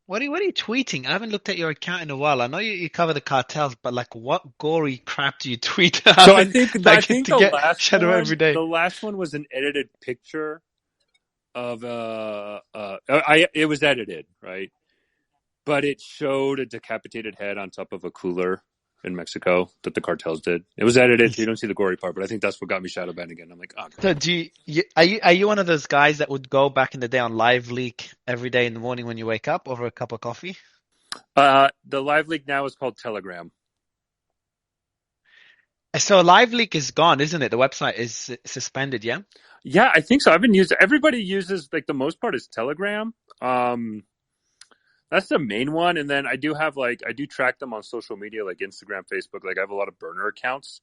What are you tweeting? I haven't looked at your account in a while. I know you cover the cartels, but like, what gory crap do you tweet? I So I haven't think I like think to the get last shadow every one day. the last one was an edited picture of I it was edited, right? But it showed a decapitated head on top of a cooler in Mexico that the cartels did. It was edited, so you don't see the gory part, but I think that's what got me shadow banned again. I'm like, oh, So are you one of those guys that would go back in the day on live leak every day in the morning when you wake up over a cup of coffee? the live leak now is called Telegram. So live leak is gone, isn't it? The website is suspended, yeah? Yeah, I think so. I've been using. Everybody uses like the most part is Telegram. Um, that's the main one, and then I do have like I do track them on social media like Instagram, Facebook. Like I have a lot of burner accounts.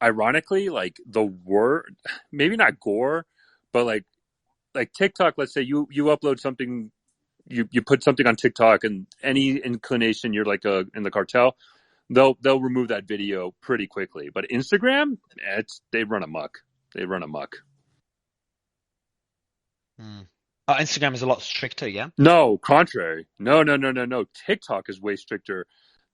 Ironically, like the word, maybe not gore, but like TikTok. Let's say you upload something, you put something on TikTok, and any inclination you're like in the cartel, they'll remove that video pretty quickly. But Instagram, they run amok. They run amok. Hmm. Oh, Instagram is a lot stricter, yeah? No, contrary. No, no, no, no, no. TikTok is way stricter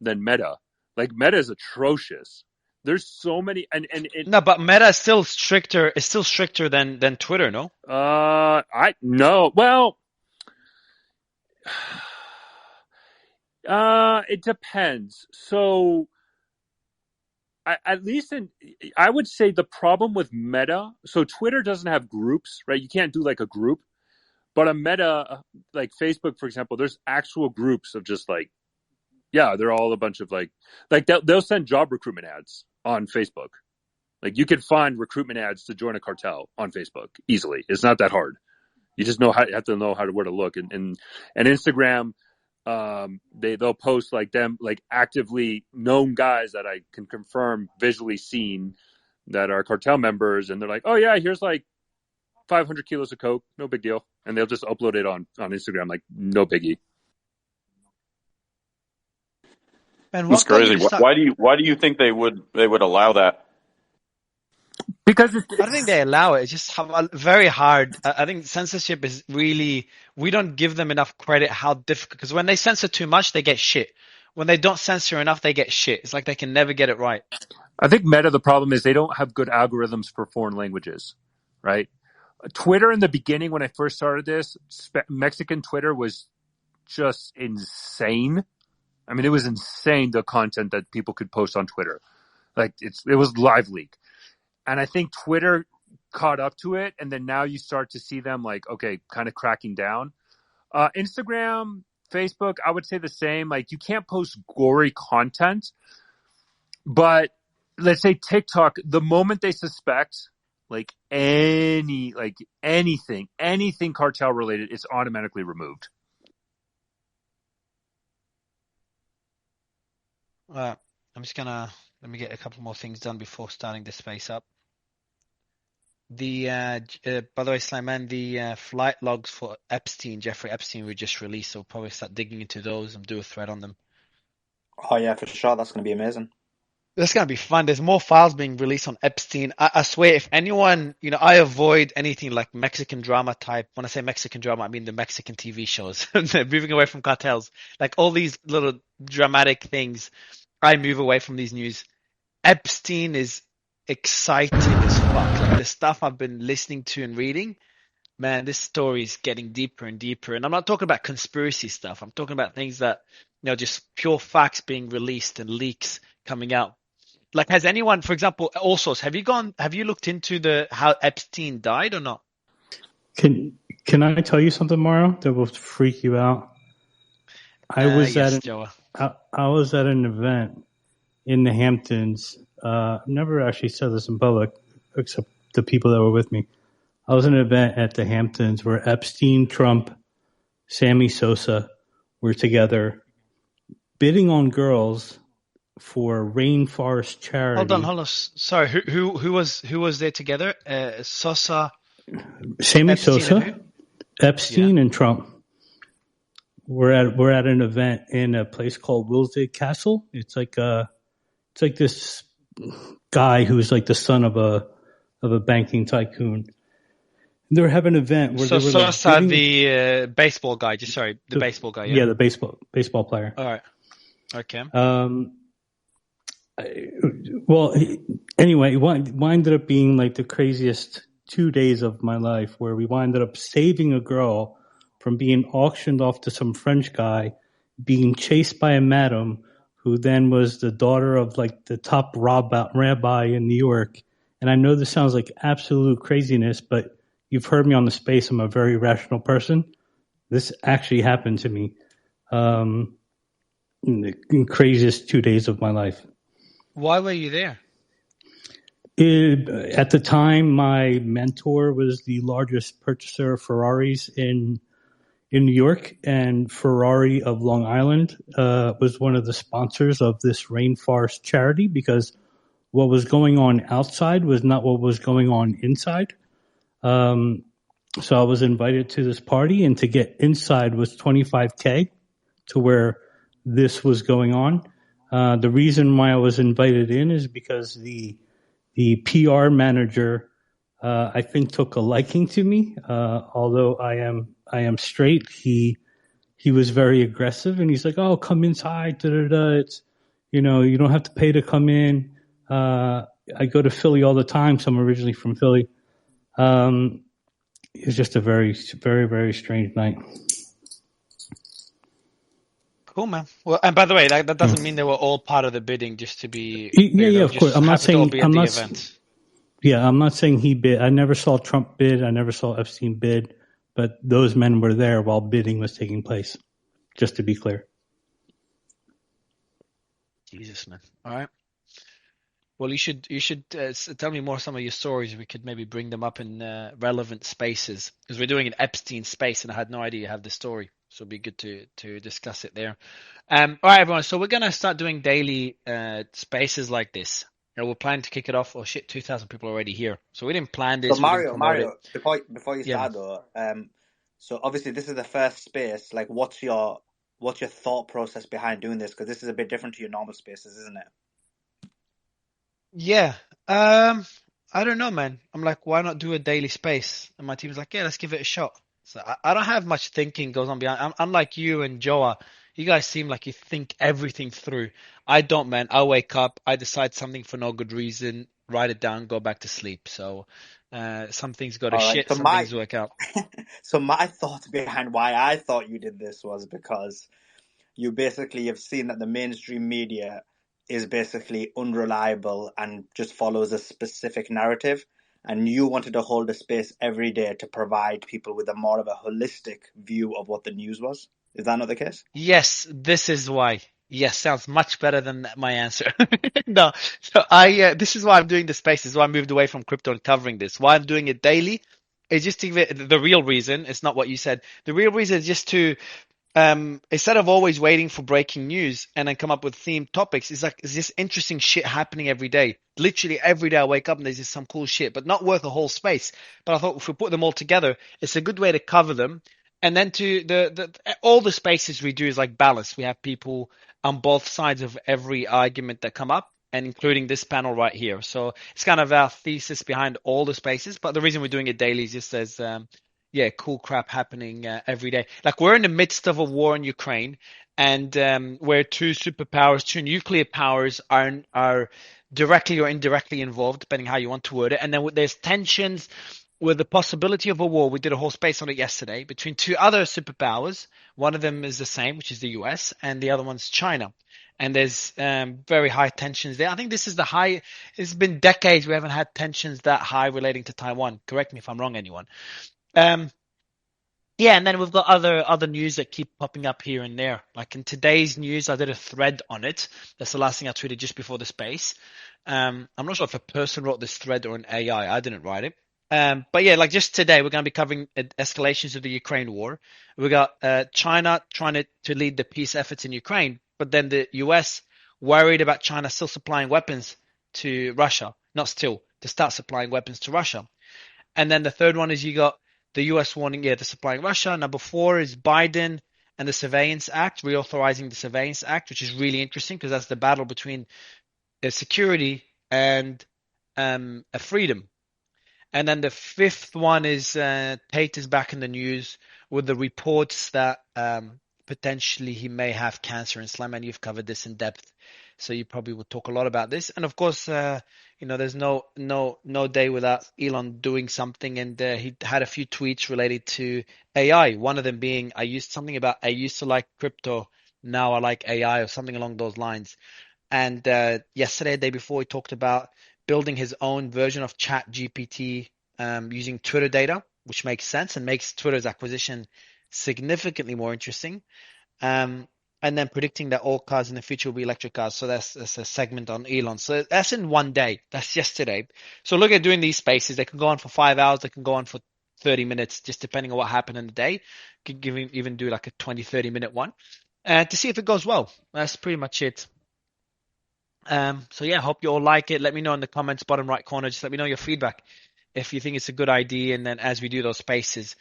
than Meta. Like Meta is atrocious. There's so many, and it. No, but Meta is still stricter. Is still stricter than Twitter, no? I no. Well, it depends. So, at least I would say the problem with Meta. So Twitter doesn't have groups, right? You can't do like a group, but a Meta, like Facebook, for example, there's actual groups of just like, yeah, they're all a bunch of like they'll send job recruitment ads on Facebook. Like you can find recruitment ads to join a cartel on Facebook easily. It's not that hard. You just have to know where to look. And Instagram, they'll post like them like actively known guys that I can confirm visually seen that are cartel members, and they're like, oh yeah, here's like 500 kilos of coke, no big deal, and they'll just upload it on Instagram like no biggie. And It's what got you crazy. to start? Why do you think they would allow that? Because I don't think they allow it. It's just very hard. I think censorship is really, we don't give them enough credit how difficult, because when they censor too much, they get shit. When they don't censor enough, they get shit. It's like they can never get it right. I think Meta, the problem is they don't have good algorithms for foreign languages, right? Twitter in the beginning, when I first started this, Mexican Twitter was just insane. I mean, it was insane, the content that people could post on Twitter. Like it was live leak. And I think Twitter caught up to it. And then now you start to see them like, okay, kind of cracking down. Instagram, Facebook, I would say the same. Like you can't post gory content, but let's say TikTok, the moment they suspect like anything cartel related, it's automatically removed. I'm just gonna let me get a couple more things done before starting this space up. By the way, Slyman, the flight logs for Jeffrey Epstein, were just released, so we'll probably start digging into those and do a thread on them. Oh yeah, for sure. That's going to be amazing. That's gonna be fun. There's more files being released on Epstein. I swear, if anyone, I avoid anything like Mexican drama type. When I say Mexican drama, I mean the Mexican TV shows. Moving away from cartels, like all these little dramatic things, I move away from these news. Epstein is exciting as fuck. Like the stuff I've been listening to and reading, man, this story is getting deeper and deeper. And I'm not talking about conspiracy stuff. I'm talking about things that, just pure facts being released and leaks coming out. Like, has anyone, for example, also, have you looked into how Epstein died or not? Can I tell you something, Mario, that will freak you out? I was at an event in the Hamptons. I've never actually said this in public, except the people that were with me. I was at an event at the Hamptons where Epstein, Trump, Sammy Sosa were together bidding on girls for Rainforest Charity. Hold on. Sorry, who was there together? Sosa, Sammy Epstein, Sosa, Epstein, and Trump. We're at an event in a place called Willsden Castle. It's like this guy who's like the son of a banking tycoon, They were having an event where they were like Sosa, bidding. the baseball guy. The baseball guy. Yeah. Yeah, the baseball player. All right. Okay. Well, anyway, it winded up being like the craziest 2 days of my life, where we winded up saving a girl from being auctioned off to some French guy, being chased by a madam who then was the daughter of like the top rabbi in New York. And I know this sounds like absolute craziness, but you've heard me on the space. I'm a very rational person. This actually happened to me in the craziest 2 days of my life. Why were you there? At the time, my mentor was the largest purchaser of Ferraris in New York, and Ferrari of Long Island was one of the sponsors of this rainforest charity, because what was going on outside was not what was going on inside. So I was invited to this party, and to get inside was $25K to where this was going on. The reason why I was invited in is because the PR manager, I think, took a liking to me. Although I am straight, he was very aggressive, and he's like, "Oh, come inside. Da, da, da. It's, you don't have to pay to come in." I go to Philly all the time, so I'm originally from Philly. It was just a very, very, very strange night. Cool, man. Well, and by the way, that doesn't mean they were all part of the bidding. Just to be yeah, of course. I'm not saying event. Yeah, I'm not saying he bid. I never saw Trump bid. I never saw Epstein bid. But those men were there while bidding was taking place. Just to be clear. Jesus, man. All right. Well, you should tell me more some of your stories. We could maybe bring them up in relevant spaces, because we're doing an Epstein space, and I had no idea you have the story. So it'd be good to discuss it there. All right, everyone. So we're gonna start doing daily spaces like this. We're planning to kick it off. Oh shit, 2,000 people already here. So we didn't plan this. So Mario, before you start though, so obviously this is the first space. Like, what's your thought process behind doing this? Because this is a bit different to your normal spaces, isn't it? Yeah. I don't know, man. I'm like, why not do a daily space? And my team's like, yeah, let's give it a shot. So I don't have much thinking goes on behind. Unlike you and Joa, you guys seem like you think everything through. I don't, man. I wake up, I decide something for no good reason, write it down, go back to sleep. So some things go to shit, some things work out. So my thought behind why I thought you did this was because you basically have seen that the mainstream media is basically unreliable and just follows a specific narrative, and you wanted to hold a space every day to provide people with a more of a holistic view of what the news was. Is that not the case? Yes, this is why. Yes, sounds much better than my answer. No, so this is why I'm doing the space. This is why I moved away from crypto and covering this. Why I'm doing it daily is just to give it the real reason. It's not what you said. The real reason is just to instead of always waiting for breaking news and then come up with themed topics, it's just interesting shit happening every day. Literally every day I wake up and there's just some cool shit, but not worth a whole space. But I thought if we put them all together, it's a good way to cover them. And then to all the spaces we do is like balance. We have people on both sides of every argument that come up, and including this panel right here. So it's kind of our thesis behind all the spaces. But the reason we're doing it daily is just as cool crap happening every day. Like, we're in the midst of a war in Ukraine, and where two superpowers, two nuclear powers are directly or indirectly involved, depending how you want to word it. And then there's tensions with the possibility of a war. We did a whole space on it yesterday between two other superpowers. One of them is the same, which is the US, and the other one's China. And there's very high tensions there. I think this is it's been decades we haven't had tensions that high relating to Taiwan. Correct me if I'm wrong, anyone. And then we've got other news that keep popping up here and there. Like in today's news, I did a thread on it. That's the last thing I tweeted just before the space. I'm not sure if a person wrote this thread or an AI. I didn't write it. But yeah, like just today, we're going to be covering escalations of the Ukraine war. We got China trying to lead the peace efforts in Ukraine, but then the US worried about China still supplying weapons to Russia. Not still, to start supplying weapons to Russia. And then the third one is you got the US warning, they're supplying Russia. Number 4 is Biden and the Surveillance Act, reauthorizing the Surveillance Act, which is really interesting because that's the battle between security and a freedom. And then the fifth one is Tate is back in the news with the reports that potentially he may have cancer. And Slam, and you've covered this in depth, so you probably will talk a lot about this. And of course, there's no day without Elon doing something. And he had a few tweets related to AI. One of them being, I used to like crypto, now I like AI, or something along those lines. And yesterday, the day before, he talked about building his own version of Chat GPT using Twitter data, which makes sense and makes Twitter's acquisition significantly more interesting. And then predicting that all cars in the future will be electric cars. So that's a segment on Elon. So that's in one day. That's yesterday. So look at doing these spaces. They can go on for 5 hours. They can go on for 30 minutes, just depending on what happened in the day. Could even do like a 20, 30-minute one to see if it goes well. That's pretty much it. So yeah, hope you all like it. Let me know in the comments, bottom right corner. Just let me know your feedback if you think it's a good idea. And then as we do those spaces,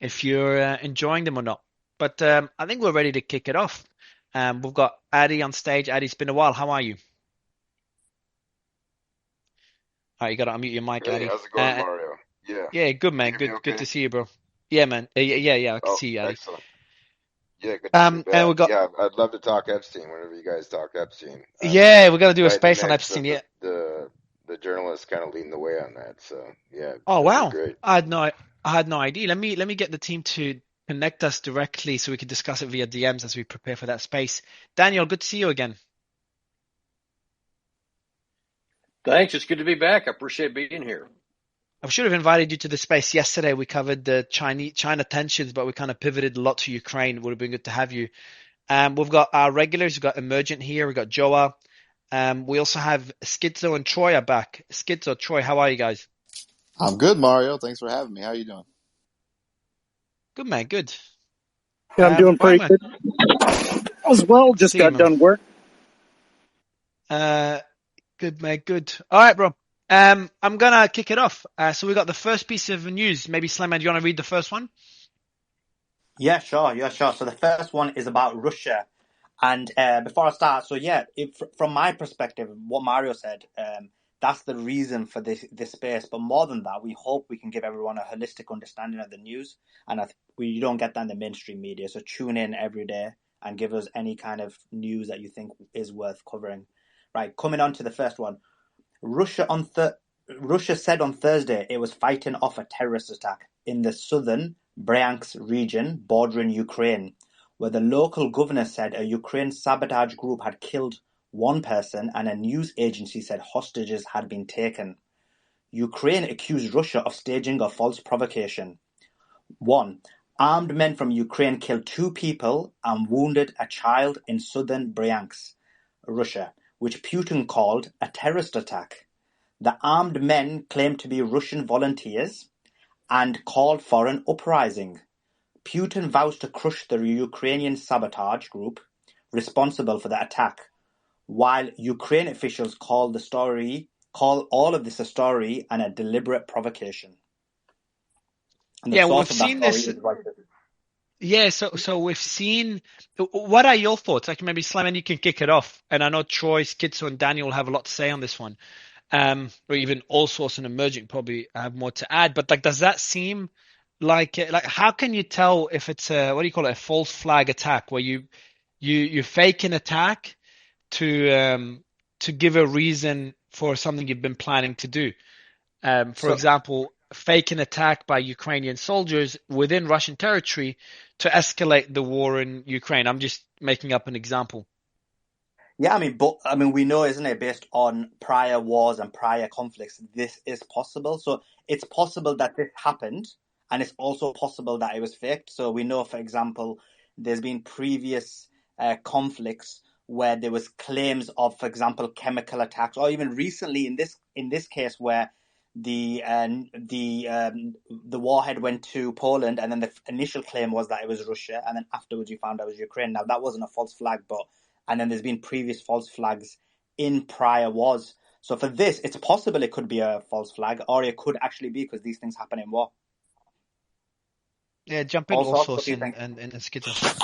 if you're enjoying them or not. But I think we're ready to kick it off. We've got Addy on stage. Addy, it's been a while. How are you? All right, you got to unmute your mic, Hey, Addy. how's it going, Mario? Yeah. Yeah, good, man. Can you hear me Good okay? to see you, bro. Yeah, man. Yeah, I can see you, Addy. Excellent. Yeah, good to be And we back. got Yeah, I'd love to talk Epstein whenever you guys talk Epstein. yeah, we got to do a Right in the space on next Epstein. of Yeah. the journalists kind of leading the way on that. So yeah, Oh that'd be wow, great. I had no idea. Let me get the team to connect us directly so we can discuss it via DMs as we prepare for that space. Daniel, good to see you again. Thanks. It's good to be back. I appreciate being here. I should have invited you to the space yesterday. We covered the China tensions, but we kind of pivoted a lot to Ukraine. It would have been good to have you. We've got our regulars. We've got Emergent here. We've got Joa. We also have Schizo and Troy are back. Schizo, Troy, how are you guys? I'm good, Mario. Thanks for having me. How are you doing? Good, man. Good. Yeah, I'm doing pretty good as well. Just got done work. Good, mate. Good. All right, bro. I'm gonna kick it off. So we got the first piece of news. Maybe Slamman, do you want to read the first one? Yeah, sure. So the first one is about Russia. And before I start, from my perspective, what Mario said, that's the reason for this space. But more than that, we hope we can give everyone a holistic understanding of the news. And you don't get that in the mainstream media. So tune in every day and give us any kind of news that you think is worth covering. Right, coming on to the first one. Russia said on Thursday it was fighting off a terrorist attack in the southern Bryansk region bordering Ukraine, where the local governor said a Ukraine sabotage group had killed one person and a news agency said hostages had been taken. Ukraine accused Russia of staging a false provocation. 1. Armed men from Ukraine killed 2 people and wounded a child in southern Bryansk, Russia, which Putin called a terrorist attack. The armed men claimed to be Russian volunteers and called for an uprising. Putin vows to crush the Ukrainian sabotage group responsible for the attack, while Ukraine officials call all of this a story and a deliberate provocation. And the source of that story is Reuters. Yeah, so we've seen. What are your thoughts? Like maybe Slam, you can kick it off. And I know Troy, Schizo, and Daniel have a lot to say on this one. Or even All Source and Emerging probably have more to add. But like, does that seem like how can you tell if it's a false flag attack where you fake an attack to give a reason for something you've been planning to do? For example, fake an attack by Ukrainian soldiers within Russian territory to escalate the war in Ukraine. I'm just making up an example. Yeah, we know, isn't it, based on prior wars and prior conflicts, this is possible. So it's possible that this happened, and it's also possible that it was faked. So we know, for example, there's been previous conflicts where there was claims of, for example, chemical attacks, or even recently in this case where the warhead went to Poland, and then the initial claim was that it was Russia, and then afterwards you found out it was Ukraine. Now that wasn't a false flag, and then there's been previous false flags in prior wars. So for this, it's possible it could be a false flag, or it could actually be because these things happen in war. Yeah, jump in, All Source and Schizo.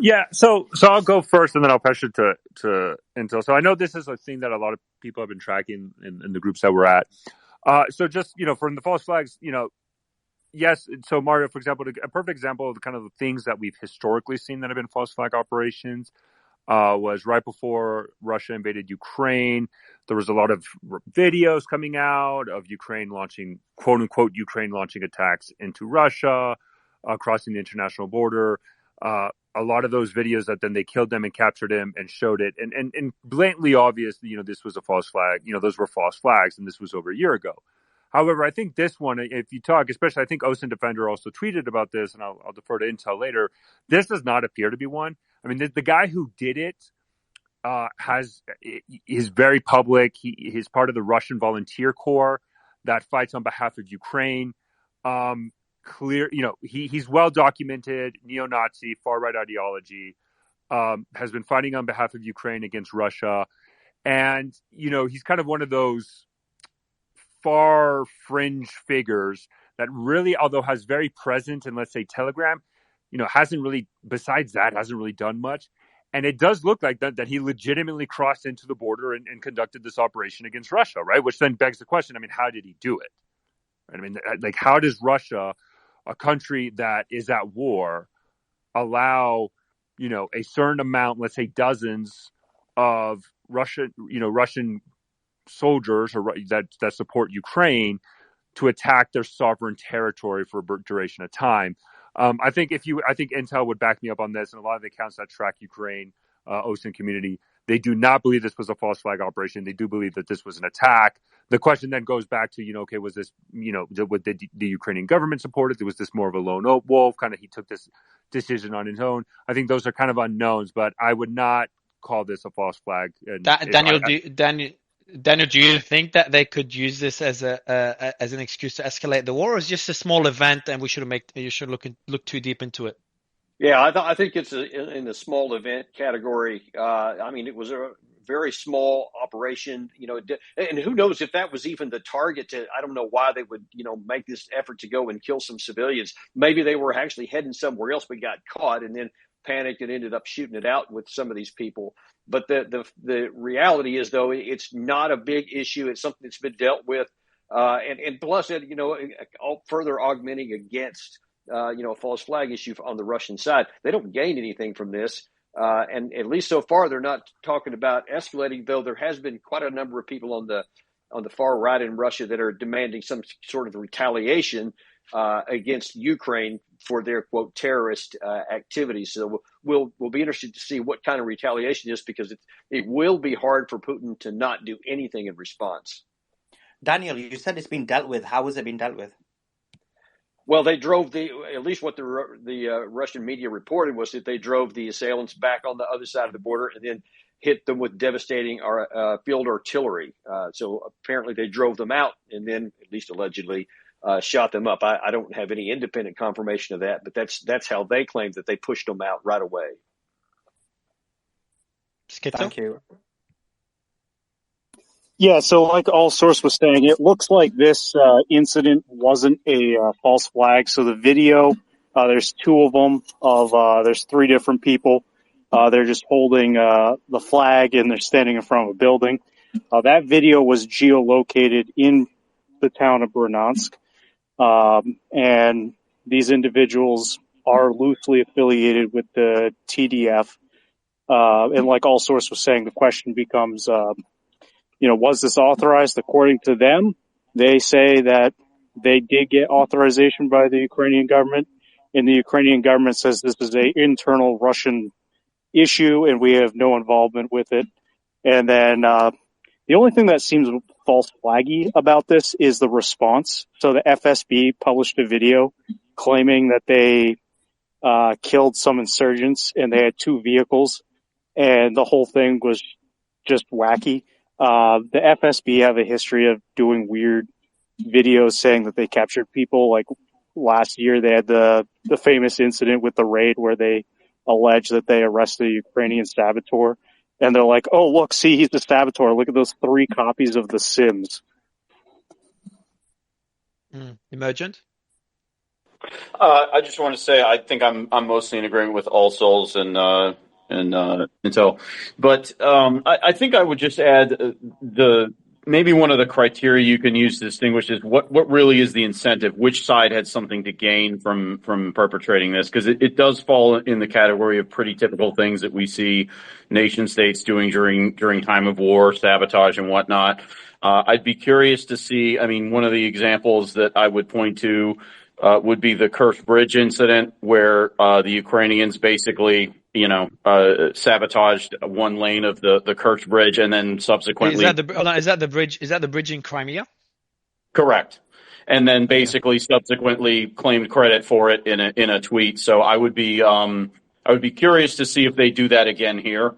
Yeah, so I'll go first, and then I'll pass it to Intel. So I know this is a thing that a lot of people have been tracking in the groups that we're at. So just, from the false flags, yes. So Mario, for example, a perfect example of the kind of the things that we've historically seen that have been false flag operations was right before Russia invaded Ukraine. There was a lot of videos coming out of Ukraine launching, quote unquote, Ukraine launching attacks into Russia, crossing the international border. A lot of those videos that then they killed them and captured him and showed it, and blatantly obvious, this was a false flag. Those were false flags, and this was over a year ago. However, I think this one, if you talk, especially, I think OSINT Defender also tweeted about this, and I'll defer to Intel later. This does not appear to be one. I mean, the guy who did it is very public. He's part of the Russian volunteer corps that fights on behalf of Ukraine. He's well documented, neo-Nazi, far-right ideology, has been fighting on behalf of Ukraine against Russia. And, he's kind of one of those far fringe figures that really, although has very present in, let's say, Telegram, hasn't really done much. And it does look like that he legitimately crossed into the border and conducted this operation against Russia, right? Which then begs the question, how did he do it? Right? I mean, like, how does Russia, a country that is at war, allow, a certain amount, let's say dozens of Russian soldiers or that support Ukraine to attack their sovereign territory for a duration of time? I think Intel would back me up on this, and a lot of the accounts that track Ukraine, OSINT community, they do not believe this was a false flag operation. They do believe that this was an attack. The question then goes back to, okay, was this, did the Ukrainian government support it? Was this more of a lone wolf? Kind of, he took this decision on his own. I think those are kind of unknowns, but I would not call this a false flag. And Daniel, do you think that they could use this as an excuse to escalate the war, or is it just a small event and you should look too deep into it? Yeah, I think it's in the small event category. It was a very small operation, and who knows if that was even the target. I don't know why they would, make this effort to go and kill some civilians. Maybe they were actually heading somewhere else, but got caught and then panicked and ended up shooting it out with some of these people. But the reality is, though, it's not a big issue. It's something that's been dealt with, and plus, all further augmenting against a false flag issue on the Russian side. They don't gain anything from this, and at least so far, they're not talking about escalating. Though there has been quite a number of people on the far right in Russia that are demanding some sort of retaliation against Ukraine for their, quote, terrorist activities. So we'll be interested to see what kind of retaliation is, because it will be hard for Putin to not do anything in response. Daniel, you said it's been dealt with. How has it been dealt with? Well, they drove at least what the Russian media reported was that they drove the assailants back on the other side of the border and then hit them with devastating field artillery. So apparently they drove them out and then, at least allegedly, shot them up. I don't have any independent confirmation of that, but that's how they claim that they pushed them out right away. Thank you. Yeah, so like All Source was saying, it looks like this incident wasn't a false flag. So the video, there's two of them there's three different people. They're just holding the flag and they're standing in front of a building. That video was geolocated in the town of Bryansk. And these individuals are loosely affiliated with the TDF. And like All Source was saying, the question becomes, was this authorized? According to them, they say that they did get authorization by the Ukrainian government, and the Ukrainian government says this is an internal Russian issue and we have no involvement with it. And then the only thing that seems false flaggy about this is the response. So the FSB published a video claiming that they killed some insurgents and they had two vehicles, and the whole thing was just wacky. The FSB have a history of doing weird videos saying that they captured people. Like last year, they had the famous incident with the raid where they alleged that they arrested a Ukrainian saboteur. And they're like, oh, look, see, he's the saboteur. Look at those 3 copies of The Sims. Emergent? I just want to say I think I'm mostly in agreement with All Souls and Intel, but I think I would just add maybe one of the criteria you can use to distinguish is what really is the incentive? Which side had something to gain from perpetrating this? Because it does fall in the category of pretty typical things that we see nation states doing during time of war, sabotage and whatnot. I'd be curious to see. I mean, one of the examples that I would point to would be the Kerch Bridge incident, where the Ukrainians basically, sabotaged one lane of the Kerch Bridge, and then subsequently is that the bridge? Is that the bridge in Crimea? Correct. And then basically subsequently claimed credit for it in a tweet. So I would be curious to see if they do that again here.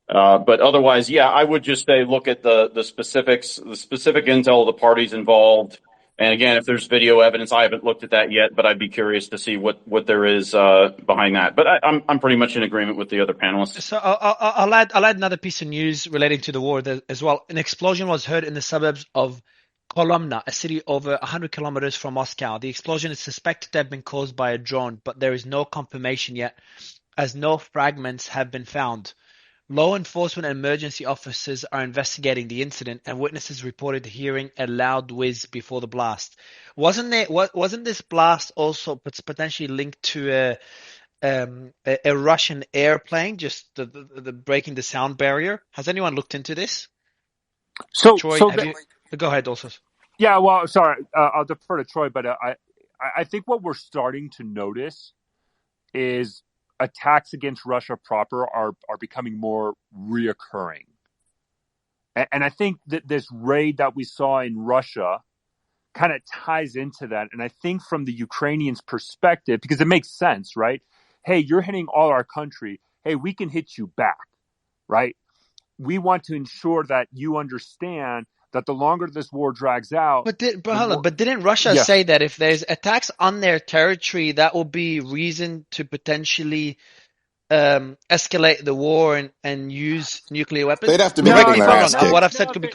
But otherwise, yeah, I would just say look at the specifics, the specific intel of the parties involved. And again, if there's video evidence, I haven't looked at that yet, but I'd be curious to see what there is behind that. But I'm pretty much in agreement with the other panelists. So I'll add another piece of news relating to the war as well. An explosion was heard in the suburbs of Kolomna, a city over 100 kilometers from Moscow. The explosion is suspected to have been caused by a drone, but there is no confirmation yet, as no fragments have been found. Law enforcement and emergency officers are investigating the incident, and witnesses reported hearing a loud whiz before the blast. Wasn't this blast also potentially linked to a Russian airplane, just the breaking the sound barrier? Has anyone looked into this? So, Troy, go ahead, also. Yeah, well, sorry, I'll defer to Troy, but I think what we're starting to notice is attacks against Russia proper are becoming more reoccurring. And I think that this raid that we saw in Russia kind of ties into that. And I think from the Ukrainians' perspective, because it makes sense, right? Hey, you're hitting all our country. Hey, we can hit you back, right? We want to ensure that you understand that the longer this war drags out... But didn't Russia say that if there's attacks on their territory, that will be reason to potentially escalate the war and use nuclear weapons? They'd have to be getting their ass kicked. What I've said could be...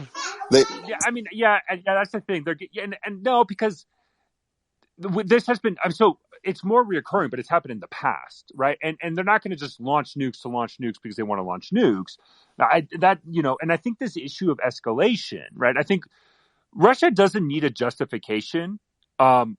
that's the thing. And no, because this has been... So it's more reoccurring, but it's happened in the past, right? And they're not going to just launch nukes to launch nukes because they want to launch nukes. And I think this issue of escalation, right? I think Russia doesn't need a justification to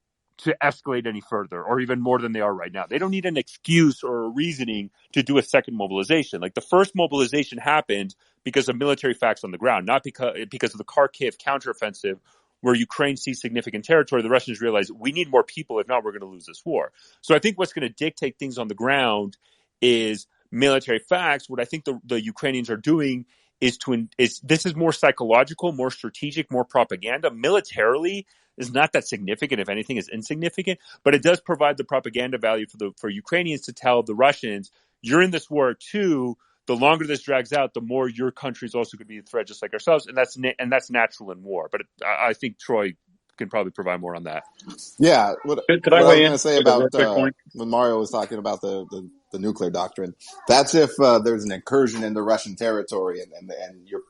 escalate any further, or even more than they are right now. They don't need an excuse or a reasoning to do a second mobilization. Like the first mobilization happened because of military facts on the ground, not because of the Kharkiv counteroffensive, where Ukraine sees significant territory. The Russians realize we need more people. If not, we're going to lose this war. So I think what's going to dictate things on the ground is military facts. What I think the Ukrainians are doing is this is more psychological, more strategic, more propaganda. Militarily is not that significant. If anything, is insignificant, but it does provide the propaganda value for Ukrainians to tell the Russians, you're in this war too. The longer this drags out, the more your country is also going to be a threat, just like ourselves, and that's natural in war. But I think Troy can probably provide more on that. Yeah, what I was going to say about when Mario was talking about the nuclear doctrine, that's if there's an incursion into Russian territory, and you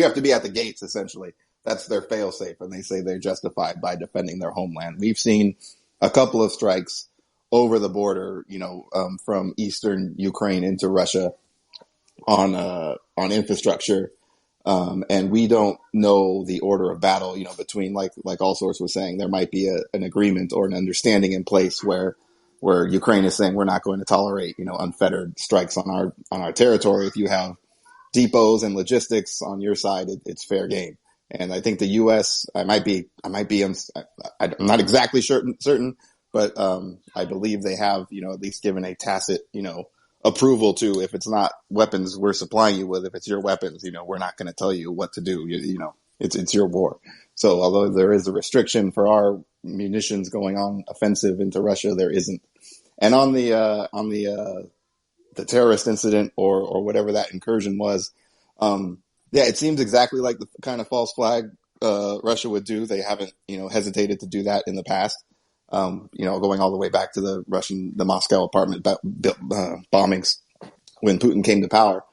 have to be at the gates essentially. That's their fail-safe, and they say they're justified by defending their homeland. We've seen a couple of strikes over the border, from eastern Ukraine into Russia on infrastructure, and we don't know the order of battle. Between like All Source was saying, there might be an agreement or an understanding in place where Ukraine is saying we're not going to tolerate unfettered strikes on our territory. If you have depots and logistics on your side, it's fair game. And I think the U.S. I'm not exactly certain, but I believe they have at least given a tacit approval to, if it's not weapons we're supplying you with, if it's your weapons, we're not going to tell you what to do. It's your war. So although there is a restriction for our munitions going on offensive into Russia, there isn't. And on the terrorist incident or whatever that incursion was, it seems exactly like the kind of false flag Russia would do. They haven't hesitated to do that in the past. Going all the way back to the Moscow apartment bombings when Putin came to power.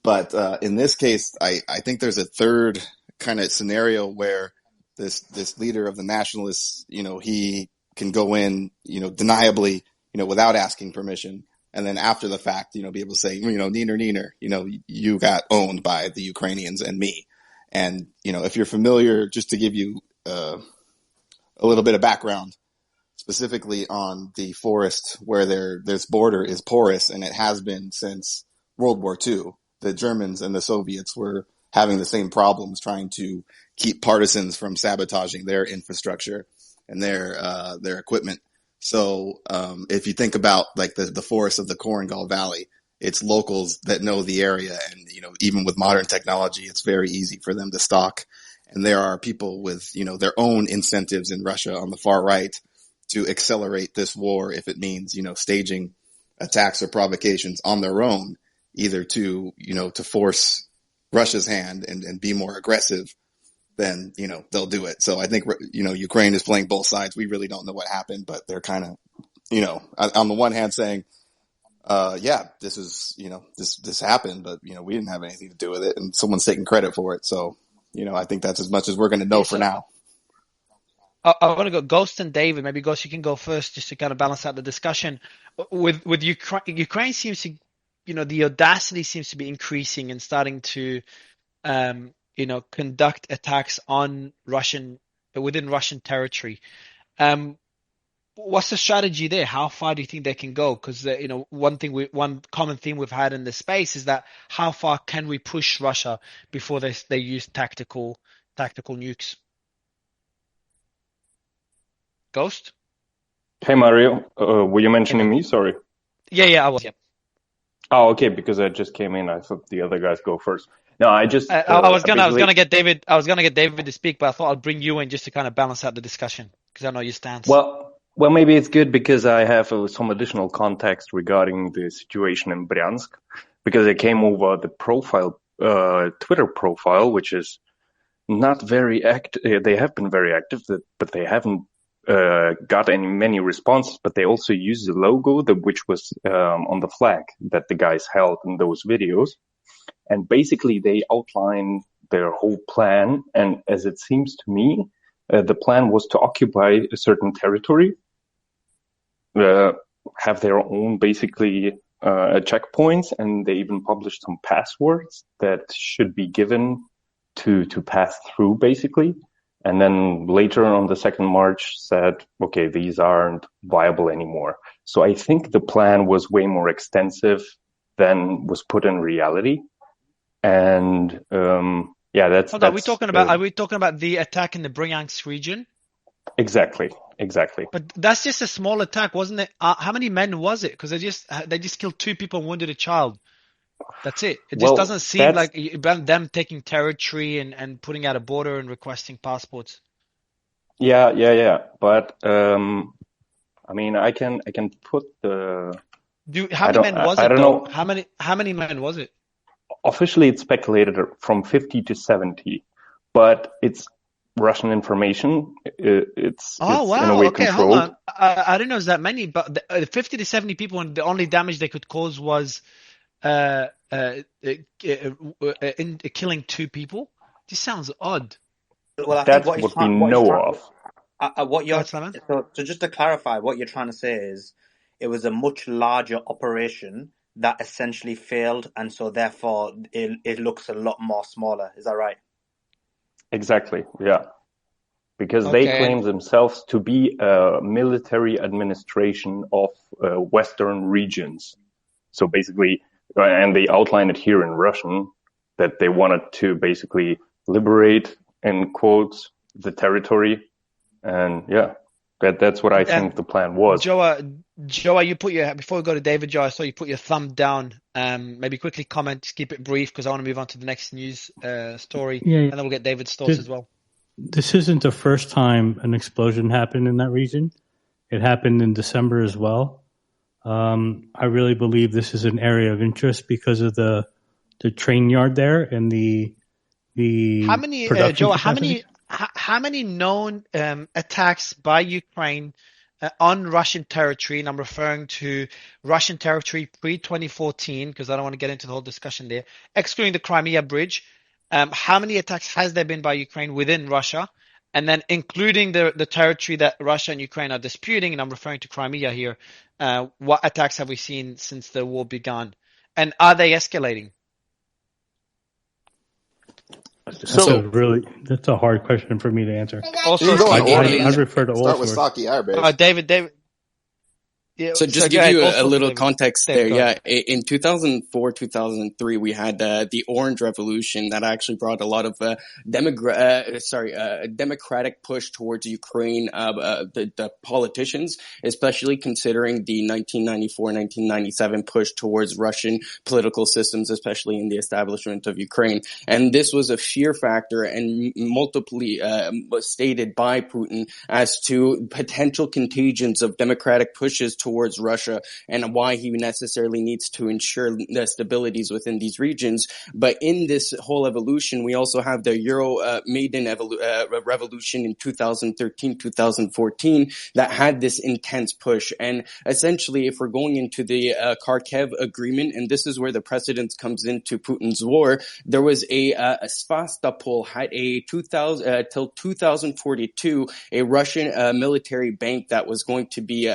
But in this case, I think there's a third kind of scenario where this leader of the nationalists, he can go in, deniably, without asking permission. And then after the fact, be able to say, neener, you got owned by the Ukrainians and me. And, if you're familiar, just to give you a little bit of background, specifically on the forest where this border is porous, and it has been since World War II. The Germans and the Soviets were having the same problems trying to keep partisans from sabotaging their infrastructure and their equipment. So if you think about like the forests of the Korengal Valley, it's locals that know the area, and even with modern technology, it's very easy for them to stalk. And there are people with their own incentives in Russia on the far right to accelerate this war if it means staging attacks or provocations on their own, either to to force Russia's hand and be more aggressive. Then they'll do it. So I think Ukraine is playing both sides. We really don't know what happened, but they're kind of on the one hand saying, yeah, this is, this happened, but, we didn't have anything to do with it, and someone's taking credit for it. So, I think that's as much as we're going to know for now. I want to go Ghost and David. Maybe Ghost, you can go first just to kind of balance out the discussion. With Ukraine, Ukraine seems to, the audacity seems to be increasing and starting to, conduct attacks on within Russian territory. What's the strategy there? How far do you think they can go? Because one common theme we've had in this space is that how far can we push Russia before they use tactical nukes? Ghost? Hey Mario, were you mentioning me? Sorry. Yeah, I was. Yeah. Oh, okay. Because I just came in, I thought the other guys go first. No, I just. I was gonna get David. I was gonna get David to speak, but I thought I'd bring you in just to kind of balance out the discussion because I know your stance. Well, maybe it's good because I have some additional context regarding the situation in Bryansk, because I came over the Twitter profile, which is not very active. They have been very active, but they haven't got many responses. But they also use the logo which was on the flag that the guys held in those videos, and basically they outline their whole plan. And as it seems to me, the plan was to occupy a certain territory, have their own basically checkpoints, and they even published some passwords that should be given to pass through, basically. And then later on the 2nd March said, okay, these aren't viable anymore. So I think the plan was way more extensive than was put in reality. And that's. Are we talking about the attack in the Bryansk region? Exactly. But that's just a small attack, wasn't it? How many men was it? Because they just killed 2 people and wounded a child. That's it. It just doesn't seem like them taking territory and putting out a border and requesting passports. Yeah. But I mean, I can put the. How many men was it? I don't know. How many men was it? Officially, it's speculated from 50 to 70, but it's Russian information. It's in a way controlled. Hold on. I didn't know it was that many, but 50 to 70 people, and the only damage they could cause was killing 2 people. This sounds odd. Well, I that's think what we know of. So just to clarify, what you're trying to say is it was a much larger operation that essentially failed, and so therefore it looks a lot more smaller. Is that right? Exactly, yeah. Because they claim themselves to be a military administration of Western regions. So basically, and they outline it here in Russian, that they wanted to basically liberate, in quotes, the territory. And yeah, that's what I think the plan was. Joa, you put before we go to David, Joa, I saw you put your thumb down. Maybe quickly comment, just keep it brief because I want to move on to the next news story, and then we'll get David's thoughts as well. This isn't the first time an explosion happened in that region. It happened in December as well. I really believe this is an area of interest because of the train yard there and the how many Joa, how many known attacks by Ukraine on Russian territory, and I'm referring to Russian territory pre-2014 because I don't want to get into the whole discussion there, excluding the Crimea Bridge, how many attacks has there been by Ukraine within Russia, and then including the territory that Russia and Ukraine are disputing, and I'm referring to Crimea here, what attacks have we seen since the war began, and are they escalating? That's a hard question for me to answer. Also, You can go in order. I'd refer to Start all with sources. Saki Airbase. David. Yeah, So just so give you a little David, context David, there. Yeah, in 2004, 2003, we had the Orange Revolution that actually brought a lot of democratic push towards Ukraine. The politicians, especially considering the 1994-1997 push towards Russian political systems, especially in the establishment of Ukraine. And this was a fear factor and multiply was stated by Putin as to potential contagions of democratic pushes towards Russia and why he necessarily needs to ensure the stabilities within these regions. But in this whole evolution, we also have the Euro-Maidan revolution in 2013, 2014 that had this intense push. And essentially, if we're going into the Kharkiv agreement, and this is where the precedence comes into Putin's war, there was a Svastopol had a till 2042 a Russian military bank that was going to be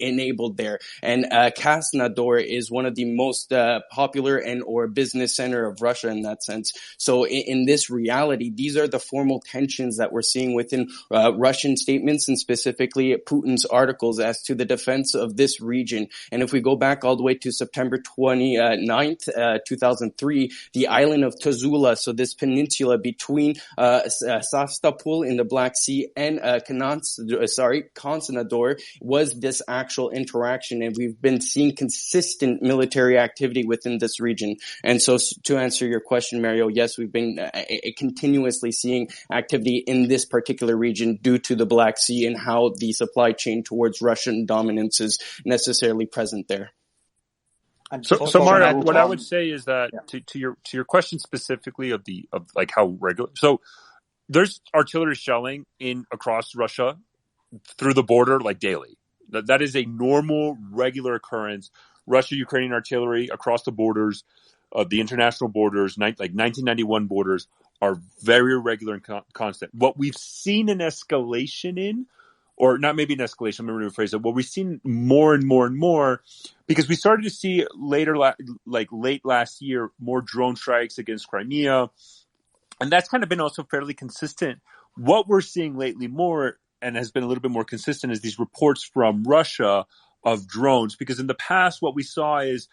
enabled there. And Krasnodar is one of the most popular and or business center of Russia in that sense. So in this reality, these are the formal tensions that we're seeing within Russian statements and specifically Putin's articles as to the defense of this region. And if we go back all the way to September 29th, 2003, the island of Tuzla, so this peninsula between Sevastopol in the Black Sea and Krasnodar was this actual interaction, and we've been seeing consistent military activity within this region. And so to answer your question, Mario, yes, we've been continuously seeing activity in this particular region due to the Black Sea and how the supply chain towards Russian dominance is necessarily present there. So Mario, what I would say is that to your question specifically of like how regular, so there's artillery shelling across Russia through the border like daily. That is a normal, regular occurrence. Russia-Ukrainian artillery across the borders, the international borders, like 1991 borders, are very irregular and constant. What we've seen an escalation in, or not maybe an escalation, I'm going to rephrase it, what we've seen more and more and more, because we started to see late last year, more drone strikes against Crimea, and that's kind of been also fairly consistent. What we're seeing lately more, and has been a little bit more consistent, is these reports from Russia of drones. Because in the past, what we saw is,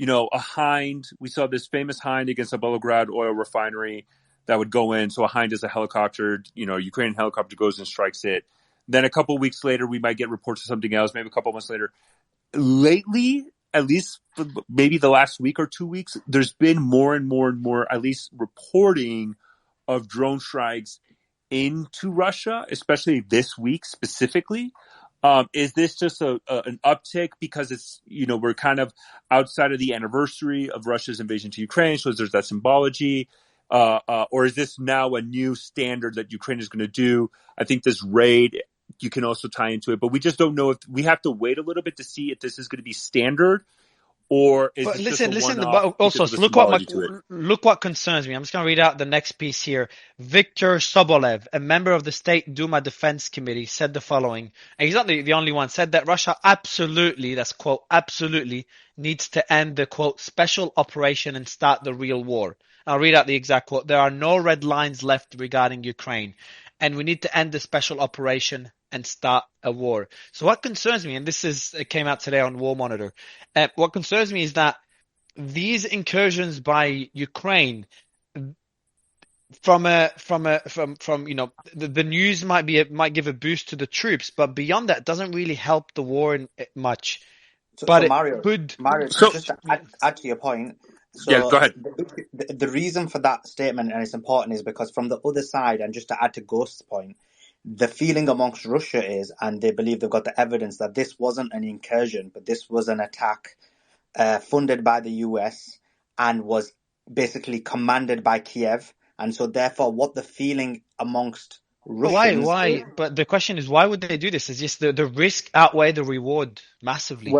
a Hind. We saw this famous Hind against a Volgograd oil refinery that would go in. So a Hind is a helicopter, Ukrainian helicopter goes and strikes it. Then a couple of weeks later, we might get reports of something else, maybe a couple of months later. Lately, at least maybe the last week or 2 weeks, there's been more and more and more, at least reporting of drone strikes into Russia, especially this week specifically. Is this just an uptick because it's, we're kind of outside of the anniversary of Russia's invasion to Ukraine, so there's that symbology, or is this now a new standard that Ukraine is going to do? I think this raid, you can also tie into it, but we just don't know if we have to wait a little bit to see if this is going to be standard. Or is it listen, just a but also look what concerns me. I'm just going to read out the next piece here. Viktor Sobolev, a member of the State Duma Defense Committee, said the following, and he's not the only one, said that Russia absolutely, that's quote, absolutely needs to end the quote special operation and start the real war. I'll read out the exact quote. There are no red lines left regarding Ukraine, and we need to end the special operation and start a war. So what concerns me, and this came out today on War Monitor, what concerns me is that these incursions by Ukraine, from the news might give a boost to the troops, but beyond that, doesn't really help the war much. Mario, just to add to your point. So yeah, go ahead. The reason for that statement, and it's important, is because from the other side, and just to add to Ghost's point, the feeling amongst Russia is, and they believe they've got the evidence, that this wasn't an incursion, but this was an attack funded by the US and was basically commanded by Kiev. And so therefore what the feeling amongst Russians... Why? But the question is, why would they do this? It's just the risk outweigh the reward massively.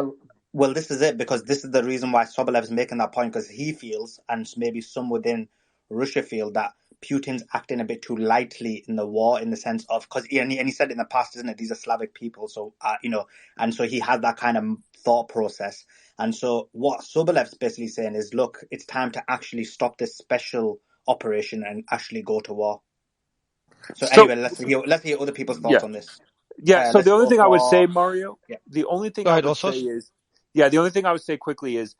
Well, this is it, because this is the reason why Sobolev's making that point, because he feels, and maybe some within Russia feel, that Putin's acting a bit too lightly in the war, in the sense of, because he said in the past, isn't it, these are Slavic people, so and so he had that kind of thought process. And so what Sobolev's basically saying is, look, it's time to actually stop this special operation and actually go to war. So anyway, let's hear other people's thoughts on this. Yeah. So the only thing I would say, Mario, the only thing I would say quickly is,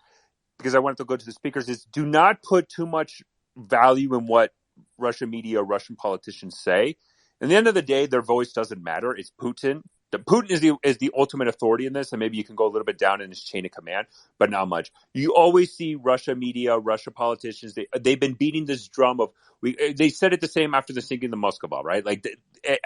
because I wanted to go to the speakers, is do not put too much value in what Russian media or Russian politicians say. At the end of the day, their voice doesn't matter. It's Putin. Putin is the ultimate authority in this, and maybe you can go a little bit down in his chain of command, but not much. You always see Russia media, Russia politicians. They've been beating this drum of. They said it the same after the sinking of Moskva, right? Like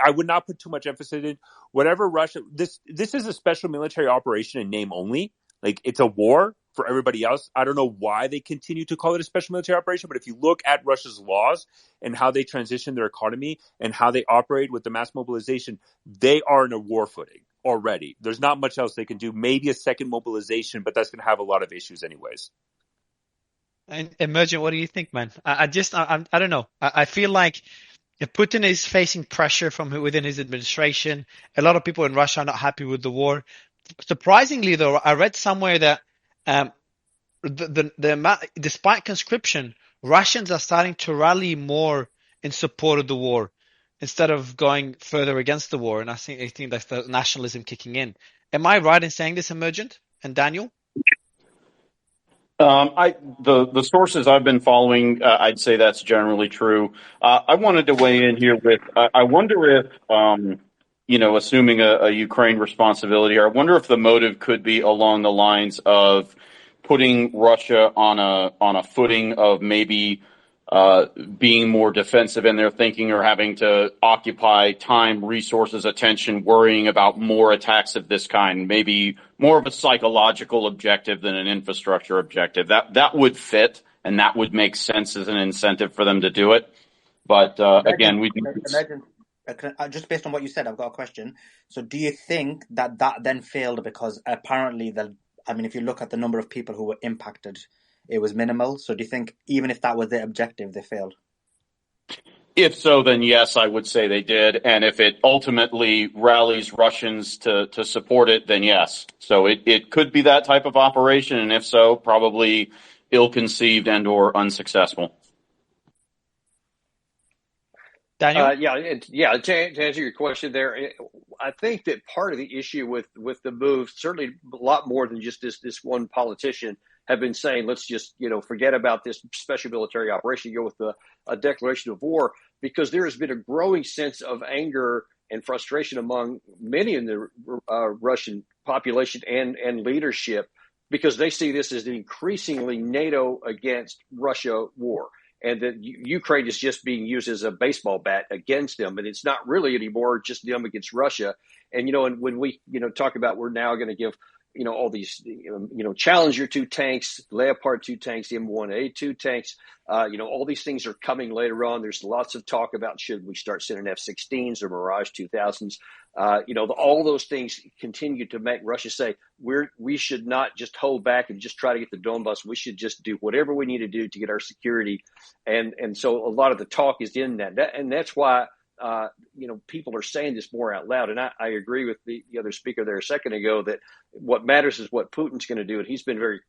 I would not put too much emphasis in whatever Russia. This is a special military operation in name only. Like it's a war for everybody else. I don't know why they continue to call it a special military operation, but if you look at Russia's laws and how they transition their economy and how they operate with the mass mobilization, they are in a war footing already. There's not much else they can do. Maybe a second mobilization, but that's going to have a lot of issues anyways. And Emergent, what do you think, man? I don't know. I feel like if Putin is facing pressure from within his administration, a lot of people in Russia are not happy with the war. Surprisingly, though, I read somewhere that despite conscription, Russians are starting to rally more in support of the war instead of going further against the war. And I think that's the nationalism kicking in. Am I right in saying this, Emergent and Daniel? The sources I've been following, I'd say that's generally true. I wanted to weigh in here with, I wonder if, assuming a Ukraine responsibility here, I wonder if the motive could be along the lines of putting Russia on a footing of maybe being more defensive in their thinking, or having to occupy time, resources, attention, worrying about more attacks of this kind, maybe more of a psychological objective than an infrastructure objective. That would fit, and that would make sense as an incentive for them to do it. But again, just based on what you said, I've got a question. So do you think that then failed because apparently if you look at the number of people who were impacted, it was minimal. So do you think even if that was their objective, they failed? If so, then yes, I would say they did. And if it ultimately rallies Russians to support it, then yes. So it could be that type of operation. And if so, probably ill-conceived and or unsuccessful. Daniel? To answer your question there, I think that part of the issue with the move, certainly a lot more than just this one politician, have been saying, let's just, forget about this special military operation, go with a declaration of war, because there has been a growing sense of anger and frustration among many in the Russian population and leadership, because they see this as the increasingly NATO against Russia war. And that Ukraine is just being used as a baseball bat against them. And it's not really anymore just them against Russia. And, and when we, talk about we're now going to give, all these, Challenger 2 tanks, Leopard 2 tanks, M1A2 tanks, all these things are coming later on. There's lots of talk about should we start sending F-16s or Mirage 2000s. All those things continue to make Russia say we should not just hold back and just try to get the Donbass. We should just do whatever we need to do to get our security. And so a lot of the talk is in that. And that's why, people are saying this more out loud. And I agree with the other speaker there a second ago that what matters is what Putin's going to do. And he's been very,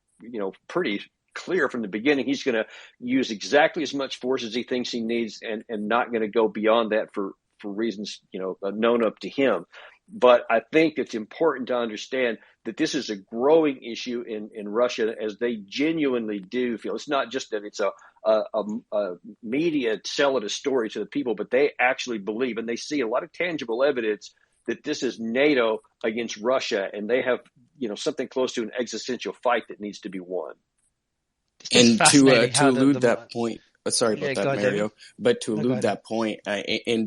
pretty clear from the beginning. He's going to use exactly as much force as he thinks he needs and not going to go beyond that for reasons, known up to him. But I think it's important to understand that this is a growing issue in Russia, as they genuinely do feel. It's not just that it's a media selling a story to the people, but they actually believe, and they see a lot of tangible evidence that this is NATO against Russia, and they have, something close to an existential fight that needs to be won. And to elude that point, sorry about that, Mario. David. But to elude that point,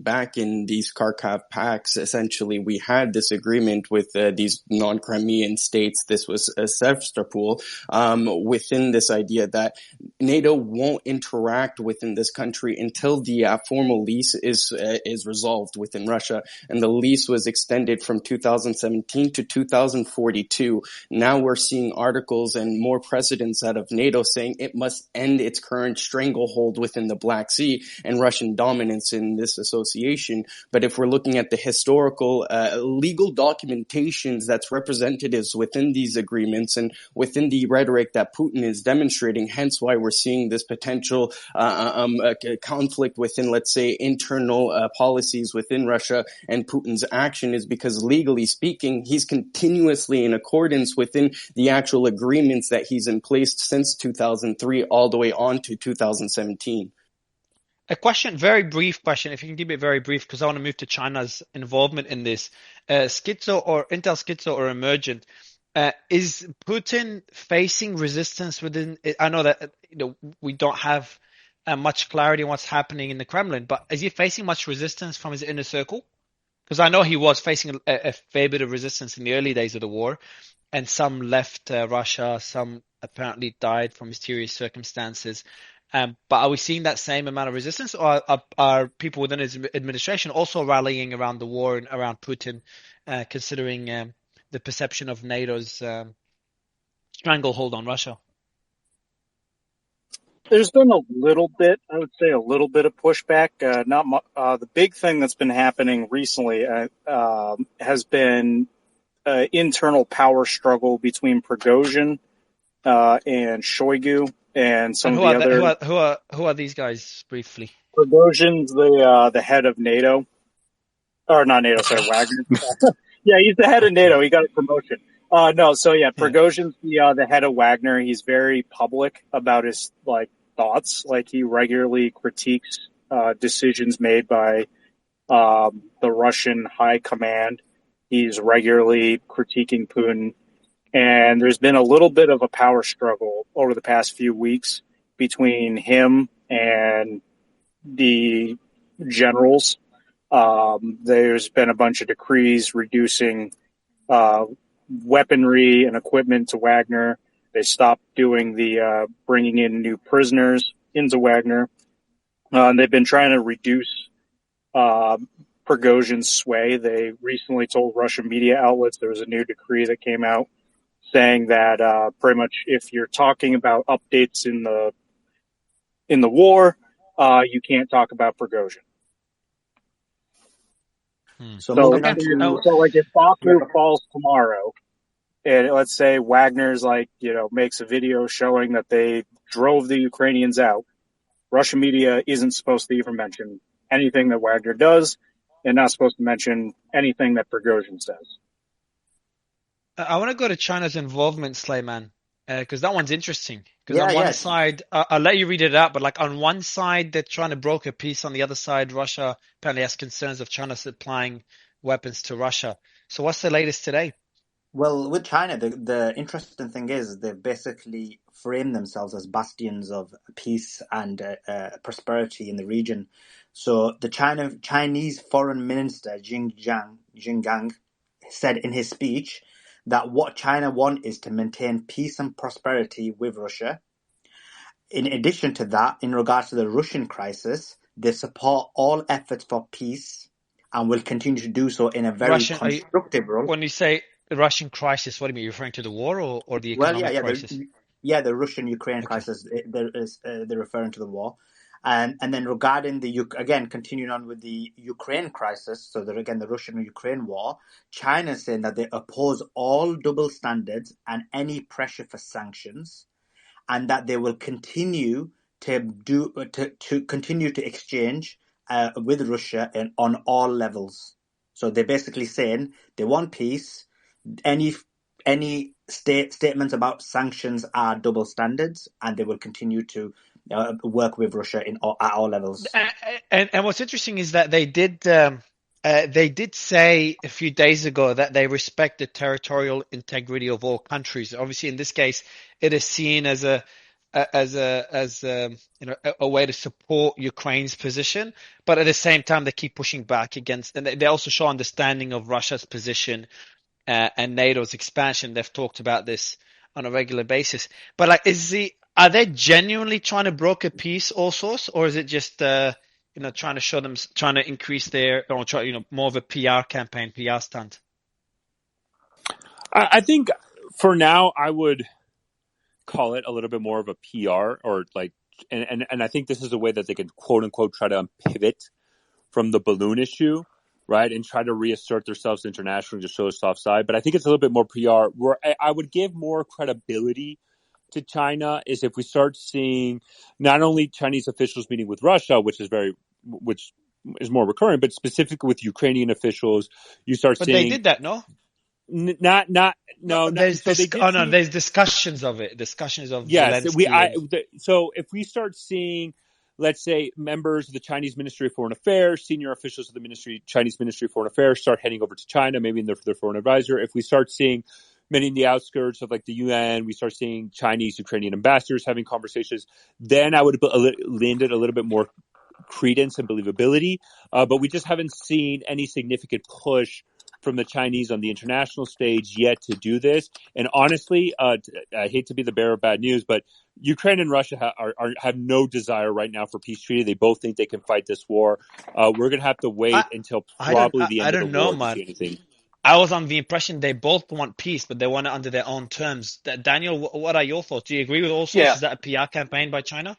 back in these Kharkov pacts, essentially, we had this agreement with these non-Crimean states. This was Sevastopol, within this idea that NATO won't interact within this country until the formal lease is resolved within Russia. And the lease was extended from 2017 to 2042. Now we're seeing articles and more precedents out of NATO saying it must end its current stranglehold within the Black Sea and Russian dominance in this association. But if we're looking at the historical legal documentations that's represented within these agreements and within the rhetoric that Putin is demonstrating, hence why we're we're seeing this potential conflict within, let's say, internal policies within Russia and Putin's action is because, legally speaking, he's continuously in accordance within the actual agreements that he's in place since 2003 all the way on to 2017. A question, very brief question, if you can keep it very brief, because I want to move to China's involvement in this. Schizo or Intel Schizo or Emergent, is Putin facing resistance within? I know that we don't have much clarity on what's happening in the Kremlin, but is he facing much resistance from his inner circle? Because I know he was facing a fair bit of resistance in the early days of the war, and some left Russia, some apparently died from mysterious circumstances. But are we seeing that same amount of resistance, or are people within his administration also rallying around the war and around Putin, considering the perception of NATO's stranglehold on Russia? There's been a little bit, I would say, a little bit of pushback. The big thing that's been happening recently has been internal power struggle between Prigozhin and Shoigu and some of the other. Who are these guys briefly? Prigozhin's the head of NATO, or not NATO, sorry, Wagner. Yeah, he's the head of NATO. He got a promotion. Prigozhin's the head of Wagner. He's very public about his thoughts. He regularly critiques decisions made by the Russian high command. He's regularly critiquing Putin. And there's been a little bit of a power struggle over the past few weeks between him and the generals. There's been a bunch of decrees reducing weaponry and equipment to Wagner. They stopped doing the bringing in new prisoners into Wagner. And they've been trying to reduce Prigozhin's sway. They recently told Russian media outlets there was a new decree that came out saying that pretty much if you're talking about updates in the war, you can't talk about Prigozhin. So if Bakhmut falls tomorrow, and let's say Wagner's makes a video showing that they drove the Ukrainians out, Russian media isn't supposed to even mention anything that Wagner does, and not supposed to mention anything that Prigozhin says. I want to go to China's involvement, Slayman, because that one's interesting. Because on one side, I'll let you read it out, but on one side, they're trying to broker peace. On the other side, Russia apparently has concerns of China supplying weapons to Russia. So what's the latest today? Well, with China, the interesting thing is they've basically framed themselves as bastions of peace and prosperity in the region. So the Chinese Foreign Minister Jin Gang said in his speech that what China want is to maintain peace and prosperity with Russia. In addition to that, in regards to the Russian crisis, they support all efforts for peace and will continue to do so in a very constructive role. When you say the Russian crisis, what do you mean? You're referring to the war or the economic crisis? The Russian-Ukraine crisis, they're referring to the war. And then regarding continuing on with the Ukraine crisis, so that again, the Russian-Ukraine war, China is saying that they oppose all double standards and any pressure for sanctions, and that they will continue to continue to exchange with Russia on all levels. So they're basically saying they want peace. Any statements about sanctions are double standards, and they will continue to work with Russia at all levels. And what's interesting is that they did say a few days ago that they respect the territorial integrity of all countries. Obviously, in this case, it is seen as a way to support Ukraine's position, but at the same time, they keep pushing back against, and they also show understanding of Russia's position and NATO's expansion. They've talked about this on a regular basis. But are they genuinely trying to broker peace also, or is it just trying to show them, trying to increase their, or more of a PR campaign, PR stunt? I think for now I would call it a little bit more of a PR, and I think this is a way that they can quote unquote try to pivot from the balloon issue, right, and try to reassert themselves internationally to show a soft side. But I think it's a little bit more PR, where I would give more credibility to China is if we start seeing not only Chinese officials meeting with Russia, which is more recurrent, but specifically with Ukrainian officials, you start But seeing. they did that, no? There's there's discussions of it. Discussions of yes. Zelensky. So if we start seeing, let's say, members of the Chinese Ministry of Foreign Affairs, senior officials of the Chinese Ministry of Foreign Affairs start heading over to China, maybe in their foreign advisor. If we start seeing many in the outskirts of like the UN, we start seeing Chinese, Ukrainian ambassadors having conversations, then I would lend it a little bit more credence and believability. But we just haven't seen any significant push from the Chinese on the international stage yet to do this. And honestly, I hate to be the bearer of bad news, but Ukraine and Russia have no desire right now for peace treaty. They both think they can fight this war. We're going to have to wait until probably the end of the war to see anything. I was on the impression they both want peace, but they want it under their own terms. Daniel, what are your thoughts? Do you agree with all sorts? Is that a PR campaign by China?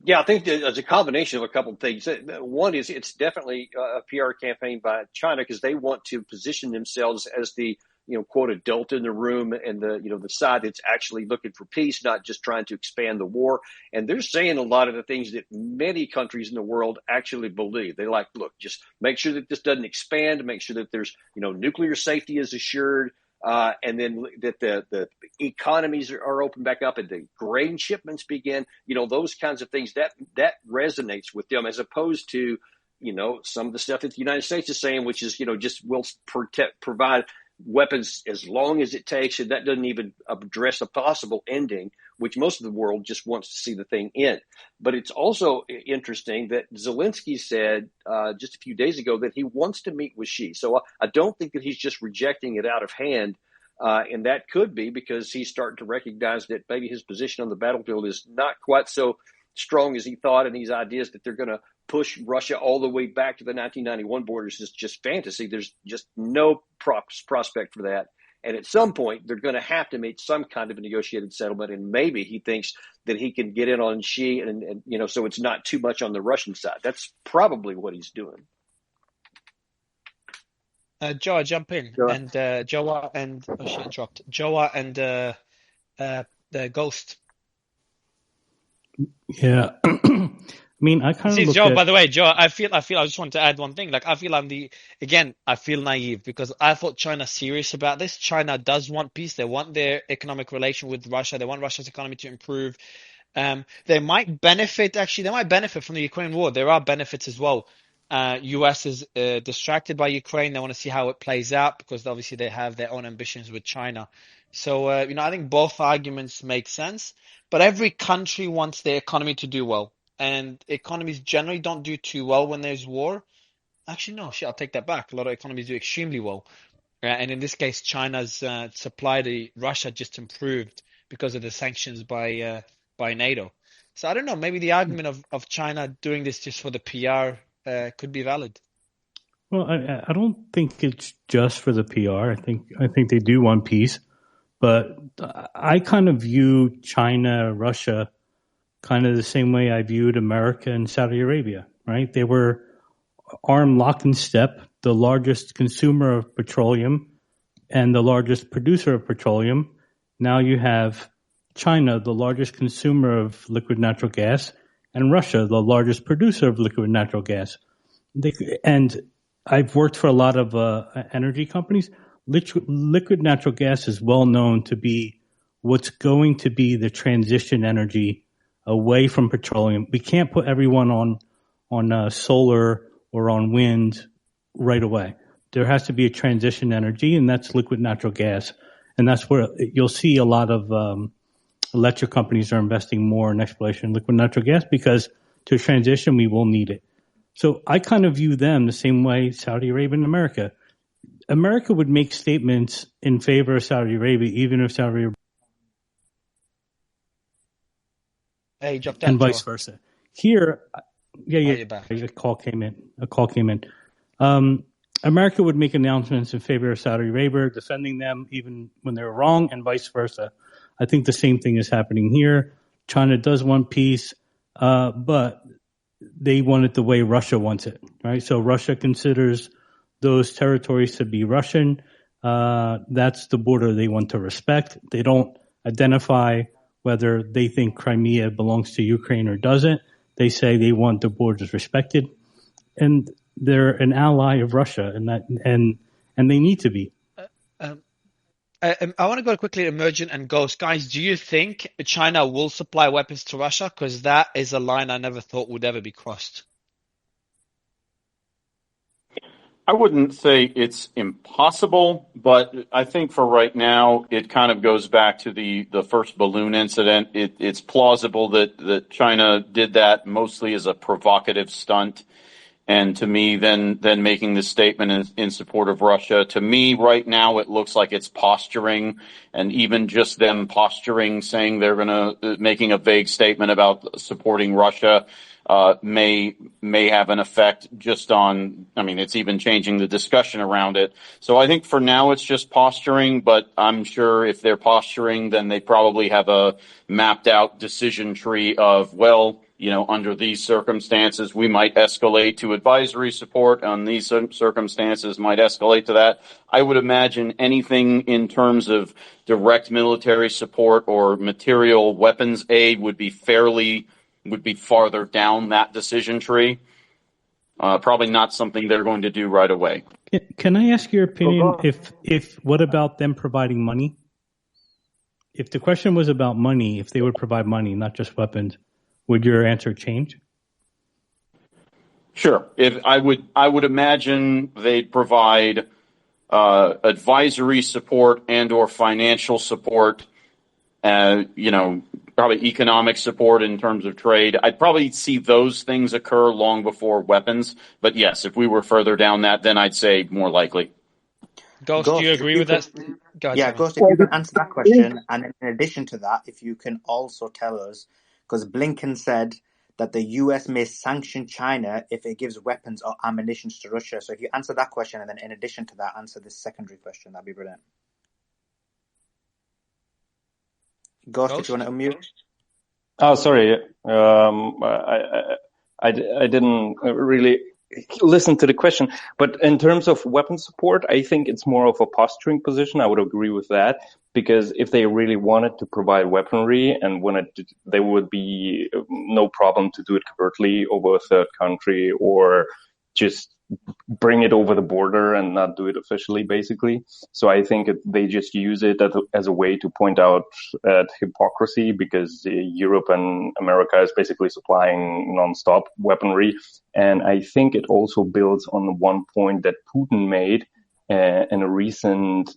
Yeah, I think there's a combination of a couple of things. One is it's definitely a PR campaign by China because they want to position themselves as the, quote, adult in the room and the side that's actually looking for peace, not just trying to expand the war. And they're saying a lot of the things that many countries in the world actually believe. They're like, look, just make sure that this doesn't expand, make sure that there's, nuclear safety is assured. And then that the economies are open back up and the grain shipments begin, those kinds of things that resonates with them as opposed to, some of the stuff that the United States is saying, which is, just will provide weapons as long as it takes. And that doesn't even address a possible ending, which most of the world just wants to see the thing end. But it's also interesting that Zelensky said just a few days ago that he wants to meet with Xi. So I don't think that he's just rejecting it out of hand. And that could be because he's starting to recognize that maybe his position on the battlefield is not quite so strong as he thought. And these ideas that they're going to push Russia all the way back to the 1991 borders is just fantasy. There's just no prospect for that. And at some point, they're going to have to make some kind of a negotiated settlement. And maybe he thinks that he can get in on Xi and so it's not too much on the Russian side. That's probably what he's doing. Joa, jump in. Sure. And Joa and interrupt. Joa and the Ghost. Yeah. I mean, I kind of look Joe, at... by the way, Joe, I just want to add one thing. Like, I feel I feel naive because I thought China's serious about this. China does want peace. They want their economic relation with Russia. They want Russia's economy to improve. They might benefit from the Ukraine war. There are benefits as well. US is distracted by Ukraine. They want to see how it plays out because obviously they have their own ambitions with China. So, I think both arguments make sense, but every country wants their economy to do well. And economies generally don't do too well when there's war. Actually, no, I'll take that back. A lot of economies do extremely well. And in this case, China's supply to Russia just improved because of the sanctions by NATO. So I don't know, maybe the argument of China doing this just for the PR could be valid. Well, I don't think it's just for the PR. I think they do want peace. But I kind of view China, Russia, kind of the same way I viewed America and Saudi Arabia, right? They were arm locked in step, the largest consumer of petroleum and the largest producer of petroleum. Now you have China, the largest consumer of liquid natural gas, and Russia, the largest producer of liquid natural gas. And I've worked for a lot of energy companies. Liquid natural gas is well known to be what's going to be the transition energy away from petroleum. We can't put everyone on solar or on wind right away. There has to be a transition energy, and that's liquid natural gas. And that's where you'll see a lot of electric companies are investing more in exploration of liquid natural gas because to transition, we will need it. So I kind of view them the same way Saudi Arabia and America. America would make statements in favor of Saudi Arabia, even if Saudi Arabia... Hey, dropped out, and vice versa. Here, a call came in. America would make announcements in favor of Saudi Arabia, defending them even when they're wrong, and vice versa. I think the same thing is happening here. China does want peace, but they want it the way Russia wants it, right? So Russia considers those territories to be Russian. That's the border they want to respect. They don't identify whether they think Crimea belongs to Ukraine or doesn't. They say they want the borders respected, and they're an ally of Russia, and they need to be. I want to go quickly to Emergent and Ghost. Guys, do you think China will supply weapons to Russia? Because that is a line I never thought would ever be crossed. I wouldn't say it's impossible, but I think for right now, it kind of goes back to the first balloon incident. It's plausible that China did that mostly as a provocative stunt. And to me, then making this statement in support of Russia, to me right now, it looks like it's posturing, and even just them posturing, saying they're making a vague statement about supporting Russia, may have an effect just on, I mean, it's even changing the discussion around it. So I think for now it's just posturing, but I'm sure if they're posturing, then they probably have a mapped out decision tree of, well, you know, under these circumstances, we might escalate to advisory support. On these circumstances, might escalate to that. I would imagine anything in terms of direct military support or material weapons aid would be farther down that decision tree. Probably not something they're going to do right away. Can I ask your opinion? If what about them providing money? If the question was about money, if they would provide money, not just weapons, would your answer change? Sure. If I would imagine they'd provide advisory support and or financial support, you know, probably economic support in terms of trade. I'd probably see those things occur long before weapons. But yes, if we were further down that, then I'd say more likely. Ghost, do you agree with that? Go ahead, Ghost, if you can answer that question, and in addition to that, if you can also tell us, because Blinken said that the US may sanction China if it gives weapons or ammunition to Russia. So if you answer that question, and then in addition to that, answer this secondary question, that'd be brilliant. Ghost, if you want to unmute. Oh, sorry. I didn't really listen to the question. But in terms of weapon support, I think it's more of a posturing position. I would agree with that, because if they really wanted to provide weaponry and there would be no problem to do it covertly over a third country, or just bring it over the border and not do it officially, basically. So I think they just use it as a way to point out at hypocrisy, because Europe and America is basically supplying nonstop weaponry. And I think it also builds on the one point that Putin made in a recent,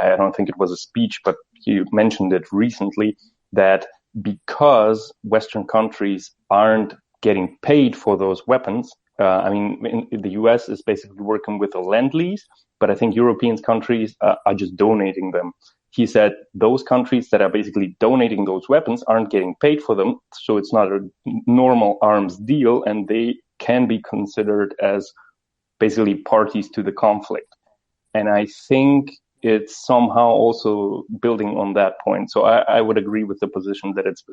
I don't think it was a speech, but he mentioned it recently, that because Western countries aren't getting paid for those weapons, I mean, the US is basically working with a lend-lease, but I think European countries are just donating them. He said those countries that are basically donating those weapons aren't getting paid for them, so it's not a normal arms deal, and they can be considered as basically parties to the conflict. And I think it's somehow also building on that point. So I would agree with the position that it's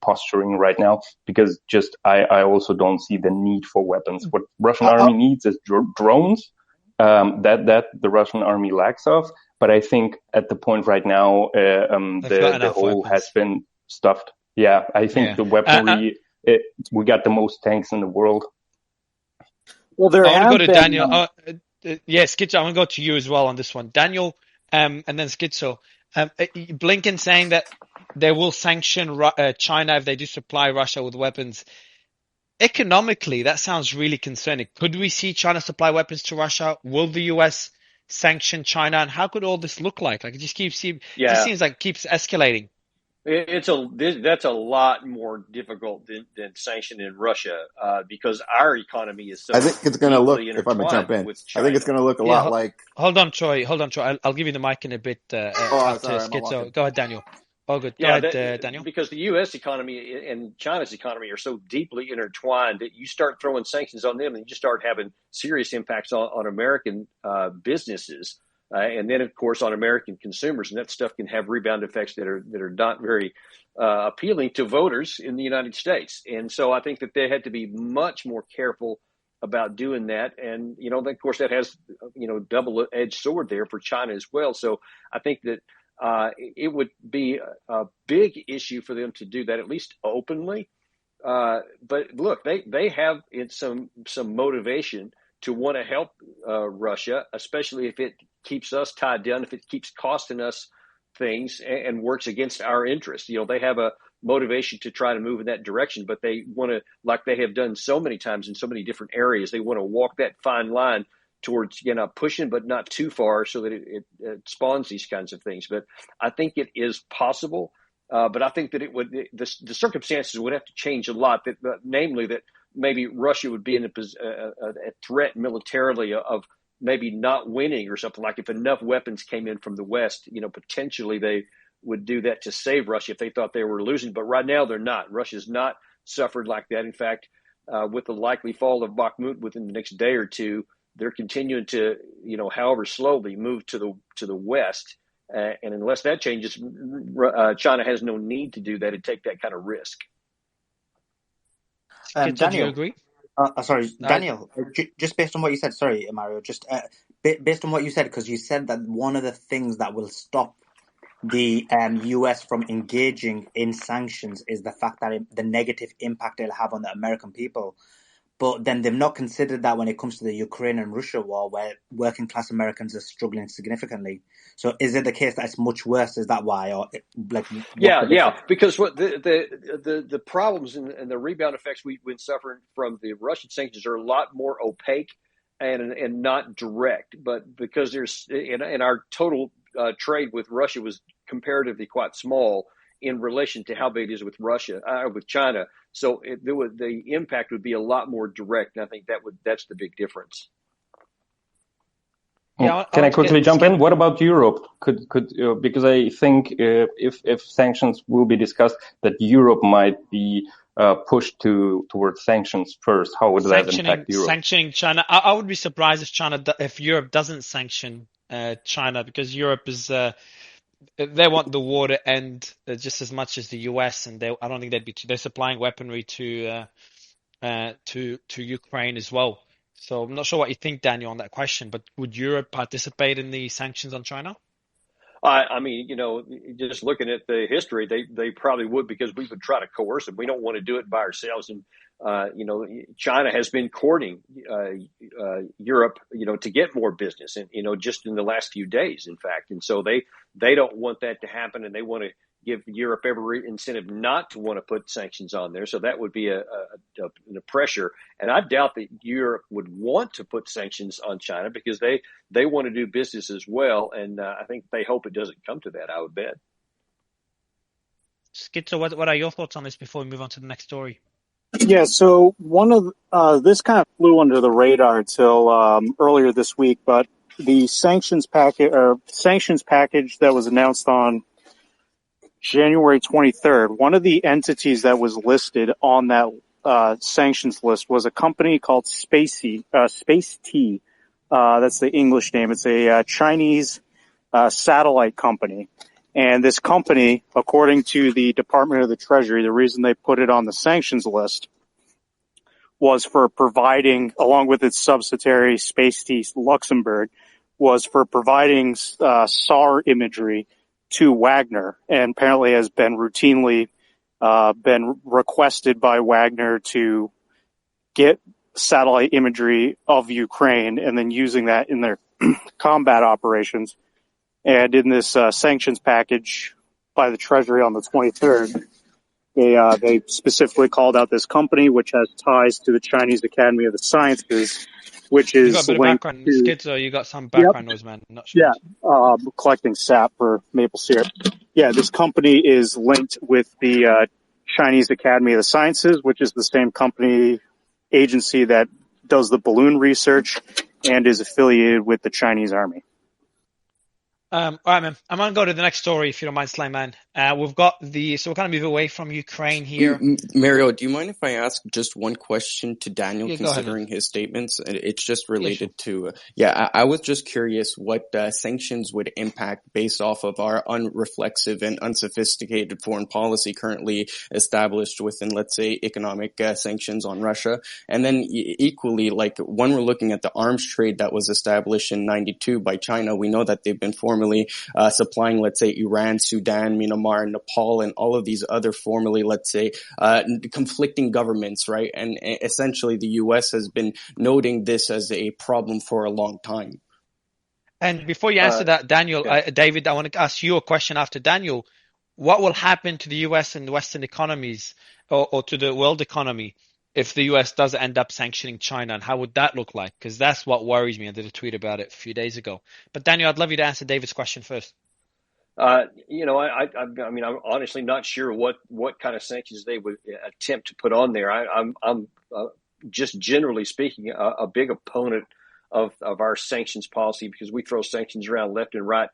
posturing right now, because just I also don't see the need for weapons. What Russian army needs is drones that the Russian army lacks of. But I think at the point right now, the hole has been stuffed. Yeah, I think the weaponry, we got the most tanks in the world. Well, there I want to go to been... Daniel. Schizo, I want to go to you as well on this one. Daniel, and then Schizo. Blinken saying that they will sanction China if they do supply Russia with weapons. Economically, that sounds really concerning. Could we see China supply weapons to Russia? Will the US sanction China? And how could all this look like? Like, it just seems like it keeps escalating. That's a lot more difficult than sanctioning Russia, because our economy is so. I think it's going to look, if I may jump in, I think it's going to look a lot like. Hold on, Troy. I'll give you the mic in a bit after Schizo. Go ahead, Daniel. Oh, good. Go ahead, Daniel. Because the U.S. economy and China's economy are so deeply intertwined that you start throwing sanctions on them, and you start having serious impacts on American businesses. And then, of course, on American consumers, and that stuff can have rebound effects that are not very appealing to voters in the United States. And so I think that they had to be much more careful about doing that. And, of course, that has, double-edged sword there for China as well. So I think that it would be a big issue for them to do that, at least openly. But look, they have some motivation to want to help Russia, especially if it keeps us tied down, if it keeps costing us things and works against our interests. They have a motivation to try to move in that direction, but they want to, like they have done so many times in so many different areas, they want to walk that fine line towards, pushing, but not too far so that it spawns these kinds of things. But I think it is possible. But I think that the circumstances would have to change a lot, namely that maybe Russia would be in a threat militarily of maybe not winning or something. Like if enough weapons came in from the West, potentially they would do that to save Russia if they thought they were losing. But right now they're not. Russia's not suffered like that. In fact, with the likely fall of Bakhmut within the next day or two, they're continuing to, however slowly, move to the west. And unless that changes, China has no need to do that and take that kind of risk. Daniel, do you agree? Sorry, Daniel, just based on what you said, sorry, Mario, just based on what you said, because you said that one of the things that will stop the US from engaging in sanctions is the fact that the negative impact it'll have on the American people. But then they've not considered that when it comes to the Ukraine and Russia war, where working class Americans are struggling significantly. So is it the case that it's much worse? Is that why? Or yeah, because what the problems and the rebound effects we've been suffering from the Russian sanctions are a lot more opaque and not direct. But because there's in our total trade with Russia was comparatively quite small in relation to how big it is with with China. So the impact would be a lot more direct, and I think that's the big difference. Yeah, can I quickly jump in? What about Europe? Could because I think if sanctions will be discussed, that Europe might be pushed towards sanctions first. How would that impact Europe? Sanctioning China, I would be surprised if Europe doesn't sanction China, because Europe is. They want the war to end just as much as the US, and I don't think they're supplying weaponry to Ukraine as well. So I'm not sure what you think, Daniel, on that question, but would Europe participate in the sanctions on China? I mean, just looking at the history, they probably would, because we would try to coerce them. We don't want to do it by ourselves. And, China has been courting Europe, to get more business, and, just in the last few days, in fact. And so they don't want that to happen, and they want to give Europe every incentive not to want to put sanctions on there. So that would be a pressure. And I doubt that Europe would want to put sanctions on China, because they want to do business as well. And I think they hope it doesn't come to that, I would bet. Schizo, what are your thoughts on this before we move on to the next story? Yeah, so one of this kind of flew under the radar till earlier this week, but the sanctions package that was announced on January 23rd, one of the entities that was listed on that sanctions list was a company called Space T. That's the English name. It's a Chinese satellite company. And this company, according to the Department of the Treasury, the reason they put it on the sanctions list was for providing, along with its subsidiary Space T Luxembourg, was for providing SAR imagery to Wagner, and apparently has been routinely been requested by Wagner to get satellite imagery of Ukraine and then using that in their combat operations. And in this sanctions package by the Treasury on the 23rd, they specifically called out this company, which has ties to the Chinese Academy of the Sciences, which is you got a bit of background. Schizo, you got some background noise, man. I'm not sure. Yeah, collecting sap for maple syrup. Yeah, this company is linked with the Chinese Academy of the Sciences, which is the same agency that does the balloon research and is affiliated with the Chinese Army. All right, man. I'm going to go to the next story, if you don't mind, Slayman. We've got so we're going to move away from Ukraine here. Mario, do you mind if I ask just one question to Daniel, considering his statements? It's just related to, I was just curious what sanctions would impact based off of our unreflexive and unsophisticated foreign policy currently established within, let's say, economic sanctions on Russia. And then equally, like when we're looking at the arms trade that was established in 92 by China, we know that they've been formulating formerly supplying, let's say, Iran, Sudan, Myanmar, Nepal, and all of these other formerly, let's say, conflicting governments, right? And essentially the U.S. has been noting this as a problem for a long time. And before you answer that, Daniel, David, I want to ask you a question after Daniel. What will happen to the US and Western economies or to the world economy if the US does end up sanctioning China? And how would that look like? Because that's what worries me. I did a tweet about it a few days ago. But Daniel, I'd love you to answer David's question first. I mean, I'm honestly not sure what kind of sanctions they would attempt to put on there. I'm just generally speaking, a big opponent of our sanctions policy, because we throw sanctions around left and right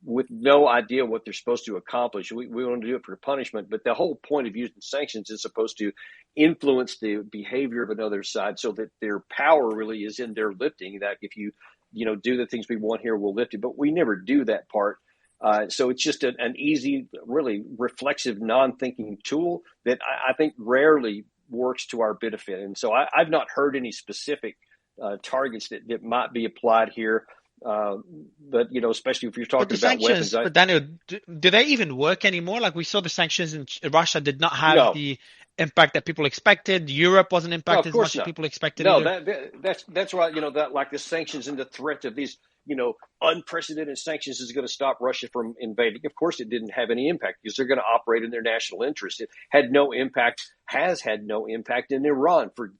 with no idea what they're supposed to accomplish. We want to do it for punishment, but the whole point of using sanctions is supposed to influence the behavior of another side so that their power really is in their lifting, that if you do the things we want here, we'll lift it. But we never do that part. So it's just an easy, really reflexive, non-thinking tool that I think rarely works to our benefit. And so I've not heard any specific targets that might be applied here. But, especially if you're talking about weapons. But Daniel, do they even work anymore? Like we saw the sanctions in Russia did not have the impact that people expected. Europe wasn't impacted as much as people expected. No, that's why, that like the sanctions and the threat of these, unprecedented sanctions is going to stop Russia from invading. Of course, it didn't have any impact because they're going to operate in their national interest. It had no impact, has had no impact in Iran for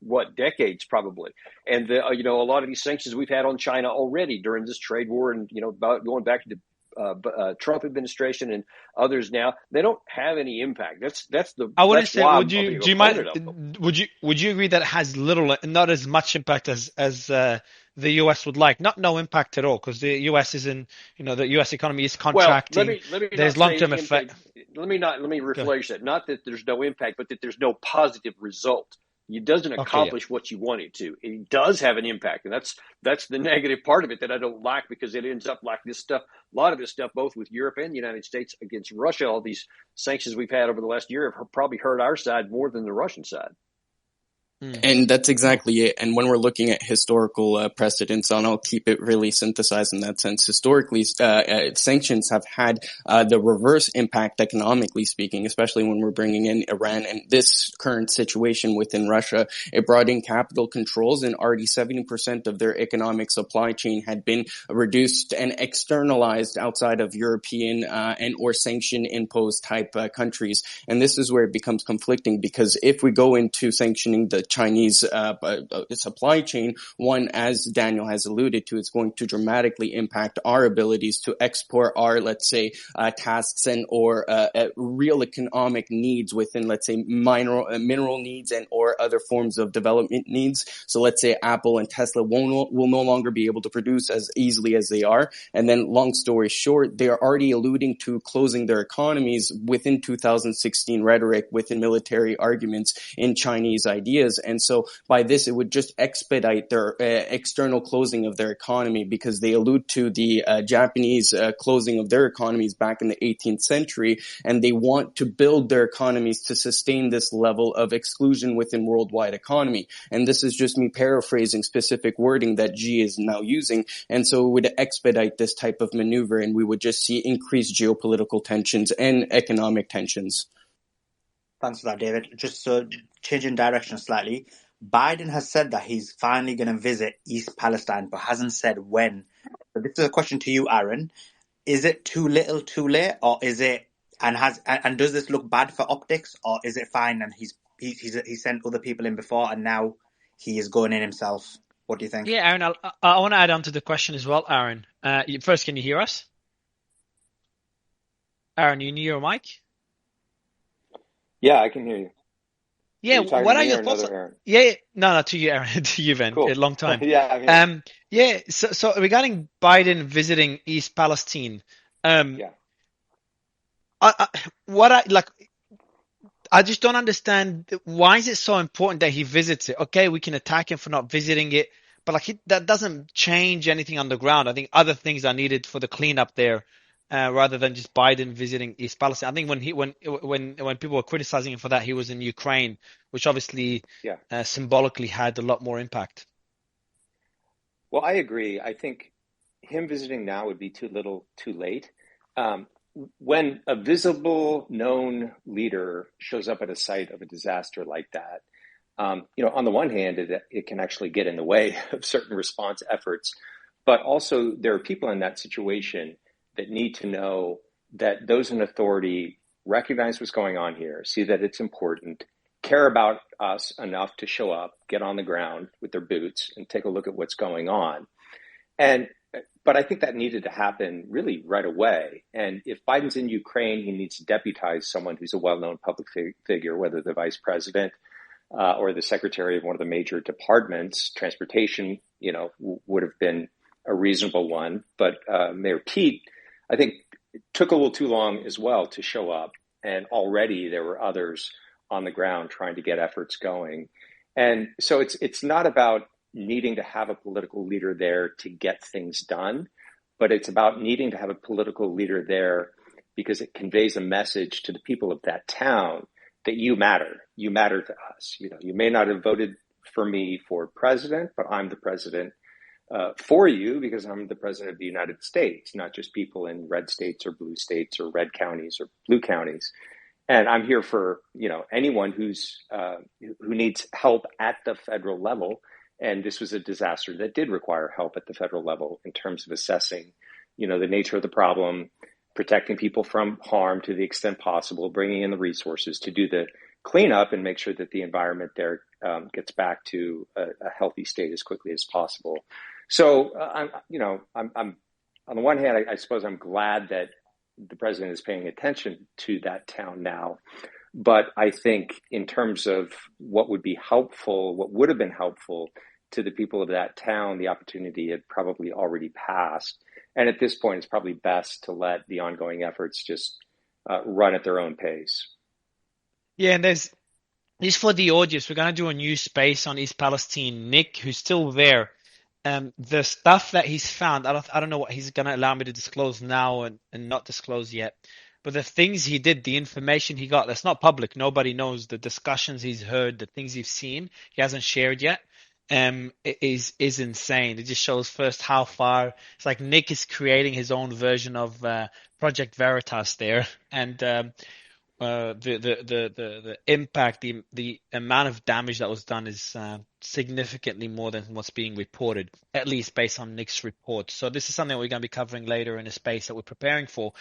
what, decades probably. And a lot of these sanctions we've had on China already during this trade war, and going back to the Trump administration and others now, they don't have any impact. I wouldn't say. Would you agree that it has little, not as much impact as the US would like? Not no impact at all, because the US is the US economy is contracting. Well, let me there's long-term effect. Let me rephrase that. Not that there's no impact, but that there's no positive result. It doesn't accomplish what you want it to. It does have an impact, and that's the negative part of it that I don't like, because it ends up like this stuff. A lot of this stuff, both with Europe and the United States against Russia, all these sanctions we've had over the last year have probably hurt our side more than the Russian side. And that's exactly it. And when we're looking at historical precedents, and I'll keep it really synthesized in that sense, historically, sanctions have had the reverse impact economically speaking, especially when we're bringing in Iran and this current situation within Russia. It brought in capital controls, and already 70% of their economic supply chain had been reduced and externalized outside of European and or sanction imposed type countries. And this is where it becomes conflicting, because if we go into sanctioning the Chinese supply chain, one, as Daniel has alluded to, it's going to dramatically impact our abilities to export our, let's say, tasks and or real economic needs within, let's say, mineral needs and or other forms of development needs. So let's say Apple and Tesla will no longer be able to produce as easily as they are. And then, long story short, they are already alluding to closing their economies within 2016 rhetoric, within military arguments in Chinese ideas. And so by this, it would just expedite their external closing of their economy, because they allude to the Japanese closing of their economies back in the 18th century, and they want to build their economies to sustain this level of exclusion within worldwide economy. And this is just me paraphrasing specific wording that G is now using. And so it would expedite this type of maneuver, and we would just see increased geopolitical tensions and economic tensions. Thanks for that, David. Just so changing direction slightly, Biden has said that he's finally going to visit East Palestine, but hasn't said when. So this is a question to you, Aaron. Is it too little, too late, or is it? And does this look bad for optics, or is it fine? And he's sent other people in before, and now he is going in himself. What do you think? Yeah, Aaron, I want to add on to the question as well, Aaron. First, can you hear us? Aaron, you near your mic? Yeah, I can hear you. Yeah, are what are your thoughts? Yeah, no, to you, Aaron, to you, Ben. Cool. A long time. Yeah. So regarding Biden visiting East Palestine, I just don't understand, why is it so important that he visits it? Okay, we can attack him for not visiting it, but that doesn't change anything on the ground. I think other things are needed for the cleanup there. Rather than just Biden visiting East Palestine. I think when people were criticizing him for that, he was in Ukraine, which obviously symbolically had a lot more impact. Well, I agree. I think him visiting now would be too little, too late. When a visible, known leader shows up at a site of a disaster like that, on the one hand, it can actually get in the way of certain response efforts, but also there are people in that situation that need to know that those in authority recognize what's going on here, see that it's important, care about us enough to show up, get on the ground with their boots and take a look at what's going on. But I think that needed to happen really right away. And if Biden's in Ukraine, he needs to deputize someone who's a well-known public figure, whether the vice president or the secretary of one of the major departments. Transportation, would have been a reasonable one. But Mayor Pete, I think, took a little too long as well to show up. And already there were others on the ground trying to get efforts going. And so it's not about needing to have a political leader there to get things done, but it's about needing to have a political leader there because it conveys a message to the people of that town that you matter. You matter to us. You may not have voted for me for president, but I'm the president for you because I'm the president of the United States, not just people in red states or blue states or red counties or blue counties. And I'm here for, anyone who needs help at the federal level. And this was a disaster that did require help at the federal level in terms of assessing, the nature of the problem, protecting people from harm to the extent possible, bringing in the resources to do the cleanup and make sure that the environment there gets back to a healthy state as quickly as possible. So, I'm on the one hand, I suppose I'm glad that the president is paying attention to that town now. But I think in terms of what would have been helpful to the people of that town, the opportunity had probably already passed. And at this point, it's probably best to let the ongoing efforts just run at their own pace. Yeah, and there's just for the audience, we're going to do a new space on East Palestine. Nick, who's still there, the stuff that he's found, I don't know what he's going to allow me to disclose now and not disclose yet. But the things he did, the information he got, that's not public. Nobody knows. The discussions he's heard, the things he's seen, he hasn't shared yet. Is insane. It just shows first how far it's like Nick is creating his own version of Project Veritas there, and the impact, the amount of damage that was done is significantly more than what's being reported, at least based on Nick's report. So this is something we're going to be covering later in a space that we're preparing for.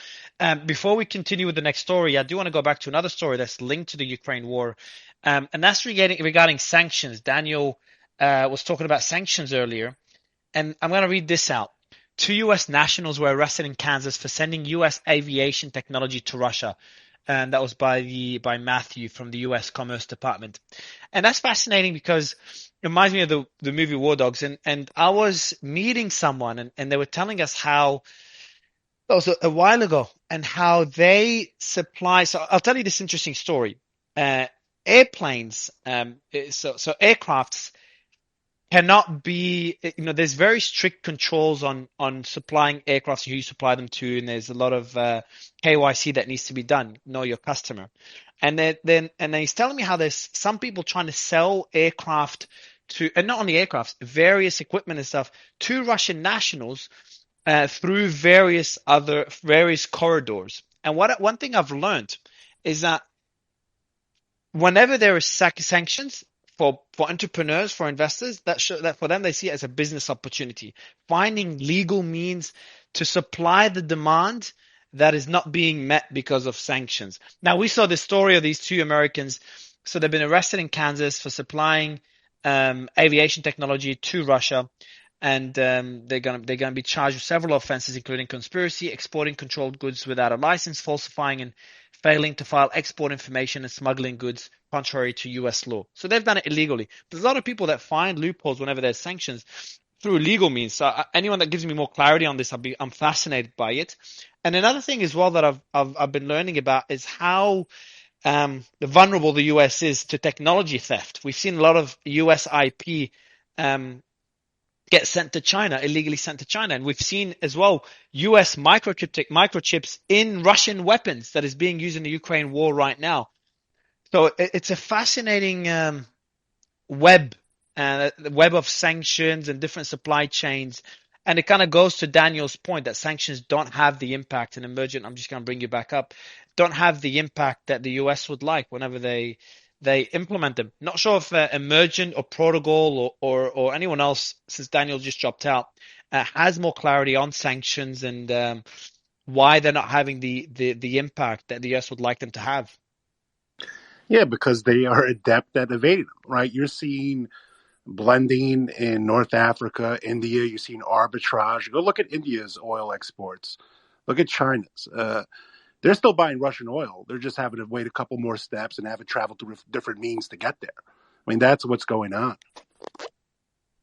Before we continue with the next story, I do want to go back to another story that's linked to the Ukraine war, and that's regarding sanctions. Daniel was talking about sanctions earlier, and I'm going to read this out. 2 U.S. nationals were arrested in Kansas for sending U.S. aviation technology to Russia. And that was by Matthew from the U.S. Commerce Department. And that's fascinating because it reminds me of the movie War Dogs. And I was meeting someone and they were telling us how, that was a while ago, and how they supply. So I'll tell you this interesting story. Airplanes, so aircrafts cannot be, there's very strict controls on supplying aircraft, who you supply them to, and there's a lot of KYC that needs to be done. Know your customer. And then he's telling me how there's some people trying to sell aircraft to, and not only aircraft, various equipment and stuff to Russian nationals through various corridors. And one thing I've learned is that whenever there is sanctions, for entrepreneurs, for investors, that for them, they see it as a business opportunity, finding legal means to supply the demand that is not being met because of sanctions. Now, we saw the story of these 2 Americans. So they've been arrested in Kansas for supplying aviation technology to Russia. And they're gonna be charged with several offenses, including conspiracy, exporting controlled goods without a license, falsifying and failing to file export information, and smuggling goods contrary to U.S. law. So they've done it illegally. But there's a lot of people that find loopholes whenever there's sanctions through legal means. So anyone that gives me more clarity on this, I'm fascinated by it. And another thing as well that I've been learning about is how vulnerable the U.S. is to technology theft. We've seen a lot of U.S. IP get sent to China, illegally sent to China. And we've seen as well U.S. microchips in Russian weapons that is being used in the Ukraine war right now. So it's a fascinating web of sanctions and different supply chains. And it kind of goes to Daniel's point that sanctions don't have the impact, and emergent, I'm just going to bring you back up, don't have the impact that the US would like whenever they implement them. Not sure if emergent or protocol or anyone else, since Daniel just dropped out, has more clarity on sanctions and why they're not having the impact that the US would like them to have. Yeah, because they are adept at evading them, right? You're seeing blending in North Africa, India. You've seen arbitrage. Go look at India's oil exports. Look at China's. They're still buying Russian oil. They're just having to wait a couple more steps and have it travel through different means to get there. I mean, that's what's going on.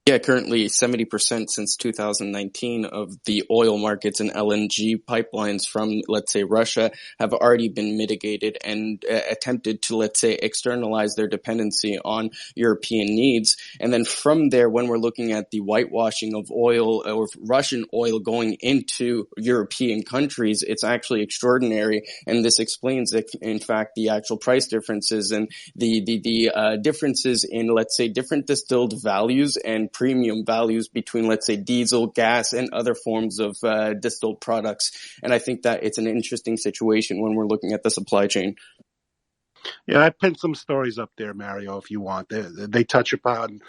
Yeah, currently 70% since 2019 of the oil markets and LNG pipelines from, let's say, Russia have already been mitigated and attempted to, let's say, externalize their dependency on European needs. And then from there, when we're looking at the whitewashing of oil or Russian oil going into European countries, it's actually extraordinary. And this explains, in fact, the actual price differences and the differences in, let's say, different distilled values and premium values between, let's say, diesel, gas, and other forms of distilled products. And I think that it's an interesting situation when we're looking at the supply chain. Yeah, I pinned some stories up there, Mario, if you want. They touch upon,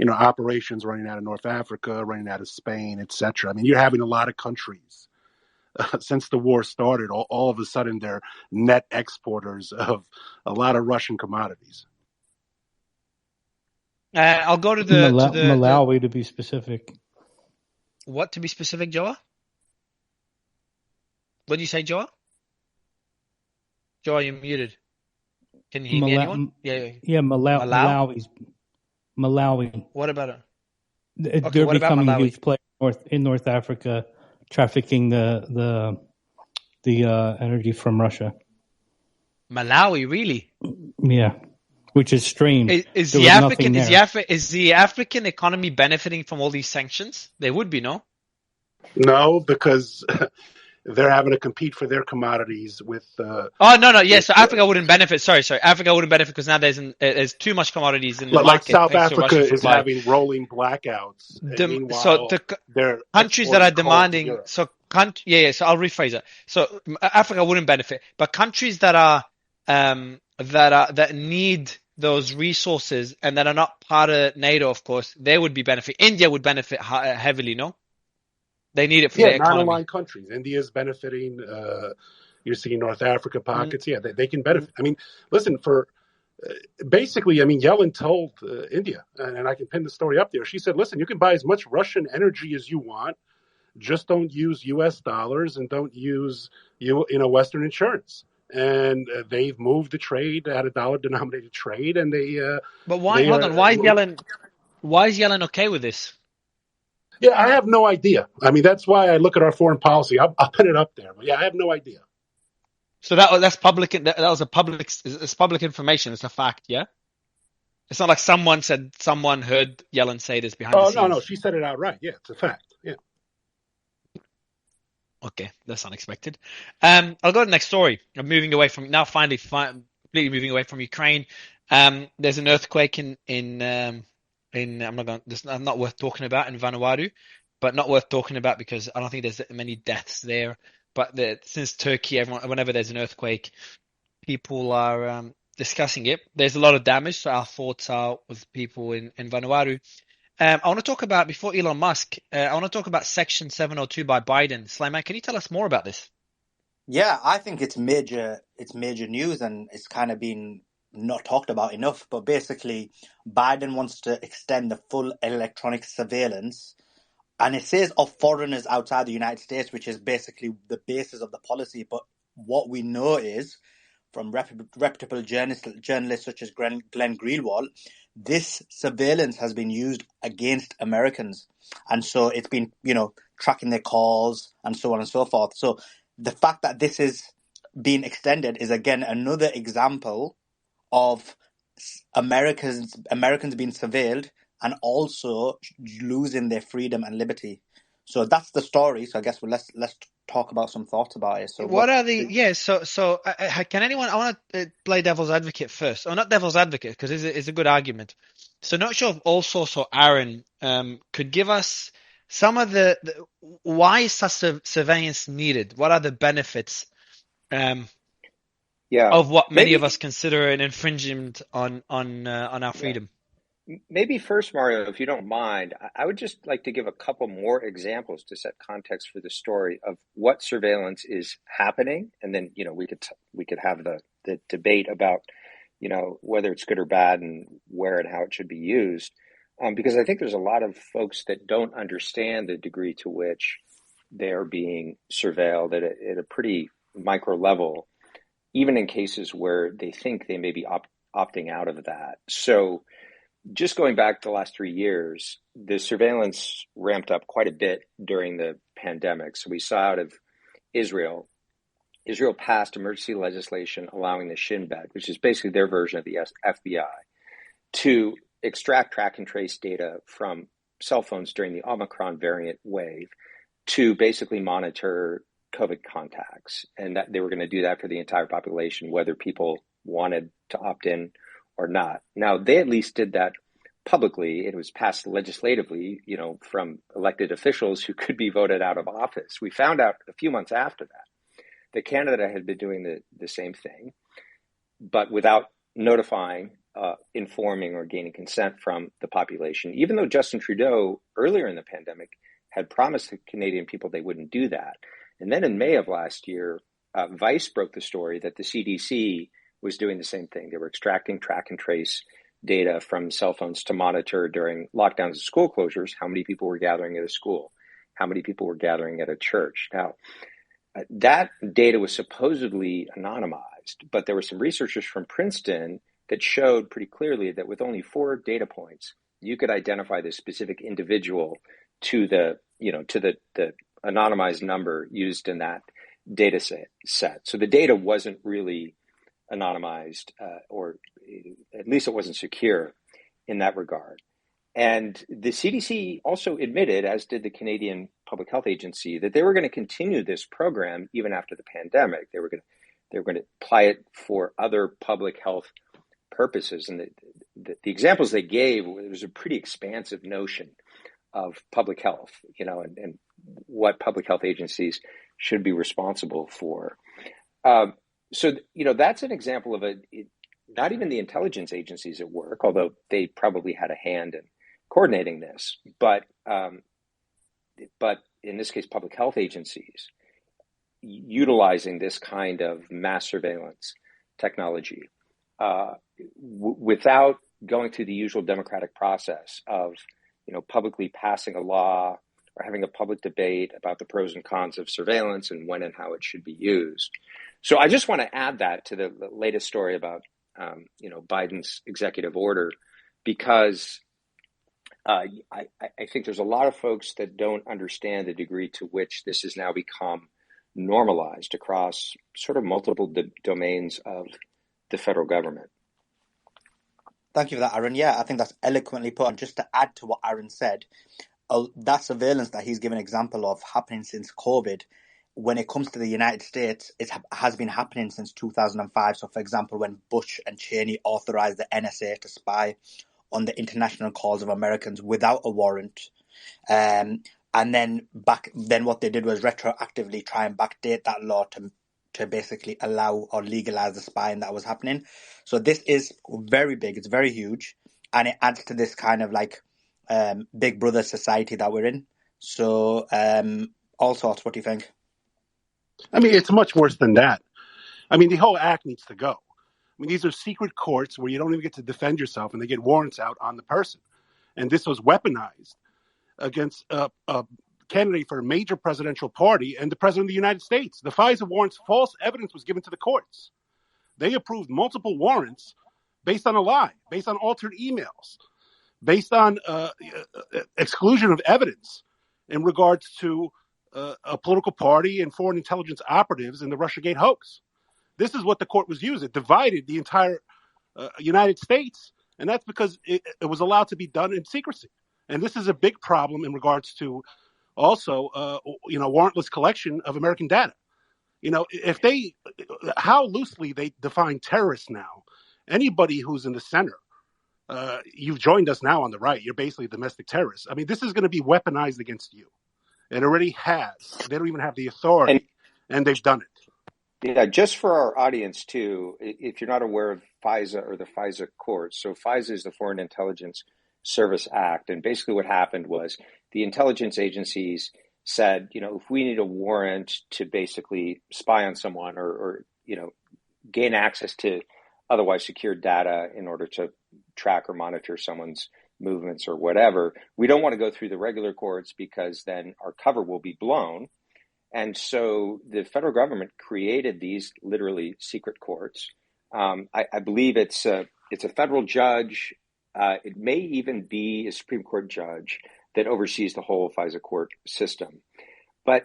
operations running out of North Africa, running out of Spain, etc. I mean, you're having a lot of countries since the war started. All of a sudden, they're net exporters of a lot of Russian commodities. I'll go to Malawi to be specific. What to be specific, Joa? What did you say, Joa? Joa, you're muted. Can you hear me, anyone? Yeah, Malawi. What about it? They're becoming a huge player in North Africa, trafficking the energy from Russia. Malawi, really? Yeah. Which is strange. Is the African economy benefiting from all these sanctions? They would be, no? No, because they're having to compete for their commodities with. So Africa wouldn't benefit. Sorry, Africa wouldn't benefit because now there's too much commodidies in the market. Like South Africa is having rolling blackouts. So the countries that are demanding. So I'll rephrase it. So Africa wouldn't benefit, but countries that need those resources and that are not part of NATO, of course, they would be benefit. India would benefit heavily, no? They need it for their economy. Non-aligned countries. India is benefiting. You're seeing North Africa pockets. Yeah, they can benefit. I mean, listen, Yellen told India, and I can pin the story up there. She said, listen, you can buy as much Russian energy as you want. Just don't use U.S. dollars and don't use Western insurance. And they've moved the trade at a dollar-denominated trade, and they. But why? Hold on. Why is Yellen okay with this? Yeah, I have no idea. I mean, that's why I look at our foreign policy. I'll put it up there. But yeah, I have no idea. So that's public. That was it's public information. It's a fact. Yeah. It's not like someone heard Yellen say this behind the scenes. No. She said it outright. Yeah, it's a fact. Yeah. Okay, that's unexpected. I'll go to the next story. I'm moving away from completely moving away from Ukraine. There's an earthquake in not worth talking about in Vanuatu, but not worth talking about because I don't think there's many deaths there. But since Turkey, whenever there's an earthquake, people are discussing it. There's a lot of damage, so our thoughts are with people in Vanuatu. I want to talk about, before Elon Musk, I want to talk about Section 702 by Biden. Slayman, can you tell us more about this? Yeah, I think it's major news and it's kind of been not talked about enough. But basically, Biden wants to extend the full electronic surveillance, and it says of foreigners outside the United States, which is basically the basis of the policy. But what we know is, from reputable journalists such as Glenn Greenwald, this surveillance has been used against Americans. And so it's been, tracking their calls and so on and so forth. So the fact that this is being extended is, again, another example of Americans being surveilled and also losing their freedom and liberty. So that's the story. So I guess let's talk about some thoughts about it. So So can anyone? I want to play devil's advocate first, or not devil's advocate, because it's a good argument. So not sure if All Source or Aaron could give us some of the why is such surveillance needed? What are the benefits of what many of us consider an infringement on our freedom? Maybe first, Mario, if you don't mind, I would just like to give a couple more examples to set context for the story of what surveillance is happening, and then we could have the debate about whether it's good or bad and where and how it should be used, because I think there's a lot of folks that don't understand the degree to which they are being surveilled at a pretty micro level, even in cases where they think they may be opting out of that. So just going back the last 3 years, the surveillance ramped up quite a bit during the pandemic. So we saw out of Israel passed emergency legislation allowing the Shin Bet, which is basically their version of the FBI, to extract, track, and trace data from cell phones during the Omicron variant wave to basically monitor COVID contacts. And that they were going to do that for the entire population, whether people wanted to opt in or not. Now, they at least did that publicly. It was passed legislatively, from elected officials who could be voted out of office. We found out a few months after that Canada had been doing the same thing, but without notifying, informing, or gaining consent from the population, even though Justin Trudeau earlier in the pandemic had promised the Canadian people they wouldn't do that. And then in May of last year, Vice broke the story that the CDC was doing the same thing. They were extracting track and trace data from cell phones to monitor during lockdowns and school closures how many people were gathering at a school, how many people were gathering at a church. Now, that data was supposedly anonymized, but there were some researchers from Princeton that showed pretty clearly that with only 4 data points, you could identify the specific individual to the anonymized number used in that data set. So the data wasn't really anonymized, or at least it wasn't secure in that regard. And the CDC also admitted, as did the Canadian Public Health Agency, that they were going to continue this program even after the pandemic. They were going to apply it for other public health purposes. And the examples they gave, it was a pretty expansive notion of public health, and what public health agencies should be responsible for. So that's an example of not even the intelligence agencies at work, although they probably had a hand in coordinating this, but in this case, public health agencies utilizing this kind of mass surveillance technology without going through the usual democratic process of publicly passing a law or having a public debate about the pros and cons of surveillance and when and how it should be used. So I just want to add that to the latest story about Biden's executive order, because I think there's a lot of folks that don't understand the degree to which this has now become normalized across sort of multiple domains of the federal government. Thank you for that, Aaron. Yeah, I think that's eloquently put. And just to add to what Aaron said, that surveillance that he's given an example of happening since COVID, when it comes to the United States, it has been happening since 2005. So, for example, when Bush and Cheney authorized the NSA to spy on the international calls of Americans without a warrant, and then what they did was retroactively try and backdate that law to basically allow or legalize the spying that was happening. So this is very big. It's very huge, and it adds to this kind of like big brother society that we're in. So, all sorts. What do you think? I mean, it's much worse than that. I mean, the whole act needs to go. I mean, these are secret courts where you don't even get to defend yourself, and they get warrants out on the person. And this was weaponized against a candidate for a major presidential party and the president of the United States. The FISA warrants, false evidence was given to the courts. They approved multiple warrants based on a lie, based on altered emails, based on exclusion of evidence in regards to a political party and foreign intelligence operatives in the Russiagate hoax. This is what the court was using. It divided the entire United States, and that's because it was allowed to be done in secrecy. And this is a big problem in regards to also, warrantless collection of American data. How loosely they define terrorists now. Anybody who's in the center you've joined us now on the right. You're basically domestic terrorists. I mean, this is going to be weaponized against you. It already has. They don't even have the authority, and they've done it. Yeah, just for our audience too, if you're not aware of FISA or the FISA courts, so FISA is the Foreign Intelligence Service Act, and basically what happened was the intelligence agencies said, if we need a warrant to basically spy on someone or gain access to otherwise secured data in order to track or monitor someone's movements or whatever, we don't want to go through the regular courts because then our cover will be blown. And so the federal government created these literally secret courts. I believe it's a federal judge. It may even be a Supreme Court judge that oversees the whole FISA court system. But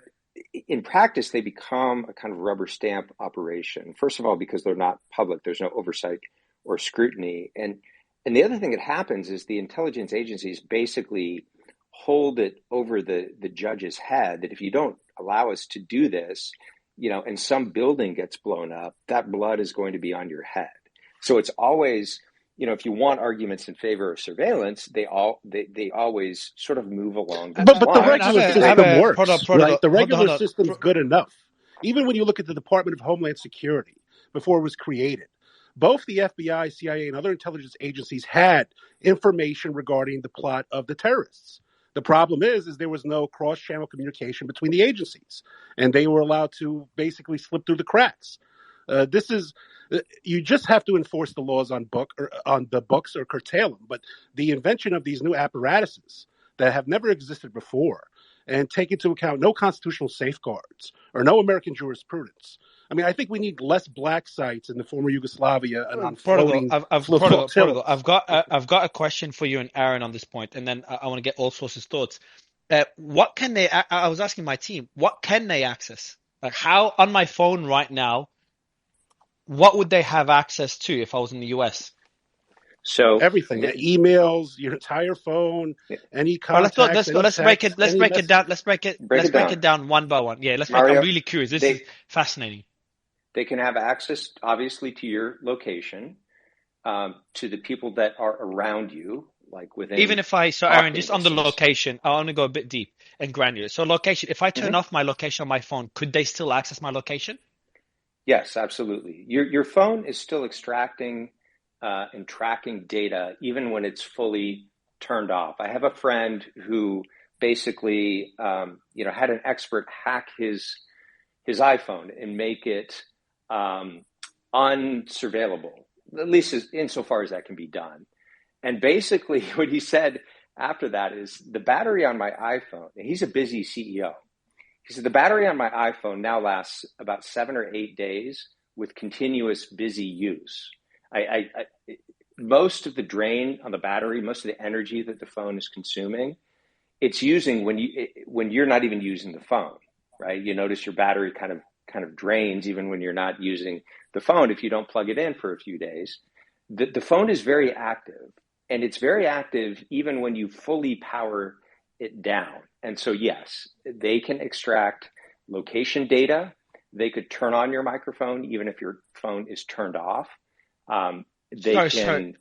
in practice, they become a kind of rubber stamp operation. First of all, because they're not public, there's no oversight or scrutiny. And the other thing that happens is the intelligence agencies basically hold it over the judge's head that if you don't allow us to do this, and some building gets blown up, that blood is going to be on your head. So it's always, if you want arguments in favor of surveillance, they always sort of move along. But the regular system works, right? The regular system's good enough. Even when you look at the Department of Homeland Security before it was created, both the FBI, CIA, and other intelligence agencies had information regarding the plot of the terrorists. The problem is there was no cross-channel communication between the agencies, and they were allowed to basically slip through the cracks. You just have to enforce the laws on the books or curtail them. But the invention of these new apparatuses that have never existed before and take into account no constitutional safeguards or no American jurisprudence. I mean, I think we need less black sites in the former Yugoslavia and on floating. Prodigal, I've got a question for you and Aaron on this point, and then I want to get all sorts of thoughts. What can they? I was asking my team, what can they access? Like, how on my phone right now? What would they have access to if I was in the US? So everything, emails, your entire phone, any contacts. Let's break it down one by one. Yeah, I'm really curious. This is fascinating. They can have access, obviously, to your location, to the people that are around you, like within. Even if Aaron, just on the location, I want to go a bit deep and granular. So location, if I turn off my location on my phone, could they still access my location? Yes, absolutely. Your phone is still extracting and tracking data even when it's fully turned off. I have a friend who basically, had an expert hack his iPhone and make it unsurveillable, at least insofar as that can be done. And basically, what he said after that is the battery on my iPhone. And he's a busy CEO. He said the battery on my iPhone now lasts about 7 or 8 days with continuous busy use. Most of the drain on the battery, most of the energy that the phone is consuming, it's using when you're not even using the phone, right? You notice your battery kind of drains even when you're not using the phone if you don't plug it in for a few days. The phone is very active, and it's very active even when you fully power it down. And so, yes, they can extract location data. They could turn on your microphone even if your phone is turned off. Sorry.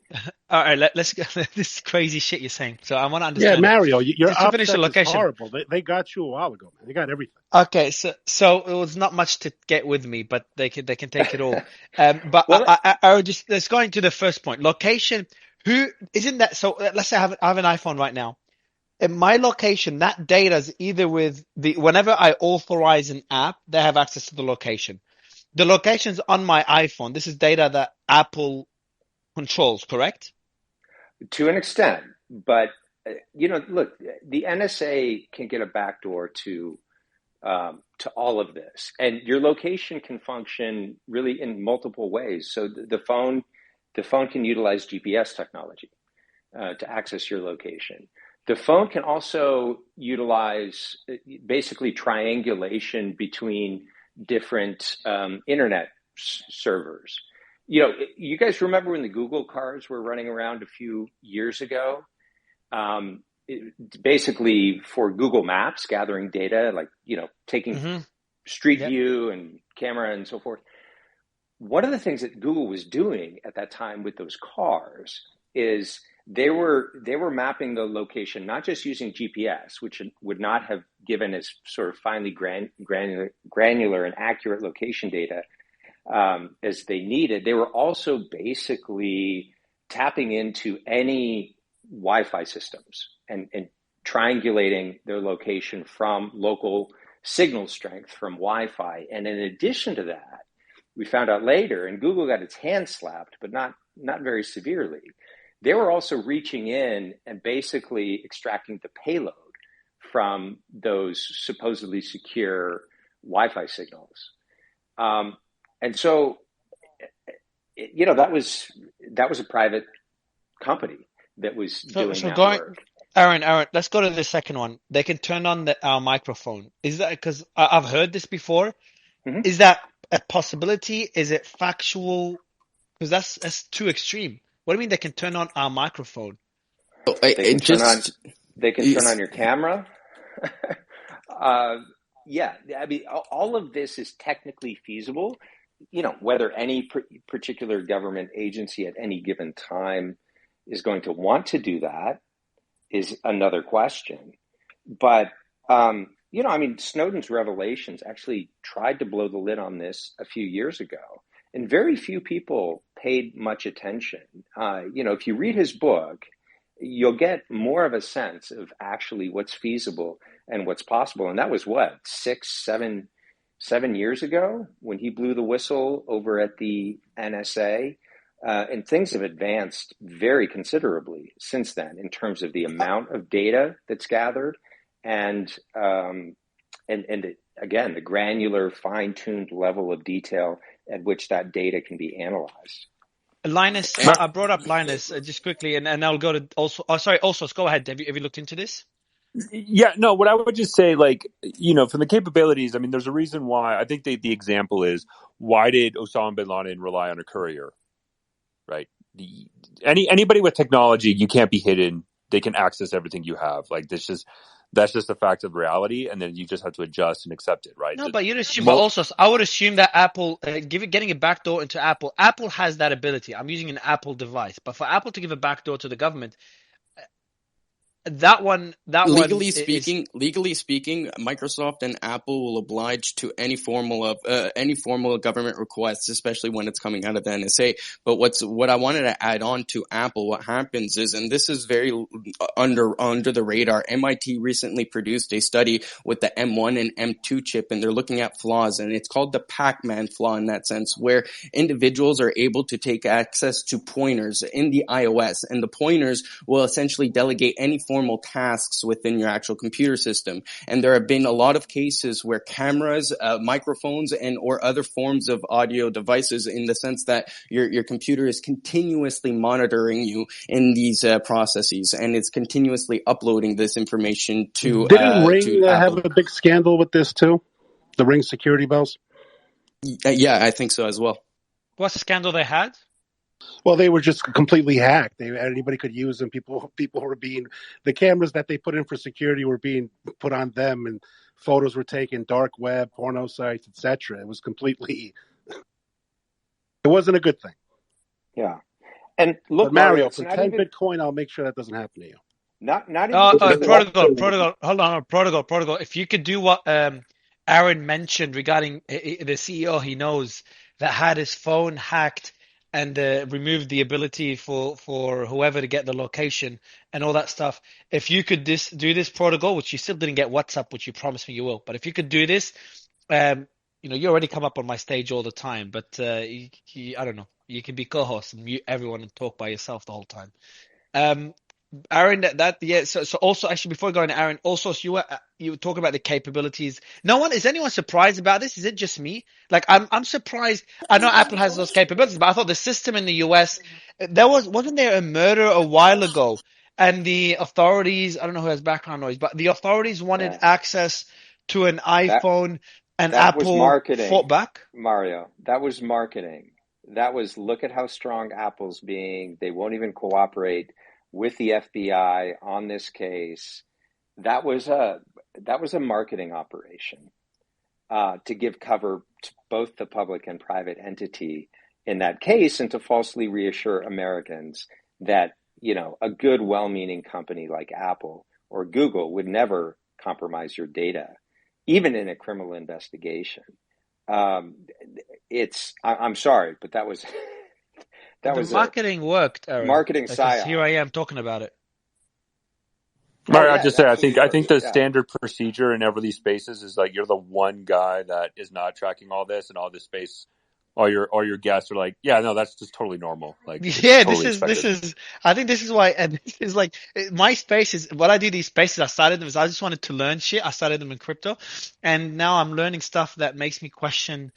All right, let's go. This is crazy shit you're saying. So I want to understand. Yeah, Mario, your upset is horrible. They got you a while ago, man. They got everything. Okay, so it was not much to get with me, but they can take it all. I just let's go into the first point. Location. Who isn't that? So let's say I have an iPhone right now. In my location, that data is either with whenever I authorize an app, they have access to the location. The location's on my iPhone. This is data that Apple controls, correct? To an extent, but look, the NSA can get a backdoor to all of this, and your location can function really in multiple ways. So the phone can utilize GPS technology to access your location. The phone can also utilize basically triangulation between different internet servers. You guys remember when the Google cars were running around a few years ago? Basically for Google Maps, gathering data, like, taking Street View and camera and so forth. One of the things that Google was doing at that time with those cars is they were mapping the location, not just using GPS, which would not have given as sort of finely granular and accurate location data as they needed. They were also basically tapping into any Wi-Fi systems and triangulating their location from local signal strength from Wi-Fi. And in addition to that, we found out later, and Google got its hand slapped, but not very severely. They were also reaching in and basically extracting the payload from those supposedly secure Wi-Fi signals. And so, that was a private company that was doing that work. Aaron, let's go to the second one. They can turn on our microphone. Is that because I've heard this before? Mm-hmm. Is that a possibility? Is it factual? Because that's too extreme. What do you mean they can turn on our microphone? They can turn on your camera. Yeah, I mean, all of this is technically feasible. Whether any particular government agency at any given time is going to want to do that is another question. But, Snowden's revelations actually tried to blow the lid on this a few years ago, and very few people paid much attention. If you read his book, you'll get more of a sense of actually what's feasible and what's possible. And that was 7 years ago when he blew the whistle over at the NSA. And things have advanced very considerably since then in terms of the amount of data that's gathered and again, the granular, fine-tuned level of detail at which that data can be analyzed. Linus, I brought up Linus just quickly, and I'll go to also. Oh, sorry, also, go ahead. Have you looked into this? Yeah, no, what I would just say, from the capabilities, I mean, there's a reason why. I think the example is, why did Osama bin Laden rely on a courier? Right. Anybody with technology, you can't be hidden. They can access everything you have. That's just a fact of reality, and then you just have to adjust and accept it, right? No, but you'd assume. But also, I would assume that Apple getting a backdoor into Apple. Apple has that ability. I'm using an Apple device, but for Apple to give a backdoor to the government, legally speaking, Microsoft and Apple will oblige to any formal government requests, especially when it's coming out of the NSA. But what I wanted to add on to Apple, what happens is, and this is very under the radar, MIT recently produced a study with the M1 and M2 chip, and they're looking at flaws, and it's called the Pac-Man flaw in that sense, where individuals are able to take access to pointers in the iOS, and the pointers will essentially delegate any formal tasks within your actual computer system. And there have been a lot of cases where cameras, microphones, and or other forms of audio devices, in the sense that your computer is continuously monitoring you in these processes, and it's continuously uploading this information to Didn't Ring Apple. have a big scandal with this too? The Ring security bells? Yeah, I think so as well. What's the scandal they had? Well, they were just completely hacked. Anybody could use them. People were the cameras that they put in for security were being put on them, and photos were taken, dark web, porno sites, etc. It was completely. It wasn't a good thing. Yeah, and look, but Mario, for 10 Bitcoin, I'll make sure that doesn't happen to you. Not even Protocol. Hold on, Protocol. If you could do what Aaron mentioned regarding the CEO he knows that had his phone hacked and removed the ability for whoever to get the location and all that stuff. If you could do this protocol, which you still didn't get WhatsApp, which you promised me you will, but if you could do this, you already come up on my stage all the time, but I don't know, you can be co-host and mute everyone and talk by yourself the whole time. Aaron, So also, actually, before going to Aaron, also, so you were talking about the capabilities. Is anyone surprised about this? Is it just me? I'm surprised. I know Apple has those capabilities, but I thought the system in the US, wasn't there a murder a while ago, and the authorities, I don't know who has background noise, but the authorities wanted access to an iPhone, and Apple fought back. Mario, that was marketing. That was, look at how strong Apple's being. They won't even cooperate with the FBI on this case. That was a marketing operation to give cover to both the public and private entity in that case, and to falsely reassure Americans that a good, well-meaning company like Apple or Google would never compromise your data, even in a criminal investigation. I'm sorry, but that was The marketing worked, Aaron, marketing because psyop. here I am talking about it. Right, I just say I think the standard procedure in every these spaces is like you're the one guy that is not tracking all this, and all this space, all your guests are like, yeah, no, that's just totally normal. Like, Yeah, totally this is. I think this is why, and this is like my space is what I do. These spaces, I started them because I just wanted to learn shit. I started them in crypto, and now I'm learning stuff that makes me question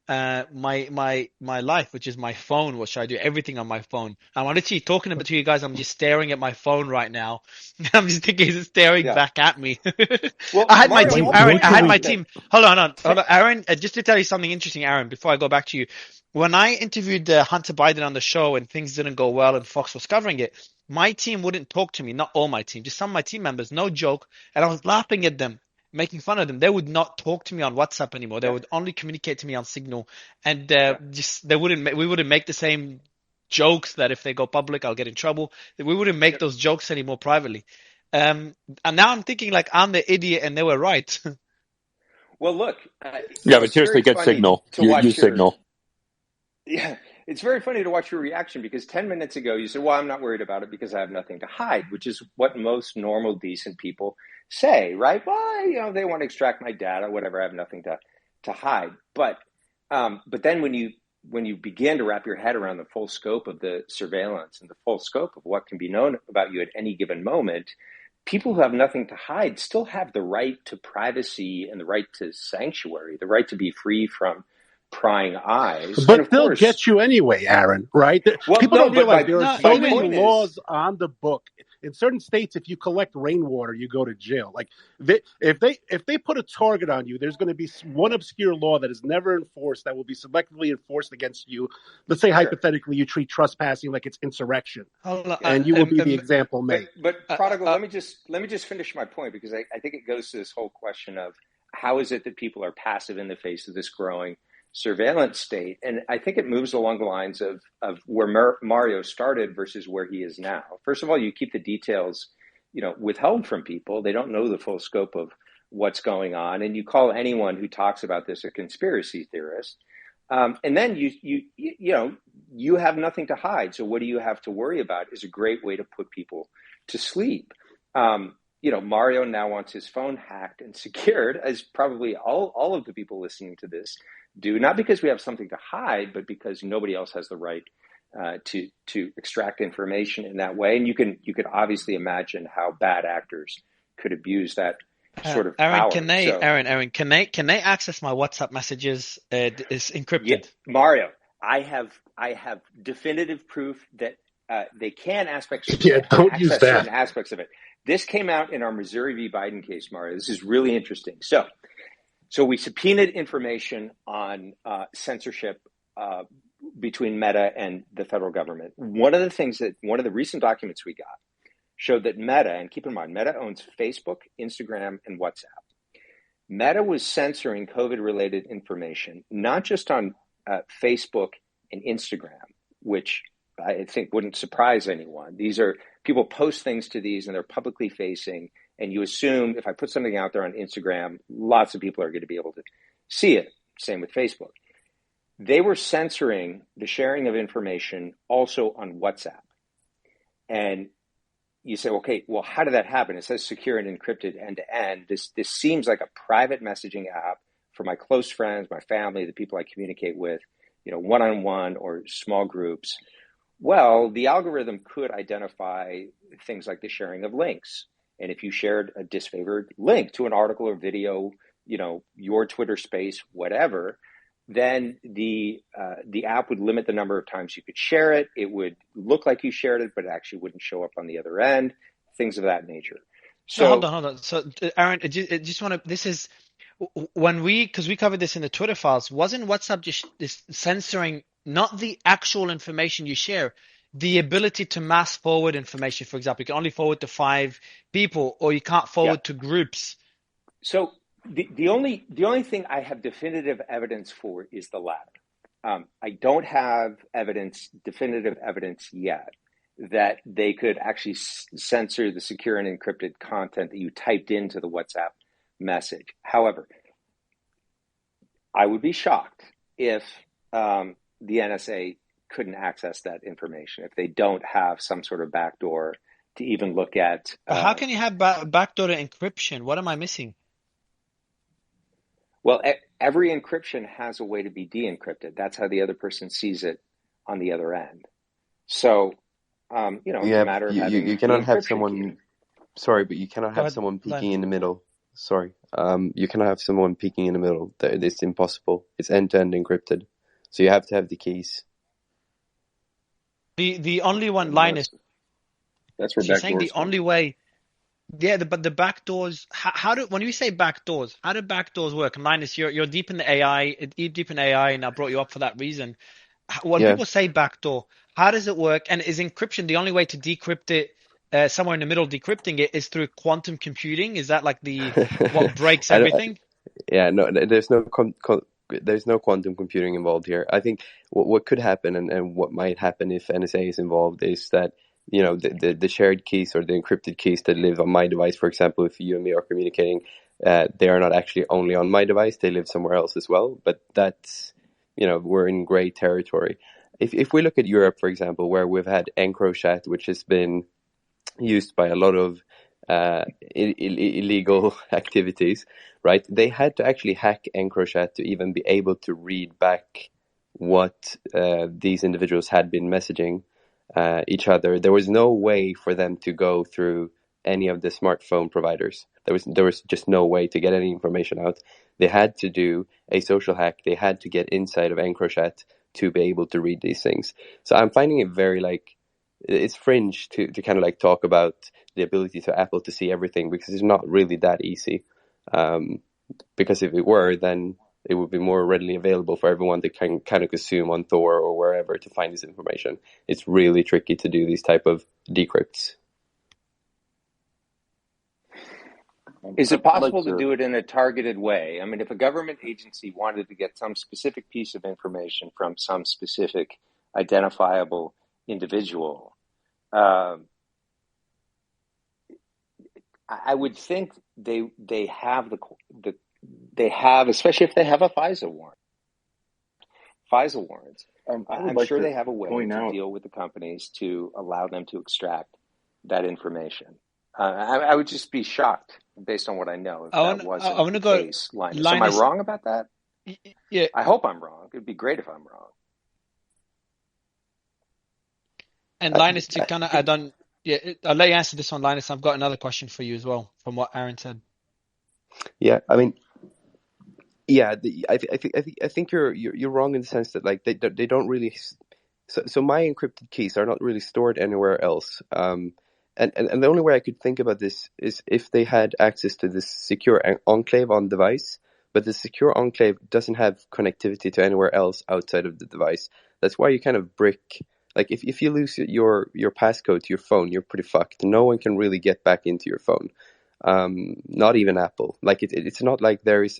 my life, which is my phone, which I do everything on my phone. I'm literally talking about to you guys. I'm just staring at my phone right now. I'm just thinking it's staring back at me. Well, I had my Mario, team, Aaron. I had my team. Hold on, Aaron. Just to tell you something interesting, Aaron. Before I go back to you, when I interviewed Hunter Biden on the show and things didn't go well and Fox was covering it, my team wouldn't talk to me. Not all my team, just some of my team members. No joke, and I was laughing at them, making fun of them. They would not talk to me on WhatsApp anymore. They would only communicate to me on Signal, and we wouldn't make the same jokes that if they go public, I'll get in trouble. We wouldn't make those jokes anymore privately. And now I'm thinking like I'm the idiot and they were right. Well, look. but seriously, get Signal. Use Signal. Yeah, it's very funny to watch your reaction because 10 minutes ago you said, well, I'm not worried about it because I have nothing to hide, which is what most normal, decent people say, right? Well, they want to extract my data, whatever. I have nothing to hide. But then when you begin to wrap your head around the full scope of the surveillance and the full scope of what can be known about you at any given moment, people who have nothing to hide still have the right to privacy and the right to sanctuary, the right to be free from prying eyes. But they'll get you anyway, Aaron, right? People don't realize there are so many laws on the book. In certain states, if you collect rainwater, you go to jail. Like if they put a target on you, there's going to be one obscure law that is never enforced that will be selectively enforced against you. Let's say hypothetically you treat trespassing like it's insurrection, and you will be the example made. But Prodigal, let me just finish my point because I think it goes to this whole question of how is it that people are passive in the face of this growing surveillance state. And I think it moves along the lines of where Mario started versus where he is now. First of all, you keep the details, withheld from people. They don't know the full scope of what's going on. And you call anyone who talks about this a conspiracy theorist. And then you have nothing to hide. So what do you have to worry about is a great way to put people to sleep. Mario now wants his phone hacked and secured, as probably all of the people listening to this do, not because we have something to hide, but because nobody else has the right to extract information in that way. And you can obviously imagine how bad actors could abuse that sort of Aaron, power. Aaron, can they access my WhatsApp messages? It's encrypted. Yeah, Mario, I have definitive proof that they can access certain aspects of it. This came out in our Missouri v. Biden case, Mario. This is really interesting. So we subpoenaed information on censorship between Meta and the federal government. One of the recent documents we got showed that Meta, and keep in mind, Meta owns Facebook, Instagram, and WhatsApp. Meta was censoring COVID-related information, not just on Facebook and Instagram, which I think wouldn't surprise anyone. These are people post things to these and they're publicly facing. And you assume if I put something out there on Instagram, lots of people are going to be able to see it. Same with Facebook. They were censoring the sharing of information also on WhatsApp. And you say, okay, well, how did that happen? It says secure and encrypted end to end. This seems like a private messaging app for my close friends, my family, the people I communicate with, one-on-one or small groups. Well, the algorithm could identify things like the sharing of links. And if you shared a disfavored link to an article or video, your Twitter space, whatever, then the app would limit the number of times you could share it. It would look like you shared it, but it actually wouldn't show up on the other end, things of that nature. So hold on. So Aaron, I just want to, this is because we covered this in the Twitter files, wasn't WhatsApp just censoring not the actual information you share, the ability to mass forward information? For example, you can only forward to 5 people, or you can't forward to groups. So the only thing I have definitive evidence for is the latter. I don't have definitive evidence yet that they could actually censor the secure and encrypted content that you typed into the WhatsApp message. However, I would be shocked if the NSA couldn't access that information, if they don't have some sort of backdoor to even look at. But how can you have backdoor encryption? What am I missing? Well, every encryption has a way to be de-encrypted. That's how the other person sees it on the other end. So, it's a matter of having you cannot have the someone. key. Sorry, but you cannot have someone peeking in the middle. Sorry, you cannot have someone peeking in the middle. It's impossible. It's end-to-end encrypted, so you have to have the keys. The only one, Linus. That's where you're saying backdoors the only way. Yeah, but the backdoors. When you say backdoors, how do backdoors work? And Linus, you're deep in the AI, and I brought you up for that reason. When people say backdoor, how does it work? And is encryption the only way to decrypt it? Somewhere in the middle, decrypting it is through quantum computing. Is that like what breaks everything? No, there's no quantum computing involved here. I think what could happen and what might happen if NSA is involved is that the shared keys or the encrypted keys that live on my device, for example, if you and me are communicating, they are not actually only on my device; they live somewhere else as well. But that's we're in gray territory. If we look at Europe, for example, where we've had EncroChat, which has been used by a lot of illegal activities, right? They had to actually hack EncroChat to even be able to read back what these individuals had been messaging each other. There was no way for them to go through any of the smartphone providers. There was just no way to get any information out. They had to do a social hack. They had to get inside of EncroChat to be able to read these things. So I'm finding it very it's fringe to kind of talk about the ability to Apple to see everything, because it's not really that easy. Because if it were, then it would be more readily available for everyone to kind of consume on Tor or wherever to find this information. It's really tricky to do these type of decrypts. Is it possible to do it in a targeted way? I mean, if a government agency wanted to get some specific piece of information from some specific identifiable individual, I would think they have especially if they have a FISA warrant. FISA warrants. I'm sure they have a way to deal with the companies to allow them to extract that information. I would just be shocked based on what I know if that wasn't the case. Linus, am I wrong about that? Yeah. I hope I'm wrong. It'd be great if I'm wrong. And Linus, to kind of add on, I'll let you answer this one, Linus. I've got another question for you as well, from what Aaron said. Yeah, I mean, I think you're wrong in the sense that they don't really. So my encrypted keys are not really stored anywhere else. And the only way I could think about this is if they had access to this secure enclave on device, but the secure enclave doesn't have connectivity to anywhere else outside of the device. That's why you kind of brick. If you lose your passcode to your phone, you're pretty fucked. No one can really get back into your phone. Not even Apple. It's not like there's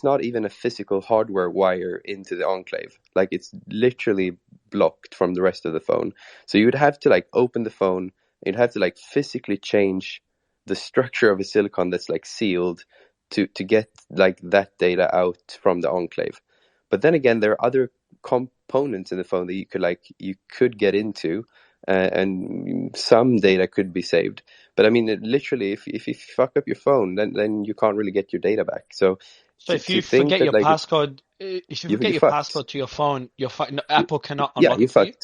not even a physical hardware wire into the enclave. It's literally blocked from the rest of the phone. So you would have to open the phone. You'd have to physically change the structure of a silicon that's sealed to get that data out from the enclave. But then again, there are other components in the phone that you could get into, and some data could be saved. But I mean, literally, if you fuck up your phone, then you can't really get your data back. So if you forget your passcode, passcode to your phone, Apple cannot unlock it for you.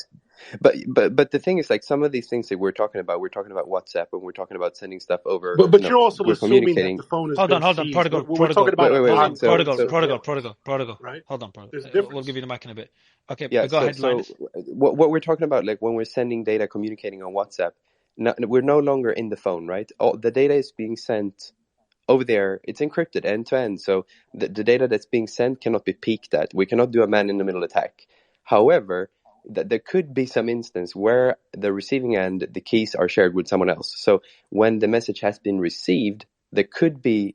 But the thing is, some of these things that we're talking about WhatsApp, and we're talking about sending stuff over. But you're also assuming that the phone is hold on, protocol. Right? Hold on, protocol. We'll give you the mic in a bit. Okay, yeah, go ahead, Linus. What we're talking about, when we're sending data, communicating on WhatsApp, we're no longer in the phone, right? All the data is being sent over there. It's encrypted end to end, so the data that's being sent cannot be peeked at. We cannot do a man-in-the-middle attack. However, there could be some instance where the receiving end, the keys are shared with someone else. So when the message has been received, there could be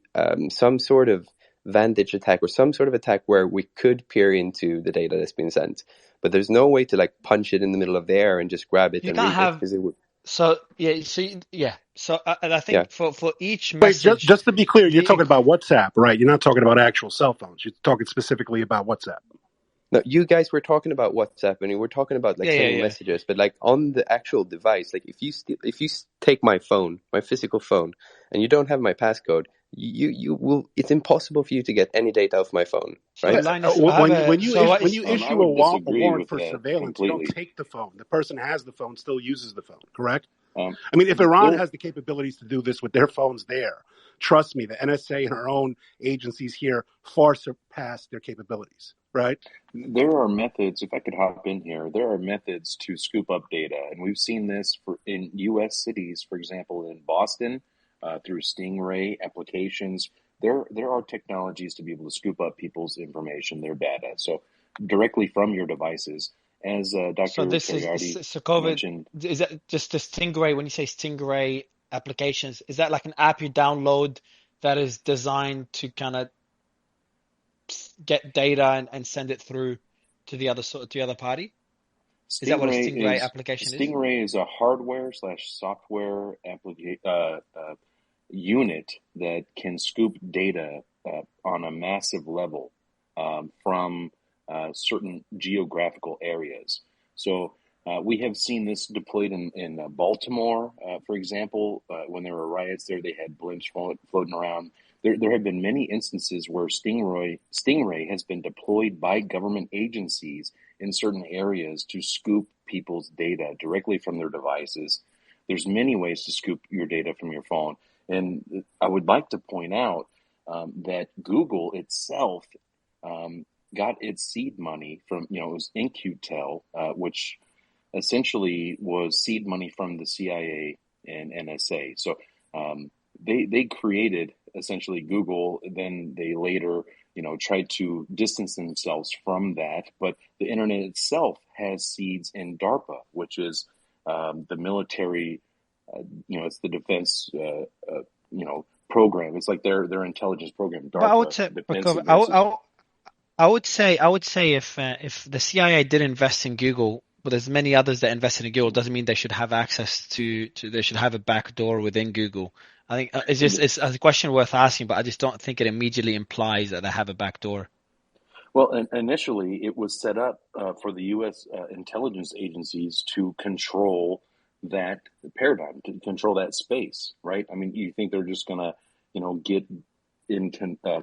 some sort of vantage attack or some sort of attack where we could peer into the data that's been sent. but there's no way to like punch it in the middle of the air and just grab it You and can't read it have because it would. so yeah. So and I Yeah. think for each Wait, message, just to be clear, you're the talking about WhatsApp, right? You're not talking about actual cell phones. You're talking specifically about WhatsApp. No, you guys were talking about WhatsApp and we're talking about like sending yeah. messages, but like on the actual device, like if you take my phone, my physical phone, and you don't have my passcode, you will. It's impossible for you to get any data off my phone, So right? Linus, I have a so what When is you I issue would a disagree warrant with for that surveillance, you don't completely. take the phone. The person has the phone, still uses the phone, correct? Um, I mean, if Iran there has the capabilities to do this with their phones there, trust me, the NSA and our own agencies here far surpass their capabilities, right? there are methods. If I could hop in here, there are methods to scoop up data, and we've seen this in U.S. cities, for example, in Boston, through Stingray applications. There are technologies to be able to scoop up people's information, their data, so directly from your devices. As so Dr. this is Cariardi so COVID. mentioned, Is that just the Stingray? When you say Stingray applications, is that like an app you download that is designed to kind of get data and send it through to to the other party? Is that what a Stingray application is? Stingray is a hardware / software unit that can scoop data on a massive level from certain geographical areas. So we have seen this deployed in Baltimore, for example, when there were riots there. They had blimps floating around. There have been many instances where Stingray has been deployed by government agencies in certain areas to scoop people's data directly from their devices. There's many ways to scoop your data from your phone. And I would like to point out that Google itself got its seed money from, it was In-Q-Tel, which essentially was seed money from the CIA and NSA. So they created essentially Google. Then they later, tried to distance themselves from that. But the internet itself has seeds in DARPA, which is the military. It's the defense. Program. It's like their intelligence program. But I would DARPA, say, Defense Advanced. I would say if the CIA did invest in Google, but there's many others that invested in Google, doesn't mean they should have access to they should have a back door within Google. I think it's a question worth asking, but I just don't think it immediately implies that they have a back door. Well, initially it was set up for the U.S. Intelligence agencies to control that paradigm, to control that space, right? I mean, you think they're just gonna, get in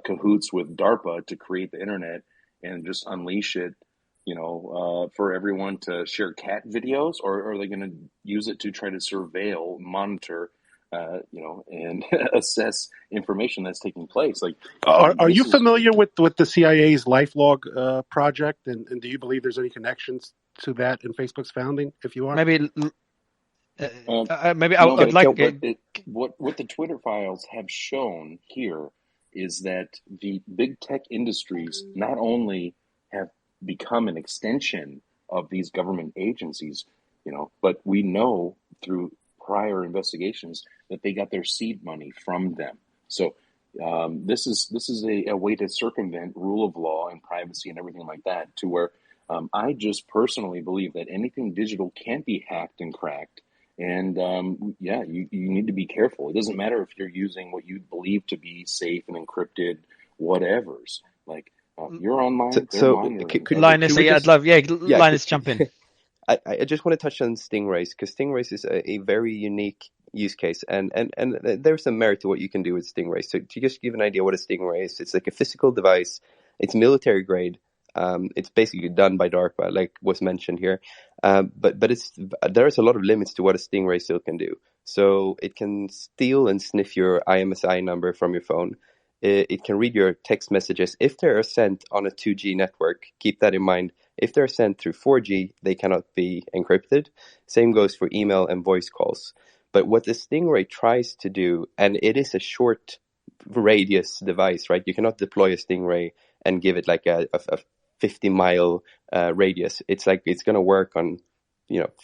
cahoots with DARPA to create the internet and just unleash it, for everyone to share cat videos, or are they going to use it to try to surveil, monitor, and assess information that's taking place? Like, Are you familiar with the CIA's LifeLog project, and do you believe there's any connections to that in Facebook's founding? If you are, maybe no, I'd like what the Twitter files have shown here is that the big tech industries not only have become an extension of these government agencies, but we know through prior investigations that they got their seed money from them. So this is a way to circumvent rule of law and privacy and everything like that, to where I just personally believe that anything digital can be hacked and cracked. And you need to be careful. It doesn't matter if you're using what you believe to be safe and encrypted whatevers. Like you're online, they're online. Linus, I'd love, Linus, jump in. I just want to touch on Stingrays, because Stingrays is a very unique use case, and there's some merit to what you can do with Stingrays. So to just give an idea what a Stingray is, it's like a physical device. It's military grade. It's basically done by DARPA, like was mentioned here. But there's a lot of limits to what a Stingray still can do. So it can steal and sniff your IMSI number from your phone. It can read your text messages if they are sent on a 2G network. Keep that in mind. If they're sent through 4G, they cannot be encrypted. Same goes for email and voice calls. But what the Stingray tries to do, and it is a short radius device, right? You cannot deploy a Stingray and give it like a 50-mile radius. It's like it's going to work on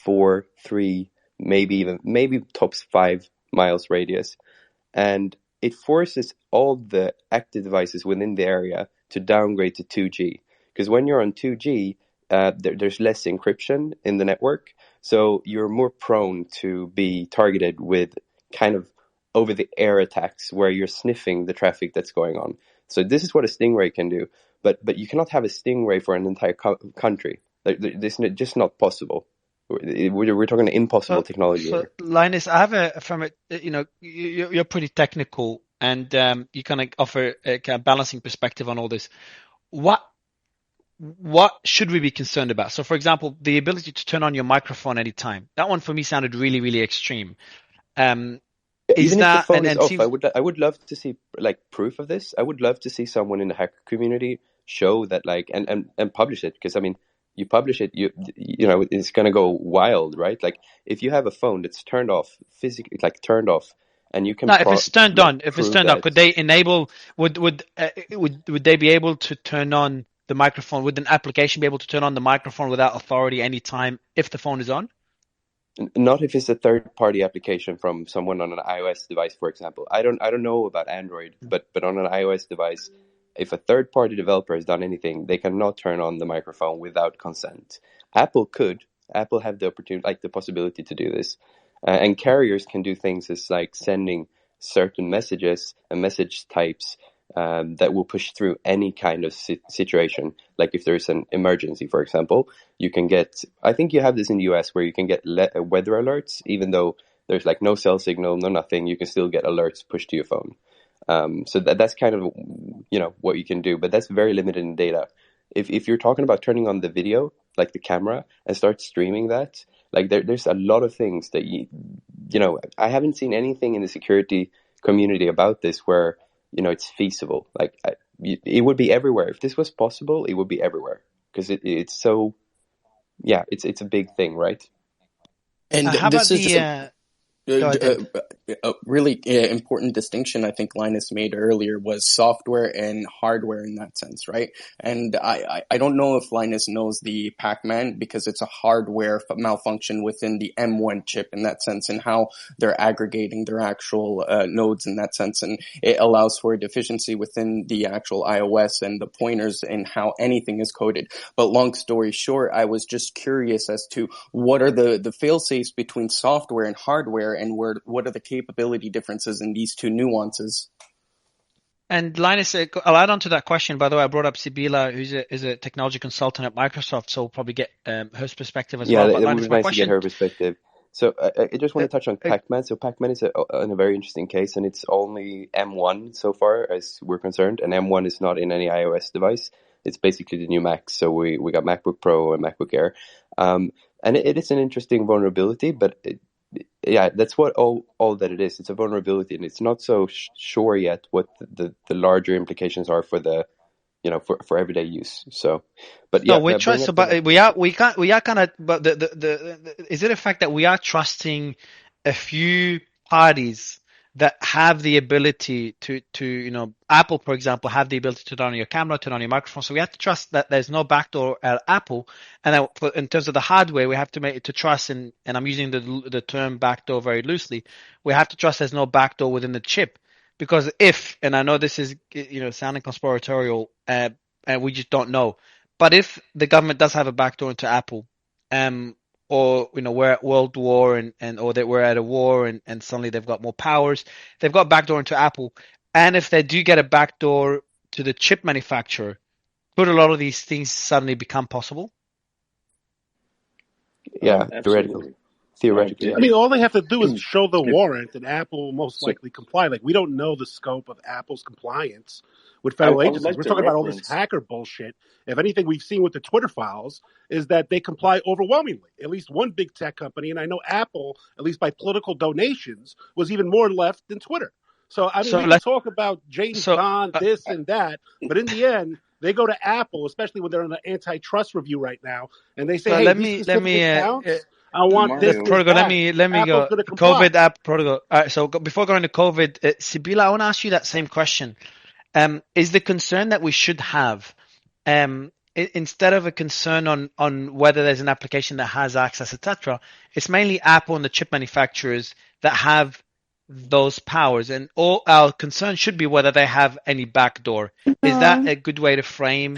4, 3, maybe tops 5 miles radius, and it forces all the active devices within the area to downgrade to 2G. Because when you're on 2G, there's less encryption in the network, so you're more prone to be targeted with kind of over-the-air attacks where you're sniffing the traffic that's going on. So this is what a stingray can do, but you cannot have a stingray for an entire country. This is just not possible. We're talking impossible technology here. Linus, I have from it. You're pretty technical, and you kind of offer a kind of balancing perspective on all this. What should we be concerned about? So, for example, the ability to turn on your microphone anytime. That one for me sounded really, really extreme. Even if the phone is off, I would love to see like proof of this. I would love to see someone in the hacker community show that, like, and publish it, because I mean, you publish it, you know, it's gonna go wild, right? Like, if you have a phone that's turned off, physically, like turned off, and you can if it's turned on, could they enable? Would they be able to turn on the microphone? Would an application be able to turn on the microphone without authority anytime if the phone is on? Not if it's a third-party application from someone on an iOS device, for example. I don't know about Android, but on an iOS device, if a third-party developer has done anything, they cannot turn on the microphone without consent. Apple could. Apple have the opportunity, like the possibility to do this, and carriers can do things as like sending certain messages and message types that will push through any kind of situation. Like if there's an emergency, for example, you can get, I think you have this in the US, where you can get weather alerts, even though there's like no cell signal, no nothing, you can still get alerts pushed to your phone. So that's kind of, you know, what you can do, but that's very limited in data. If you're talking about turning on the video, like the camera, and start streaming that, like there's a lot of things that you know, I haven't seen anything in the security community about this where, you know, it's feasible. Like it would be everywhere. If this was possible, it would be everywhere, because it's so, yeah, it's a big thing, right? And how this about is just a really important distinction I think Linus made earlier was software and hardware in that sense, right? And I don't know if Linus knows the Pac-Man, because it's a hardware malfunction within the M1 chip in that sense, and how they're aggregating their actual nodes in that sense, and it allows for a deficiency within the actual iOS and the pointers and how anything is coded. But long story short, I was just curious as to what are the fail-safes between software and hardware, and what are the capability differences in these two nuances? And Linus, I'll add on to that question. By the way, I brought up Sibila, who's a technology consultant at Microsoft, so we'll probably get her perspective as well. But Linus, it would be nice to get her perspective. So I just want to touch on Pac-Man. So Pac-Man is a very interesting case, and it's only M1 so far as we're concerned, and M1 is not in any iOS device. It's basically the new Mac. So we got MacBook Pro and MacBook Air. And it is an interesting vulnerability, but yeah, that's what all that it is. It's a vulnerability, and it's not so sure yet what the larger implications are for the, you know, for everyday use. So, but yeah, we trust. But we are kind of. But is it a fact that we are trusting a few parties that have the ability to you know, Apple, for example, have the ability to turn on your camera, turn on your microphone. So we have to trust that there's no backdoor at Apple. And in terms of the hardware, we have to make it to trust, and I'm using the term backdoor very loosely. We have to trust there's no backdoor within the chip, because if, and I know this is, you know, sounding conspiratorial, and we just don't know, but if the government does have a backdoor into Apple, or, you know, we're at world war or that we're at a war and suddenly they've got more powers, they've got backdoor into Apple. And if they do get a backdoor to the chip manufacturer, could a lot of these things suddenly become possible? Yeah, theoretically. I mean, all they have to do is show the warrant, and Apple will most likely comply. Like, we don't know the scope of Apple's compliance with federal agencies. We're talking about all this hacker bullshit. If anything we've seen with the Twitter files is that they comply overwhelmingly. At least one big tech company, and I know Apple, at least by political donations, was even more left than Twitter. So, I mean, we can talk about James Bond, this and that, but in the end, they go to Apple, especially when they're in the antitrust review right now, and they say, "Hey, let me accounts, I want this protocol. Let me go. COVID app protocol. All right. So before going to COVID, Sibila, I want to ask you that same question. Is the concern that we should have, instead of a concern on whether there's an application that has access, etc., it's mainly Apple and the chip manufacturers that have those powers, and all our concern should be whether they have any backdoor. Is that No, a good way to frame?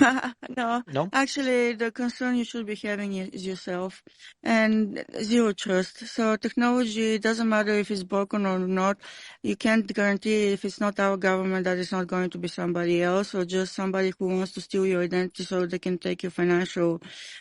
no. No? Actually, the concern you should be having is yourself and zero trust. So technology, doesn't matter if it's broken or not. You can't guarantee if it's not our government that it's not going to be somebody else or just somebody who wants to steal your identity so they can take your financial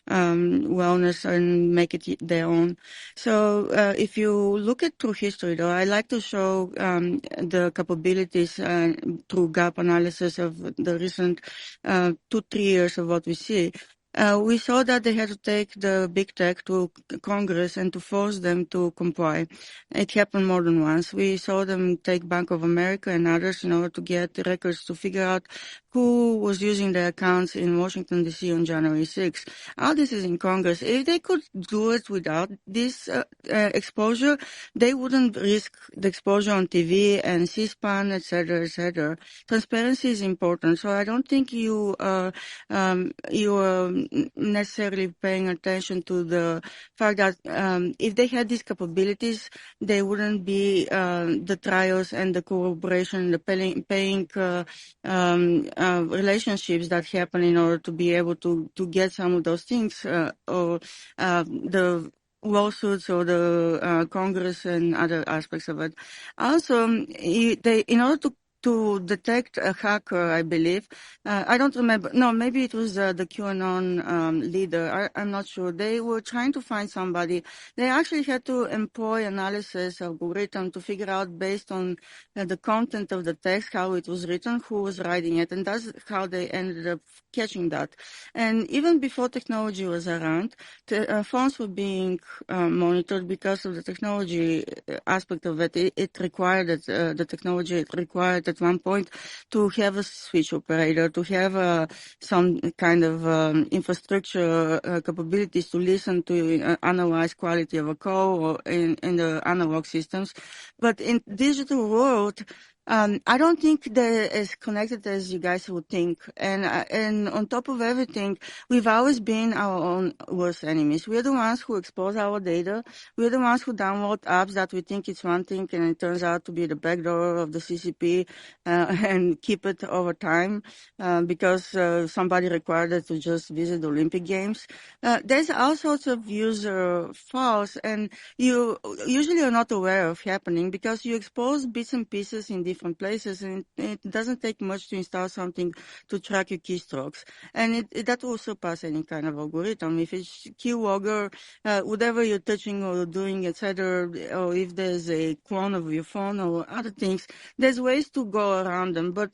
wellness and make it their own. So if you look at through history, though, I like to show the capabilities through gap analysis of the recent 2-3 years of what we see. We saw that they had to take the big tech to Congress and to force them to comply. It happened more than once. We saw them take Bank of America and others in order to get the records to figure out who was using their accounts in Washington, D.C. on January 6th. All this is in Congress. If they could do it without this exposure, they wouldn't risk the exposure on TV and C-SPAN, etc., etc. Transparency is important. So I don't think you are necessarily paying attention to the fact that if they had these capabilities, they wouldn't be the trials and the corroboration, the paying relationships that happen in order to be able to get some of those things or the lawsuits or the Congress and other aspects of it. Also, in order to detect a hacker, I believe. I don't remember. No, maybe it was the QAnon leader. I'm not sure. They were trying to find somebody. They actually had to employ analysis algorithm to figure out based on the content of the text, how it was written, who was writing it, and that's how they ended up catching that. And even before technology was around, phones were being monitored because of the technology aspect of it. It required the technology. It required at one point to have a switch operator, to have some kind of infrastructure capabilities to listen to analyze quality of a call or in the analog systems. But in digital world, I don't think they're as connected as you guys would think. And on top of everything, we've always been our own worst enemies. We're the ones who expose our data. We're the ones who download apps that we think it's one thing and it turns out to be the backdoor of the CCP and keep it over time because somebody required it to just visit the Olympic Games. There's all sorts of user faults and you usually are not aware of happening because you expose bits and pieces in different places and it doesn't take much to install something to track your keystrokes. And that will surpass any kind of algorithm. If it's keylogger, whatever you're touching or doing, etc., or if there's a clone of your phone or other things, there's ways to go around them. But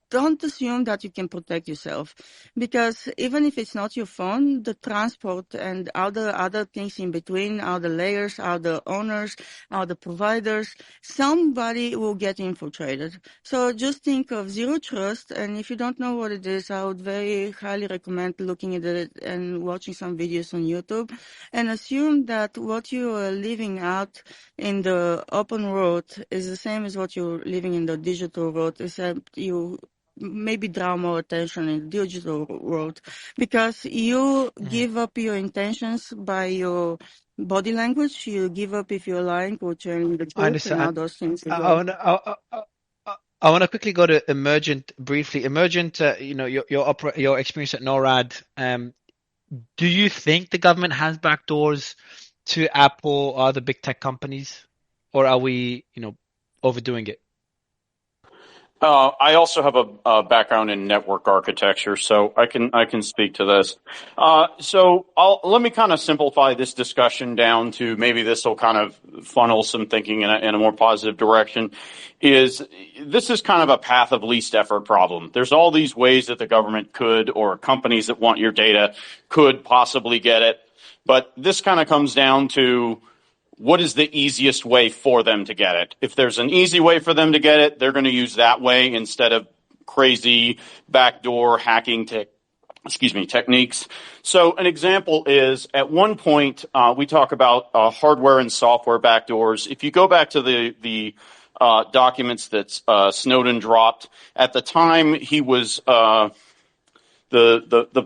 don't assume that you can protect yourself because even if it's not your phone, the transport and all the other things in between, all the layers, all the owners, all the providers, somebody will get infiltrated. So just think of zero trust. And if you don't know what it is, I would very highly recommend looking at it and watching some videos on YouTube and assume that what you are living out in the open world is the same as what you're living in the digital world, except you maybe draw more attention in the digital world because you give up your intentions by your body language. You give up if you're lying or telling the I truth and all understand. those things as I well. want to. I want to quickly go to Emergent briefly. Emergent, your experience at NORAD. Do you think the government has backdoors to Apple or other big tech companies, or are we, overdoing it? I also have a background in network architecture, so I can speak to this. Let me kind of simplify this discussion down to maybe this will kind of funnel some thinking in a more positive direction. This is kind of a path of least effort problem. There's all these ways that the government could, or companies that want your data could possibly get it, but this kind of comes down to what is the easiest way for them to get it? If there's an easy way for them to get it, they're going to use that way instead of crazy backdoor hacking techniques. So an example is at one point we talk about hardware and software backdoors. If you go back to the documents that Snowden dropped at the time, he was the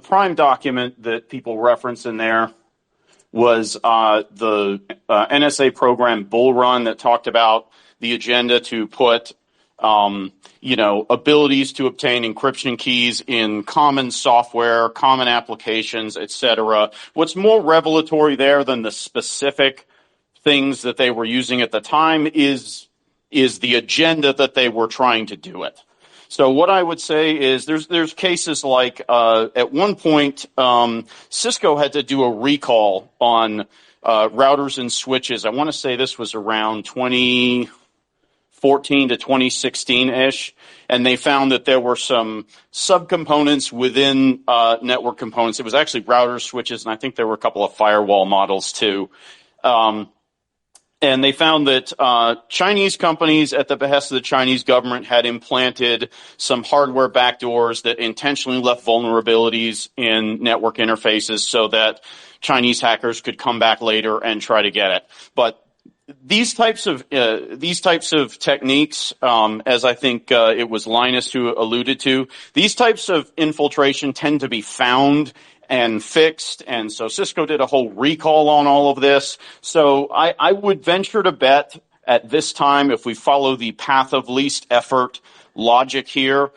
prime document that people reference in there was the NSA program Bull Run that talked about the agenda to put abilities to obtain encryption keys in common software, common applications, etc. What's more revelatory there than the specific things that they were using at the time is the agenda that they were trying to do it. So what I would say is there's cases like at one point Cisco had to do a recall on routers and switches. I want to say this was around 2014 to 2016-ish, and they found that there were some subcomponents within network components. It was actually routers, switches, and I think there were a couple of firewall models too. And they found that Chinese companies, at the behest of the Chinese government, had implanted some hardware backdoors that intentionally left vulnerabilities in network interfaces so that Chinese hackers could come back later and try to get it. But these types of techniques, as I think it was Linus who alluded to, these types of infiltration tend to be found and fixed, and so Cisco did a whole recall on all of this. So I would venture to bet at this time, if we follow the path of least effort logic here,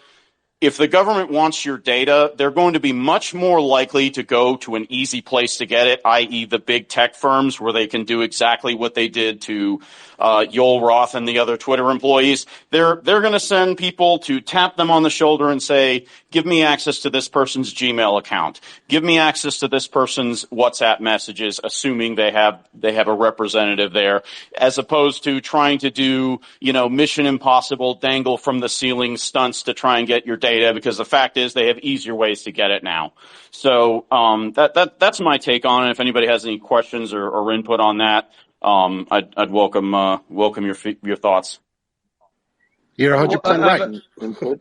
if the government wants your data, they're going to be much more likely to go to an easy place to get it, i.e. the big tech firms where they can do exactly what they did to Yoel Roth and the other Twitter employees. They're going to send people to tap them on the shoulder and say, give me access to this person's Gmail account. Give me access to this person's WhatsApp messages, assuming they have a representative there, as opposed to trying to do, Mission Impossible dangle from the ceiling stunts to try and get your data, because the fact is they have easier ways to get it now. So that's my take on it. If anybody has any questions or input on that, I'd welcome your thoughts. You're 100% right. Input.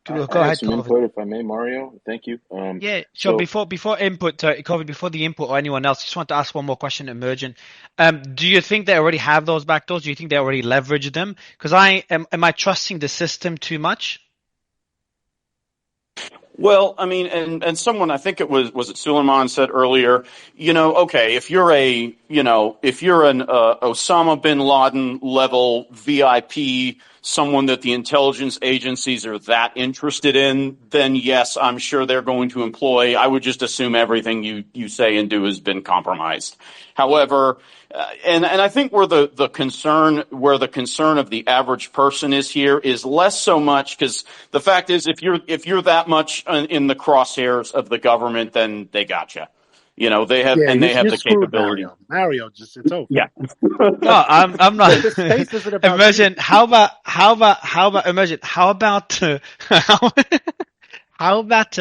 Go I have ahead, some Kovi. input, if I may, Mario. Thank you. Yeah, sure. Before input, Kovi, before the input or anyone else, just want to ask one more question, Emergent. Do you think they already have those backdoors? Do you think they already leverage them? Because am I trusting the system too much? Well, I mean, and someone, I think it was it Suleiman said earlier, okay, if you're an Osama bin Laden level VIP, someone that the intelligence agencies are that interested in, then yes, I'm sure they're going to employ. I would just assume everything you say and do has been compromised. However, and I think where the concern of the average person is here is less so much, because the fact is, if you're that much in the crosshairs of the government, then they gotcha. They have the capability. Mario, just it's over. Yeah. No, I'm not. The space isn't about Emergent. How about Emergent? How about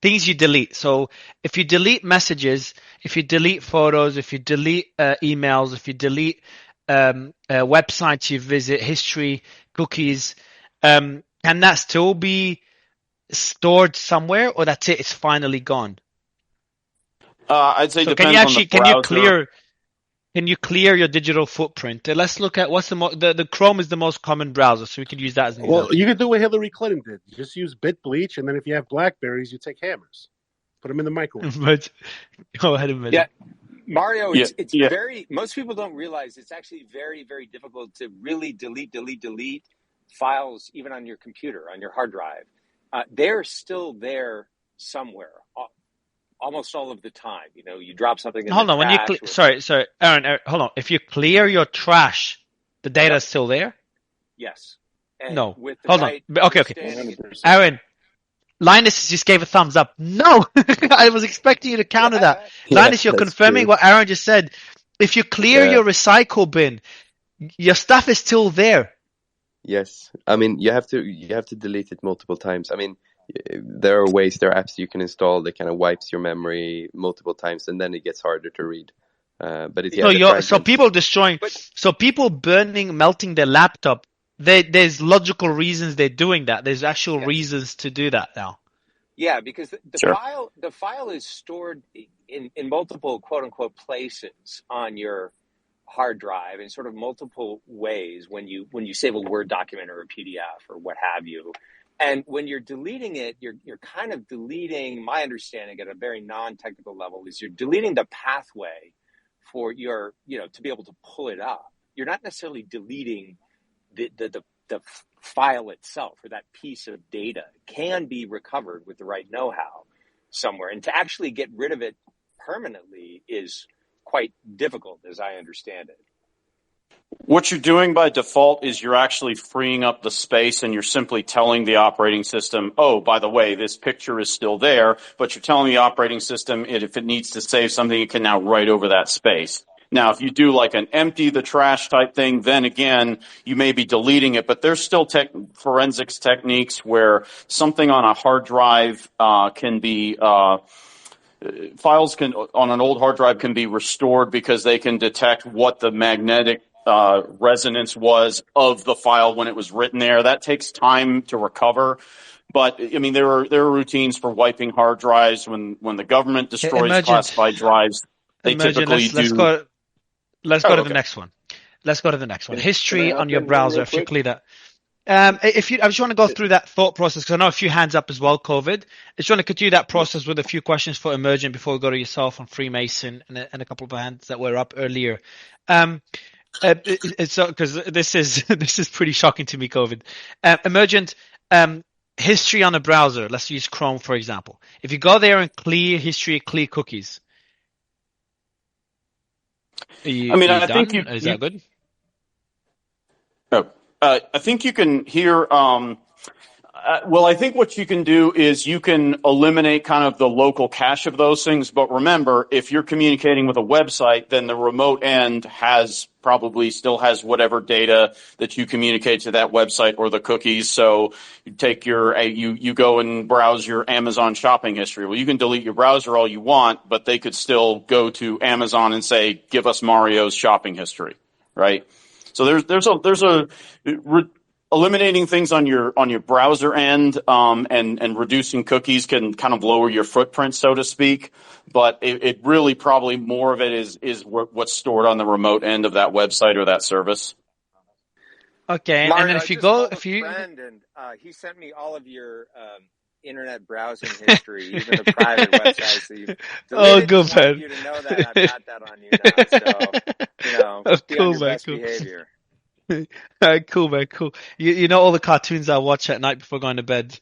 things you delete? So if you delete messages, if you delete photos, if you delete emails, if you delete websites you visit, history, cookies, can that still be stored somewhere, or that's it? It's finally gone. I'd say so depends on the browser. Can you clear your digital footprint? Let's look at what's the Chrome is the most common browser, so we could use that as an example. Well, you could do what Hillary Clinton did. Just use bit bleach, and then if you have Blackberries, you take hammers, put them in the microwave. Go ahead and yeah, Mario. It's yeah. very. Most people don't realize it's actually very, very difficult to really delete files, even on your computer, on your hard drive. They're still there somewhere. Almost all of the time, you drop something in hold the on, trash. when you sorry, Aaron, hold on. If you clear your trash, the data is still there? Yes. And no. With the hold right on. Okay. 100%. Aaron, Linus just gave a thumbs up. No, I was expecting you to counter that. Linus, you're confirming what Aaron just said. If you clear your recycle bin, your stuff is still there. Yes, I mean you have to delete it multiple times. I mean, there are apps you can install that kind of wipes your memory multiple times, and then it gets harder to read. But it's so people burning, melting their laptop. There's logical reasons they're doing that. There's actual reasons to do that now. Yeah, because the file is stored in multiple quote unquote places on your hard drive in sort of multiple ways when you save a Word document or a PDF or what have you. And when you're deleting it, you're kind of deleting, my understanding at a very non-technical level is you're deleting the pathway for your, to be able to pull it up. you're not necessarily deleting the file itself, or that piece of data can be recovered with the right know-how somewhere. And to actually get rid of it permanently is quite difficult, as I understand it. What you're doing by default is you're actually freeing up the space, and you're simply telling the operating system, oh, by the way, this picture is still there, but you're telling the operating system if it needs to save something, it can now write over that space. Now, if you do like an empty the trash type thing, then again, you may be deleting it, but there's still forensics techniques where something on a hard drive can be files can on an old hard drive can be restored because they can detect what the magnetic resonance was of the file when it was written there. That takes time to recover. But I mean, there are routines for wiping hard drives when the government destroys classified drives. They typically do. Let's go to the next one. Let's go to the next one. History on your browser. If you clear that. I just want to go through that thought process because I know a few hands up as well. COVID. I just want to continue that process with a few questions for Emergent before we go to yourself on Freemason and a couple of hands that were up earlier. So because this is pretty shocking to me. COVID. Emergent. History on a browser. Let's use Chrome for example. If you go there and clear history, clear cookies. I think is that good? Oh, I think you can hear. Well, I think what you can do is you can eliminate kind of the local cache of those things. But remember, if you're communicating with a website, then the remote end probably still has whatever data that you communicate to that website or the cookies. So you take you go and browse your Amazon shopping history. Well, you can delete your browser all you want, but they could still go to Amazon and say, give us Mario's shopping history, right? So eliminating things on your browser end and reducing cookies can kind of lower your footprint, so to speak. But it really probably more of it is what's stored on the remote end of that website or that service. Okay, Mario, and then if you friend and he sent me all of your internet browsing history, even the private websites that you've deleted. Good man. You to know that I've got that on you now. So be on your best behavior. Cool, man. Cool. You know all the cartoons I watch at night before going to bed.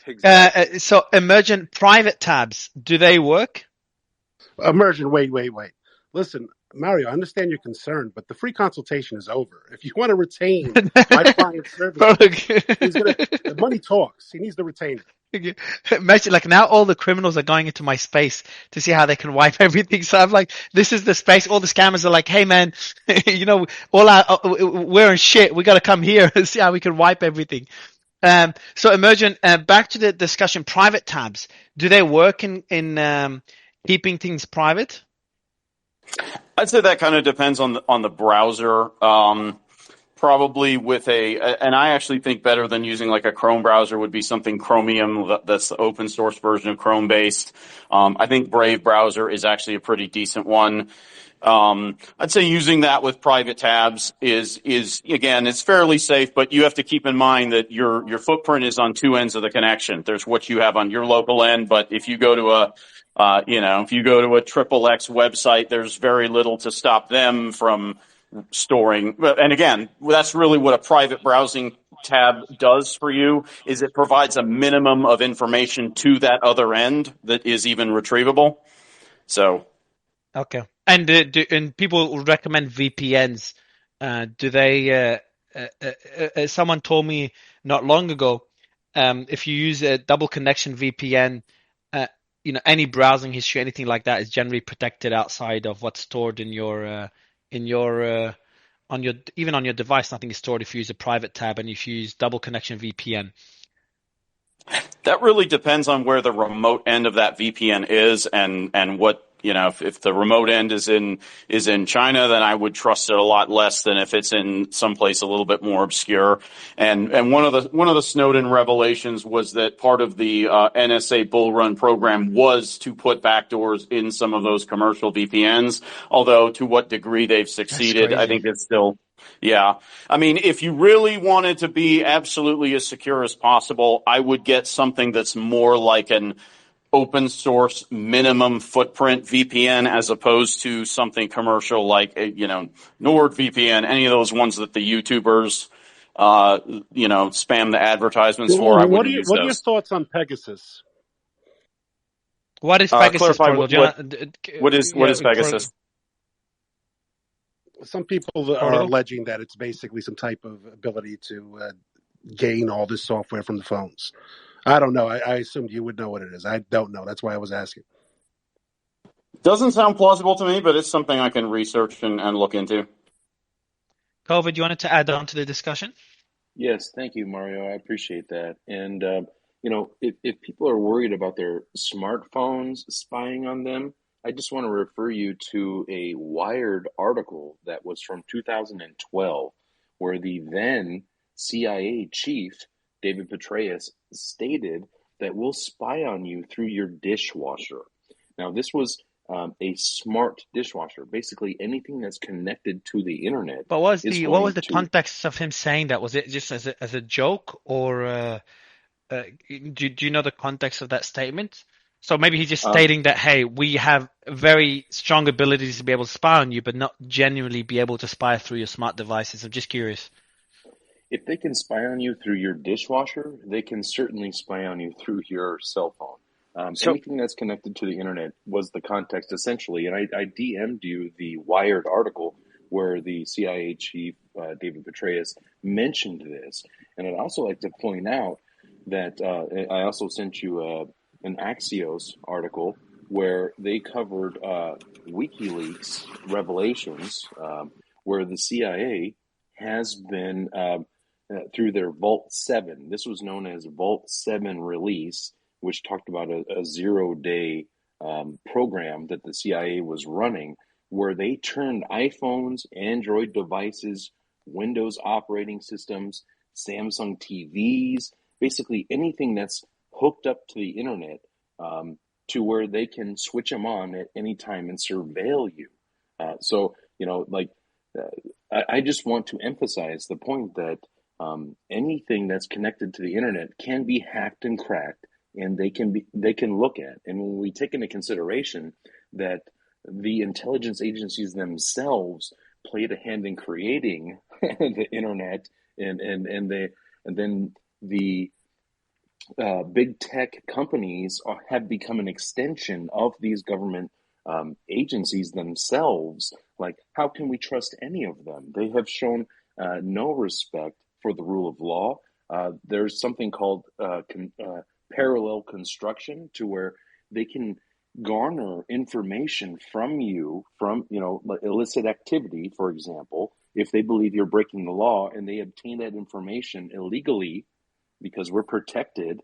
Exactly. So Emergent private tabs, do they work? Emergent, wait. Listen, Mario, I understand your concern, but the free consultation is over. If you want to retain my client service, the money talks. He needs to retain it. Imagine, like, now all the criminals are going into my space to see how they can wipe everything. So I'm like, this is the space. All the scammers are like, hey man, we're in shit. We got to come here and see how we can wipe everything. So Emergent, back to the discussion, private tabs. Do they work in keeping things private? I'd say that kind of depends on the browser. Probably and I actually think better than using like a Chrome browser would be something Chromium, that's the open source version of Chrome based. I think Brave browser is actually a pretty decent one. I'd say using that with private tabs is again, it's fairly safe, but you have to keep in mind that your footprint is on two ends of the connection. There's what you have on your local end, but if you go to if you go to a XXX website, there's very little to stop them from storing. And again, that's really what a private browsing tab does for you, is it provides a minimum of information to that other end that is even retrievable. So. Okay. And people recommend VPNs. Do they, someone told me not long ago, if you use a double connection VPN, any browsing history, anything like that is generally protected outside of what's stored even on your device. Nothing is stored if you use a private tab and if you use double connection VPN. That really depends on where the remote end of that VPN is and what, if the remote end is in China, then I would trust it a lot less than if it's in someplace a little bit more obscure. And one of the Snowden revelations was that part of the NSA Bull Run program was to put backdoors in some of those commercial VPNs. Although to what degree they've succeeded, I think it's still. Yeah. I mean, if you really wanted to be absolutely as secure as possible, I would get something that's more like an open source minimum footprint VPN as opposed to something commercial like, NordVPN, any of those ones that the YouTubers, spam the advertisements for. I What wouldn't use are your those. thoughts on Pegasus? What is Pegasus, Clarify Torgo? what is Pegasus? Some people are Portugal? alleging that it's basically some type of ability to gain all this software from the phones. I don't know. I assumed you would know what it is. I don't know. That's why I was asking. Doesn't sound plausible to me, but it's something I can research and look into. COVID, you wanted to add on to the discussion? Yes, thank you, Mario. I appreciate that. And, if people are worried about their smartphones spying on them, I just want to refer you to a Wired article that was from 2012, where the then CIA chief, David Petraeus, stated that we'll spy on you through your dishwasher. Now, this was a smart dishwasher. Basically, anything that's connected to the internet. But what was the context of him saying that? Was it just as a joke, or do you know the context of that statement? So maybe he's just stating that, hey, we have very strong abilities to be able to spy on you, but not genuinely be able to spy through your smart devices. I'm just curious. If they can spy on you through your dishwasher, they can certainly spy on you through your cell phone. Anything that's connected to the internet was the context essentially. And I DM'd you the Wired article where the CIA chief, David Petraeus, mentioned this. And I'd also like to point out that I also sent you an Axios article where they covered WikiLeaks revelations, where the CIA has been, through their Vault 7, this was known as Vault 7 release, which talked about a 0-day program that the CIA was running, where they turned iPhones, Android devices, Windows operating systems, Samsung TVs, basically anything that's hooked up to the internet, to where they can switch them on at any time and surveil you. I just want to emphasize the point that anything that's connected to the internet can be hacked and cracked, and they can look at. And when we take into consideration that the intelligence agencies themselves played a hand in creating the internet, and then the big tech companies have become an extension of these government agencies themselves. Like, how can we trust any of them? They have shown no respect for the rule of law. There's something called parallel construction, to where they can garner information from you from illicit activity, for example, if they believe you're breaking the law, and they obtain that information illegally, because we're protected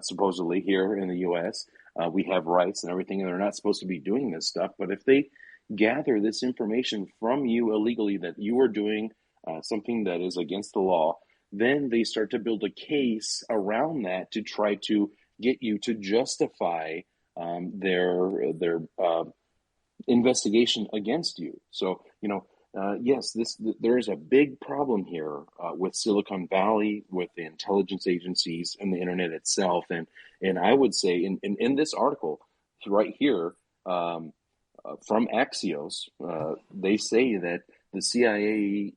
supposedly here in the US. We have rights and everything, and they're not supposed to be doing this stuff. But if they gather this information from you illegally, that you are doing something that is against the law, then they start to build a case around that to try to get you to justify their investigation against you. So, yes, there is a big problem here with Silicon Valley, with the intelligence agencies and the internet itself. And I would say in this article right here from Axios, they say that the CIA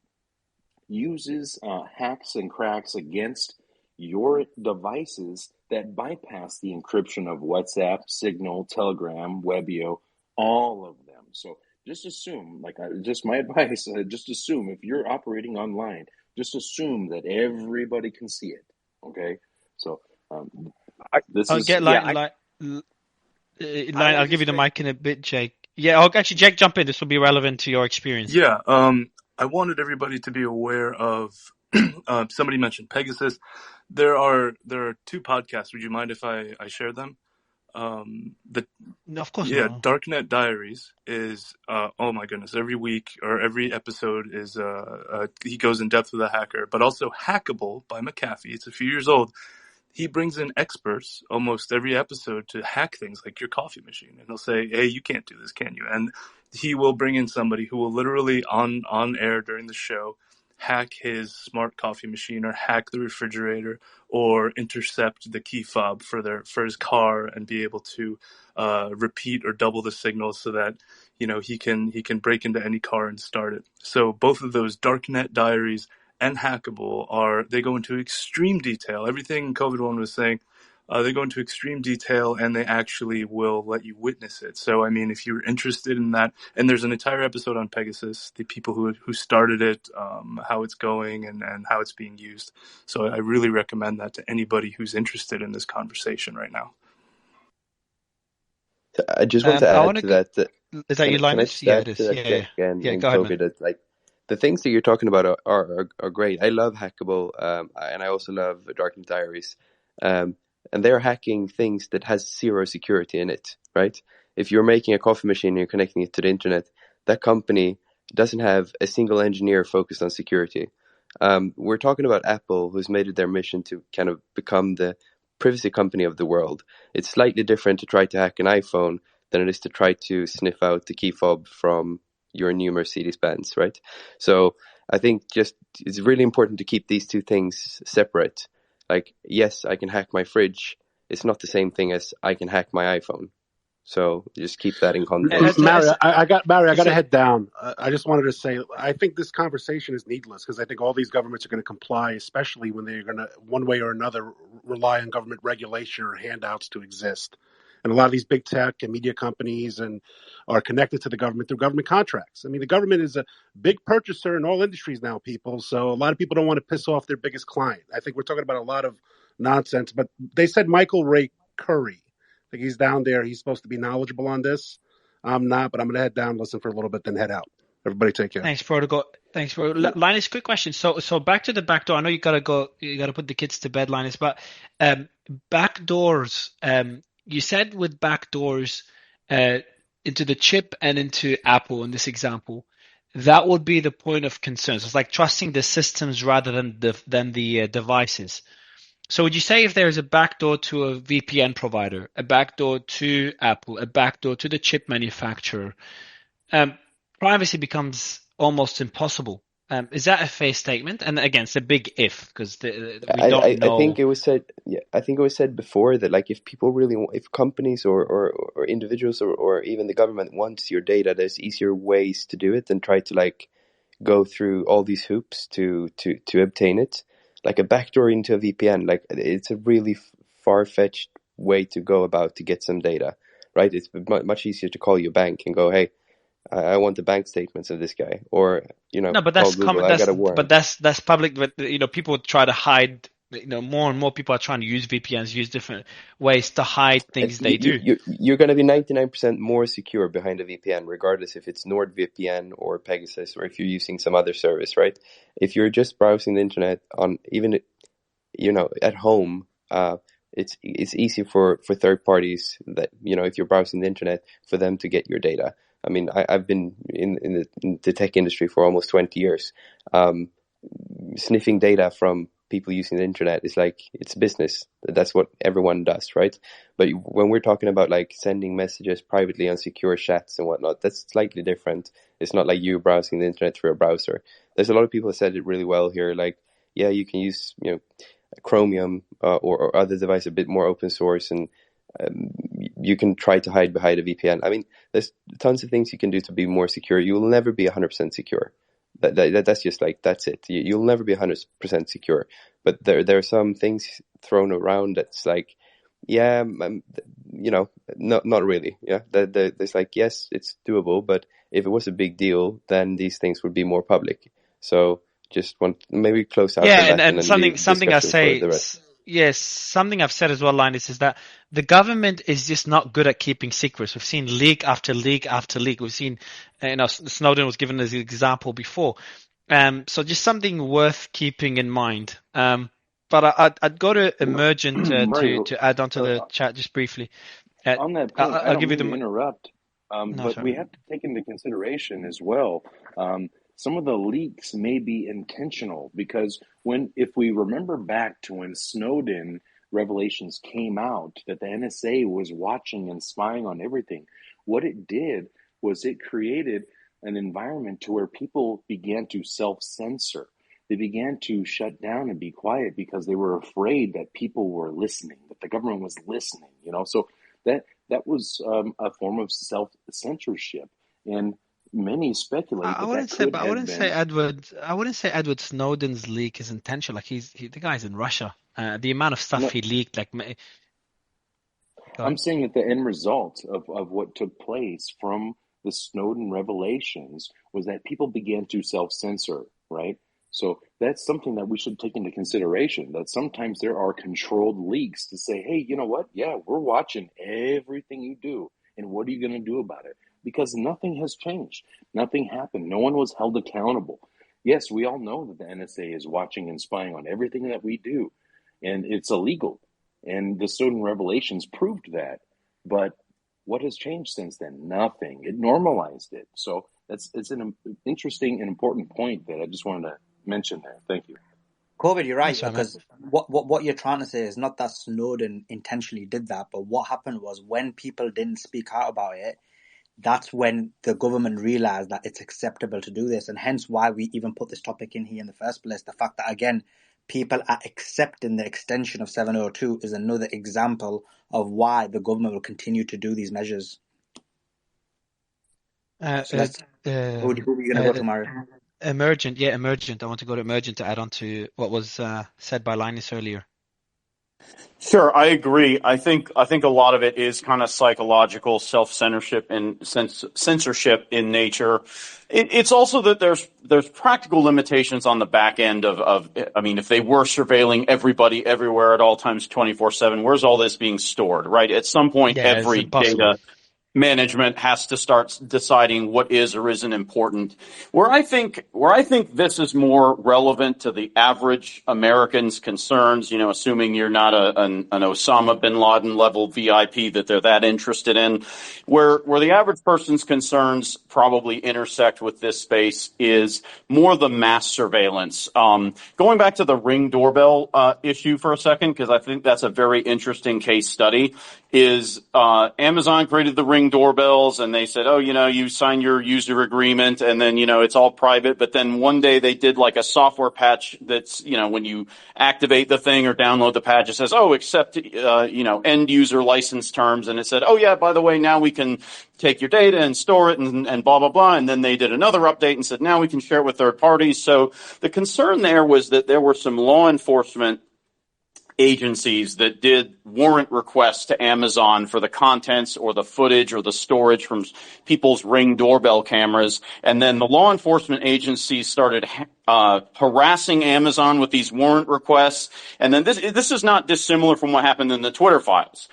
uses hacks and cracks against your devices that bypass the encryption of WhatsApp, Signal, Telegram, Webio, all of them. So just assume, just my advice, just assume if you're operating online, just assume that everybody can see it. Okay? So this I'll is... get I'll give you the mic in a bit, Jake. Yeah, actually, Jake, jump in. This will be relevant to your experience. Yeah, I wanted everybody to be aware of, somebody mentioned Pegasus. There are 2 podcasts. Would you mind if I share them? No, of course not. Darknet Diaries is, oh my goodness, every week or every episode is, he goes in depth with a hacker, but also Hackable by McAfee. It's a few years old. He brings in experts almost every episode to hack things like your coffee machine. And he'll say, hey, you can't do this, can you? And he will bring in somebody who will literally on air during the show hack his smart coffee machine or hack the refrigerator or intercept the key fob for his car and be able to repeat or double the signal so that he can break into any car and start it. So both of those darknet diaries and Hackable they go into extreme detail. Everything COVID-1 was saying, they go into extreme detail and they actually will let you witness it. So, I mean, if you're interested in that, and there's an entire episode on Pegasus, the people who started it, how it's going and how it's being used. So I really recommend that to anybody who's interested in this conversation right now. I just want to add to that. Is that you, Can I Linus? just Yeah, add it to is. that, Yeah. Jack and Go ahead, man. Toby, that like the things that you're talking about are great. I love Hackable, and I also love Darknet Diaries, and they're hacking things that has zero security in it, right? If you're making a coffee machine and you're connecting it to the internet, that company doesn't have a single engineer focused on security. We're talking about Apple, who's made it their mission to kind of become the privacy company of the world. It's slightly different to try to hack an iPhone than it is to try to sniff out the key fob from your new Mercedes-Benz, right? So I think it's really important to keep these two things separate. Like, yes, I can hack my fridge. It's not the same thing as I can hack my iPhone. So just keep that in context. Mario, I got to head down. I just wanted to say, I think this conversation is needless because I think all these governments are going to comply, especially when they're going to, one way or another, rely on government regulation or handouts to exist. And a lot of these big tech and media companies are connected to the government through government contracts. I mean, the government is a big purchaser in all industries now, people. So a lot of people don't want to piss off their biggest client. I think we're talking about a lot of nonsense. But they said Michael Ray Curry. I think he's down there. He's supposed to be knowledgeable on this. I'm not, but I'm going to head down, listen for a little bit, then head out. Everybody take care. Thanks, Protocol. Thanks, bro. Linus, quick question. So back to the back door. I know you gotta go. You gotta put the kids to bed, Linus. But back doors. You said with back doors into the chip and into Apple in this example, that would be the point of concern. So it's like trusting the systems rather than the devices. So would you say if there is a backdoor to a VPN provider, a backdoor to Apple, a backdoor to the chip manufacturer, privacy becomes almost impossible? Is that a fair statement? And again, it's a big if because we don't know. I think it was said. Yeah, I think it was said before that like if people really, if companies or individuals or even the government wants your data, there's easier ways to do it than try to like go through all these hoops to obtain it. Like a backdoor into a VPN, like it's a really far-fetched way to go about to get some data, right? It's much easier to call your bank and go, hey, I want the bank statements of this guy, or no, but that's Google, I got a warrant. But that's public. But people try to hide. More and more people are trying to use VPNs, use different ways to hide things they do. You're going to be 99% more secure behind a VPN, regardless if it's NordVPN or Pegasus, or if you're using some other service, right? If you're just browsing the internet on even, at home, it's easy for third parties that, if you're browsing the internet, for them to get your data. I mean, I've been in the tech industry for almost 20 years. Sniffing data from people using the internet is like, it's business. That's what everyone does, right? But when we're talking about like sending messages privately on secure chats and whatnot, that's slightly different. It's not like you browsing the internet through a browser. There's a lot of people that said it really well here. Like, yeah, you can use, Chromium or other device a bit more open source, and you can try to hide behind a VPN. I mean, there's tons of things you can do to be more secure. You will never be 100% secure. That's just like, that's it. You'll never be 100% secure. But there are some things thrown around that's like, yeah, not really. Yeah, there's like, yes, it's doable, but if it was a big deal, then these things would be more public. So just want maybe close out. Yeah, on that and something I say. Yes, something I've said as well, Linus, is that the government is just not good at keeping secrets. We've seen leak after leak after leak. We've seen, Snowden was given as an example before. So just something worth keeping in mind. But I'd go to Emergent Mario, to add onto the chat just briefly. On that point, I don't mean to interrupt, No, but sorry. we have to take into consideration as well. Some of the leaks may be intentional because if we remember back to when Snowden revelations came out that the NSA was watching and spying on everything, what it did was it created an environment to where people began to self-censor. they began to shut down and be quiet because they were afraid that people were listening, that the government was listening. So that was a form of self-censorship, and many speculate I that wouldn't that say, could but have been. I wouldn't say Edward Snowden's leak is intentional. Like the guy's in Russia. The amount of stuff No, he leaked, like, go I'm on. saying that the end result of what took place from the Snowden revelations was that people began to self-censor, right? So that's something that we should take into consideration, that sometimes there are controlled leaks to say, hey, you know what? Yeah, we're watching everything you do. And what are you going to do about it? Because nothing has changed. Nothing happened. No one was held accountable. Yes, we all know that the NSA is watching and spying on everything that we do, and it's illegal. And the Snowden revelations proved that. But what has changed since then? Nothing. It normalized it. So it's an interesting and important point that I just wanted to mention there. Thank you. COVID, you're right, That's right, man. because what you're trying to say is not that Snowden intentionally did that, but what happened was when people didn't speak out about it, that's when the government realized that it's acceptable to do this, and hence why we even put this topic in here in the first place. The fact that, again, people are accepting the extension of 702 is another example of why the government will continue to do these measures. So let's. Who are you going to go to, Mario? Emergent. I want to go to Emergent to add on to what was said by Linus earlier. Sure, I agree. I think a lot of it is kind of psychological self-censorship and censorship in nature. It's also that there's practical limitations on the back end of I mean, if they were surveilling everybody everywhere at all times 24/7, where's all this being stored, right? At some point, Yeah, it's every impossible. data management has to start deciding what is or isn't important. Where I think this is more relevant to the average American's concerns, assuming you're not an Osama bin Laden level VIP that they're that interested in, where the average person's concerns probably intersect with this space is more the mass surveillance. Going back to the Ring doorbell issue for a second, because I think that's a very interesting case study, is Amazon created the Ring doorbells, and they said, oh, you sign your user agreement, and then, it's all private. But then one day they did like a software patch that's, when you activate the thing or download the patch, it says, oh, accept, end user license terms. And it said, oh, yeah, by the way, now we can take your data and store it and blah, blah, blah. And then they did another update and said, now we can share it with third parties. So the concern there was that there were some law enforcement agencies that did warrant requests to Amazon for the contents or the footage or the storage from people's Ring doorbell cameras. And then the law enforcement agencies started harassing Amazon with these warrant requests. And then this is not dissimilar from what happened in the Twitter files.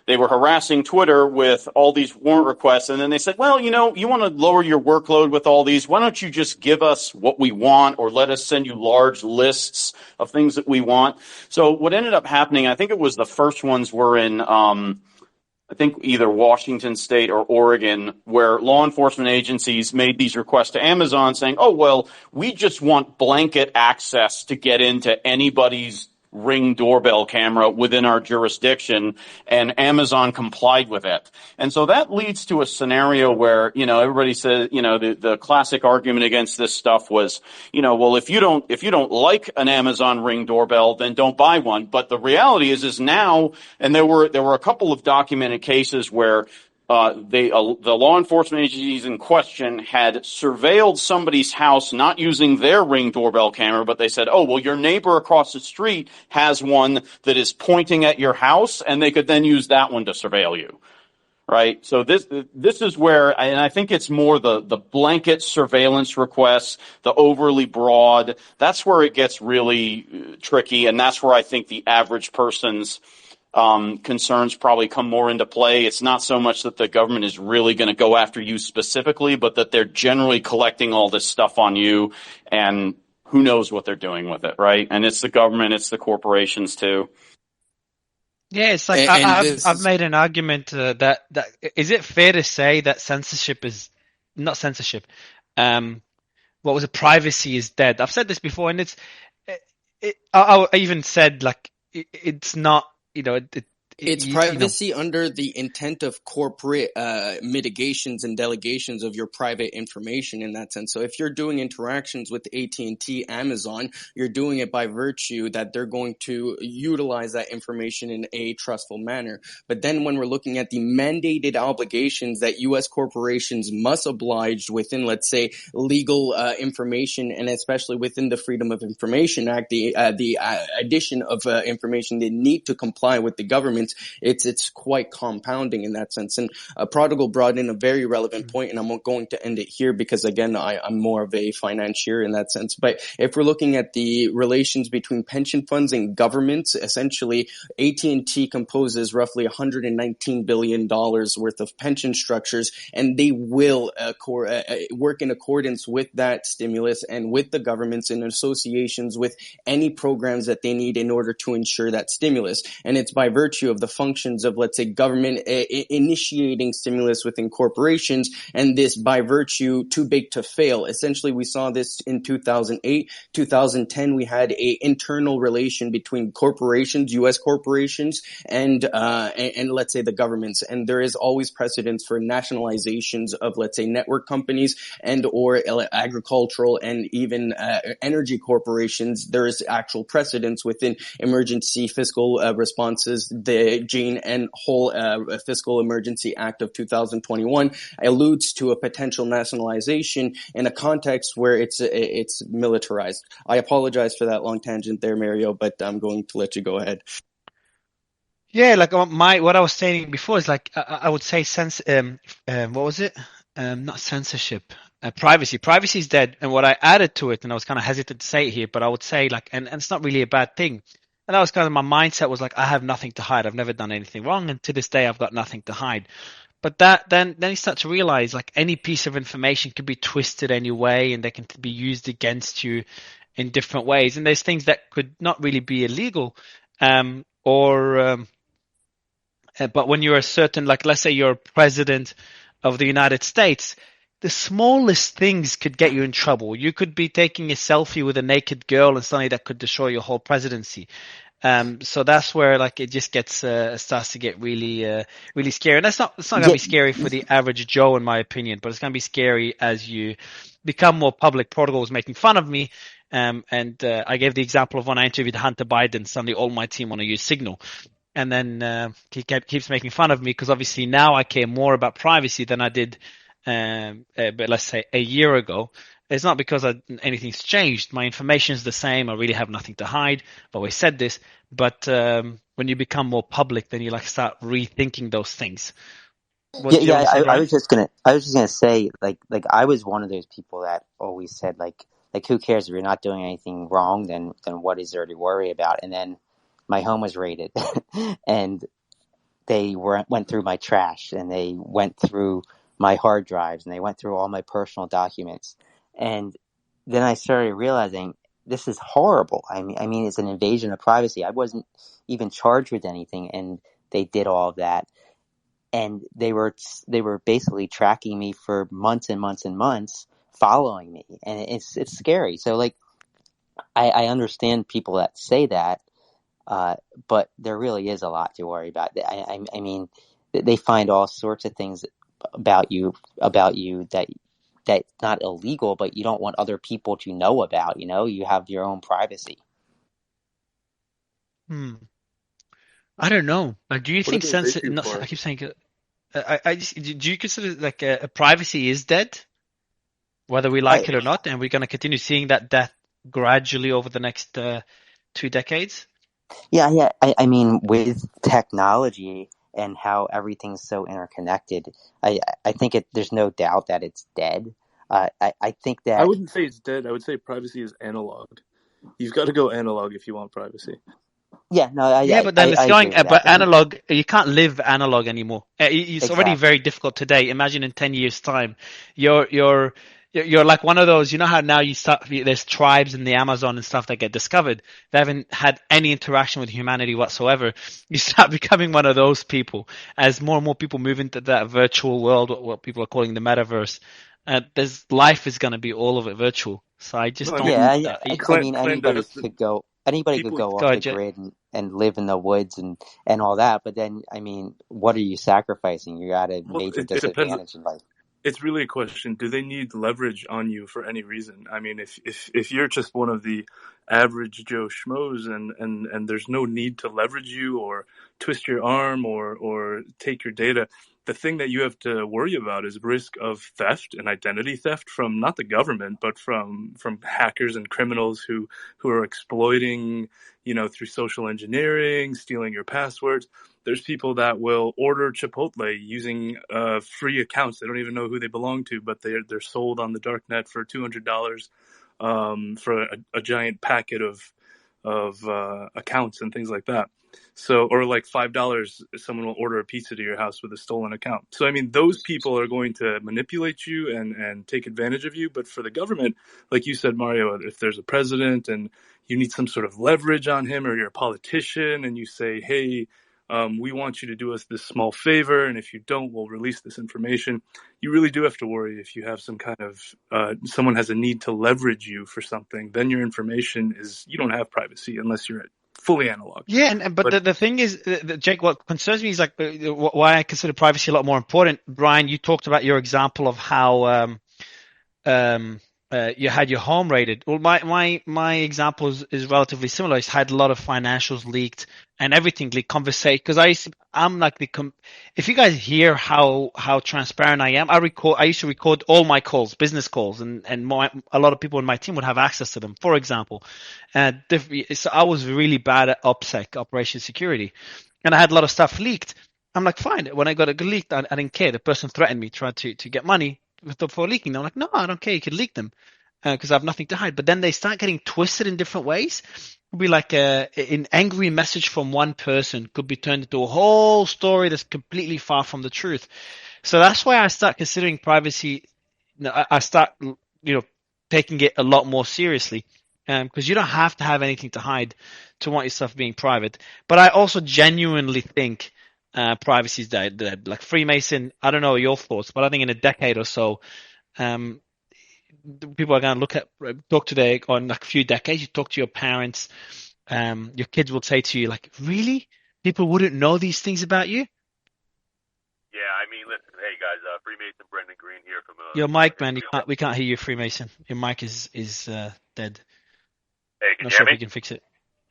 They were harassing Twitter with all these warrant requests, and then they said, well, you want to lower your workload with all these. Why don't you just give us what we want, or let us send you large lists of things that we want? So what ended up happening, I think it was the first ones were in I think either Washington State or Oregon, where law enforcement agencies made these requests to Amazon saying, oh, well, we just want blanket access to get into anybody's Ring doorbell camera within our jurisdiction, and Amazon complied with it. And so that leads to a scenario where, everybody says, the classic argument against this stuff was, well, if you don't like an Amazon Ring doorbell, then don't buy one. But the reality is now, and there were a couple of documented cases where the law enforcement agencies in question had surveilled somebody's house, not using their Ring doorbell camera, but they said, oh, well, your neighbor across the street has one that is pointing at your house, and they could then use that one to surveil you. Right. So this is where, and I think it's more the blanket surveillance requests, the overly broad, that's where it gets really tricky. And that's where I think the average person's concerns probably come more into play. It's not so much that the government is really going to go after you specifically, but that they're generally collecting all this stuff on you, and who knows what they're doing with it, right? And it's the government, it's the corporations too. Yeah, it's like I've made an argument that is it fair to say that censorship is not censorship? What was it? Privacy is dead. I've said this before, and I even said like it's not. It's privacy under the intent of corporate mitigations and delegations of your private information in that sense. So if you're doing interactions with AT&T, Amazon, you're doing it by virtue that they're going to utilize that information in a trustful manner. But then when we're looking at the mandated obligations that U.S. corporations must oblige within, let's say, legal information, and especially within the Freedom of Information Act, the addition of information they need to comply with the government, it's quite compounding in that sense. And Prodigal brought in a very relevant point, and I'm going to end it here because, again, I'm more of a financier in that sense. But if we're looking at the relations between pension funds and governments, essentially AT&T composes roughly $119 billion worth of pension structures, and they will work in accordance with that stimulus and with the governments in associations with any programs that they need in order to ensure that stimulus. And it's by virtue of the functions of, let's say, government initiating stimulus within corporations, and this by virtue too big to fail. Essentially, we saw this in 2008, 2010. We had a internal relation between corporations, U.S. corporations, and let's say the governments. And there is always precedence for nationalizations of, let's say, network companies and or agricultural and even energy corporations. There is actual precedence within emergency fiscal responses. The Jane and Whole Fiscal Emergency Act of 2021 alludes to a potential nationalization in a context where it's militarized. I apologize for that long tangent there, Mario, but I'm going to let you go ahead. Yeah, like what I was saying before is like I would say what was it? Not censorship, privacy. Privacy is dead, and what I added to it, and I was kind of hesitant to say it here, but I would say like, and it's not really a bad thing. And that was kind of my mindset was like, I have nothing to hide. I've never done anything wrong, and to this day, I've got nothing to hide. But then you start to realize like any piece of information can be twisted anyway, and they can be used against you in different ways. And there's things that could not really be illegal, but when you're a certain, like, let's say you're president of the United States, the smallest things could get you in trouble. You could be taking a selfie with a naked girl and suddenly that could destroy your whole presidency. So that's where like it just gets starts to get really really scary. And it's not gonna be scary for the average Joe, in my opinion, but it's gonna be scary as you become more public. Protocol was making fun of me, and I gave the example of when I interviewed Hunter Biden. Suddenly, all my team want to use Signal. And then he keeps making fun of me because obviously now I care more about privacy than I did, but let's say a year ago. It's not because anything's changed. My information is the same. I really have nothing to hide. I've always said this. But when you become more public, then you like start rethinking those things. I was just gonna say like I was one of those people that always said like who cares if you're not doing anything wrong? Then what is there to worry about? And then my home was raided, and they went through my trash, and they went through my hard drives, and they went through all my personal documents. And then I started realizing this is horrible. I mean, it's an invasion of privacy. I wasn't even charged with anything, and they did all of that. And they were basically tracking me for months and months and months, following me, and it's scary. So like, I understand people that say that. But there really is a lot to worry about. I mean, they find all sorts of things about you that not illegal, but you don't want other people to know about. You know, you have your own privacy. I don't know. Like, do you think I keep saying, do you consider like privacy is dead, whether we like it or not, and we're going to continue seeing that death gradually over the next 2 decades? Yeah. I mean, with technology and how everything's so interconnected, I think there's no doubt that it's dead. I think that I wouldn't say it's dead. I would say privacy is analog. You've got to go analog if you want privacy. Yeah, no, but then it's going. But analog, you can't live analog anymore. It's already very difficult today. Imagine in 10 years' time, you're like one of those. You know how now there's tribes in the Amazon and stuff that get discovered. They haven't had any interaction with humanity whatsoever. You start becoming one of those people as more and more people move into that virtual world, what people are calling the metaverse. Life is going to be all of it virtual. So I just don't. I mean, anybody could go off the grid and live in the woods and all that. But then, I mean, what are you sacrificing? You're at a major It depends. disadvantage in life. It's really a question. Do they need leverage on you for any reason? I mean, if you're just one of the average Joe schmoes and there's no need to leverage you or twist your arm or take your data, the thing that you have to worry about is risk of theft and identity theft from not the government, but from hackers and criminals who are exploiting, through social engineering, stealing your passwords. There's people that will order Chipotle using free accounts. They don't even know who they belong to, but they're sold on the dark net for $200 for a giant packet of accounts and things like that. So, or like $5, someone will order a pizza to your house with a stolen account. So, I mean, those people are going to manipulate you and take advantage of you. But for the government, like you said, Mario, if there's a president and you need some sort of leverage on him, or you're a politician and you say, hey, we want you to do us this small favor, and if you don't, we'll release this information. You really do have to worry if you have some kind of, someone has a need to leverage you for something, then your information you don't have privacy unless you're fully analog. Yeah, but the thing is, Jake, what concerns me is like why I consider privacy a lot more important. Brian, you talked about your example of how you had your home raided. Well, my example is relatively similar. I had a lot of financials leaked and everything leaked. Conversation, because I'm like if you guys hear how transparent I am, I used to record all my calls, business calls, and a lot of people in my team would have access to them. For example, so I was really bad at OPSEC, Operation Security, and I had a lot of stuff leaked. I'm like, fine. When I got it leaked, I didn't care. The person threatened me, tried to get money for leaking them. I'm like, no, I don't care. You can leak them because I have nothing to hide. But then they start getting twisted in different ways. It'll be like an angry message from one person could be turned into a whole story that's completely far from the truth. So that's why I start considering privacy. I start, taking it a lot more seriously. Because you don't have to have anything to hide to want your stuff being private. But I also genuinely think privacy is dead. Like Freemason, I don't know your thoughts, but I think in a decade or so, people are going to talk today on like a few decades. You talk to your parents, your kids will say to you, like, really? People wouldn't know these things about you? Yeah, I mean, listen, hey guys, Freemason Brendan Green here from your mic, man. We can't hear you, Freemason. Your mic is dead. Hey, can Not you sure hear if we me? can fix it.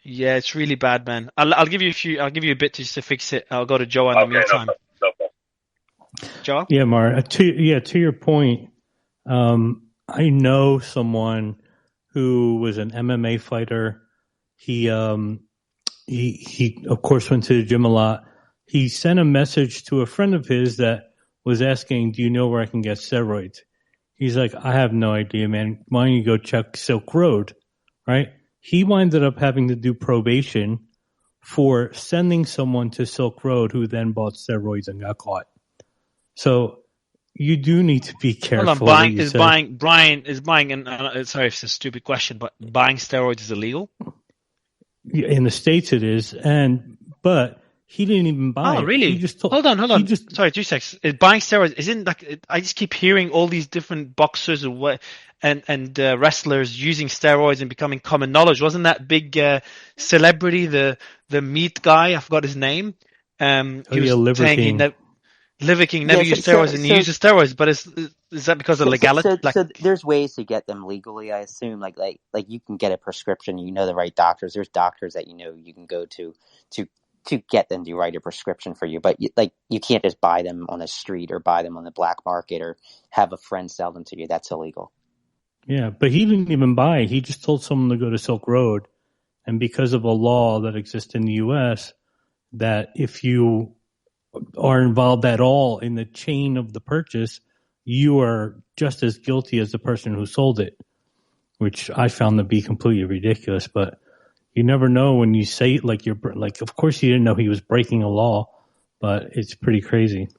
Yeah, it's really bad, man. I'll give you a bit just to fix it. I'll go to Joe in the meantime. No problem. Joe? Yeah, Mar. To your point, I know someone who was an MMA fighter. He of course went to the gym a lot. He sent a message to a friend of his that was asking, "Do you know where I can get steroids?" He's like, "I have no idea, man. Why don't you go check Silk Road?" Right? He winded up having to do probation for sending someone to Silk Road who then bought steroids and got caught. So you do need to be careful. Hold on, Brian is buying, and sorry if it's a stupid question, but buying steroids is illegal? In the States it is, but he didn't even buy it. Oh, really? He just Hold on. Sorry, 2 seconds. Buying steroids isn't like, I just keep hearing all these different boxers and wrestlers using steroids and becoming common knowledge. Wasn't that big celebrity, the meat guy? I forgot his name. He was Liver saying King. Liver King never used steroids, and he uses steroids. But is that because of legality? So there's ways to get them legally. I assume, like you can get a prescription. You know the right doctors. There's doctors that you can go to get them to write a prescription for you. But you can't just buy them on the street or buy them on the black market or have a friend sell them to you. That's illegal. Yeah, but he didn't even buy it. He just told someone to go to Silk Road, and because of a law that exists in the U.S. that if you are involved at all in the chain of the purchase, you are just as guilty as the person who sold it, which I found to be completely ridiculous. But you never know when you say it, like of course you didn't know he was breaking a law, but it's pretty crazy.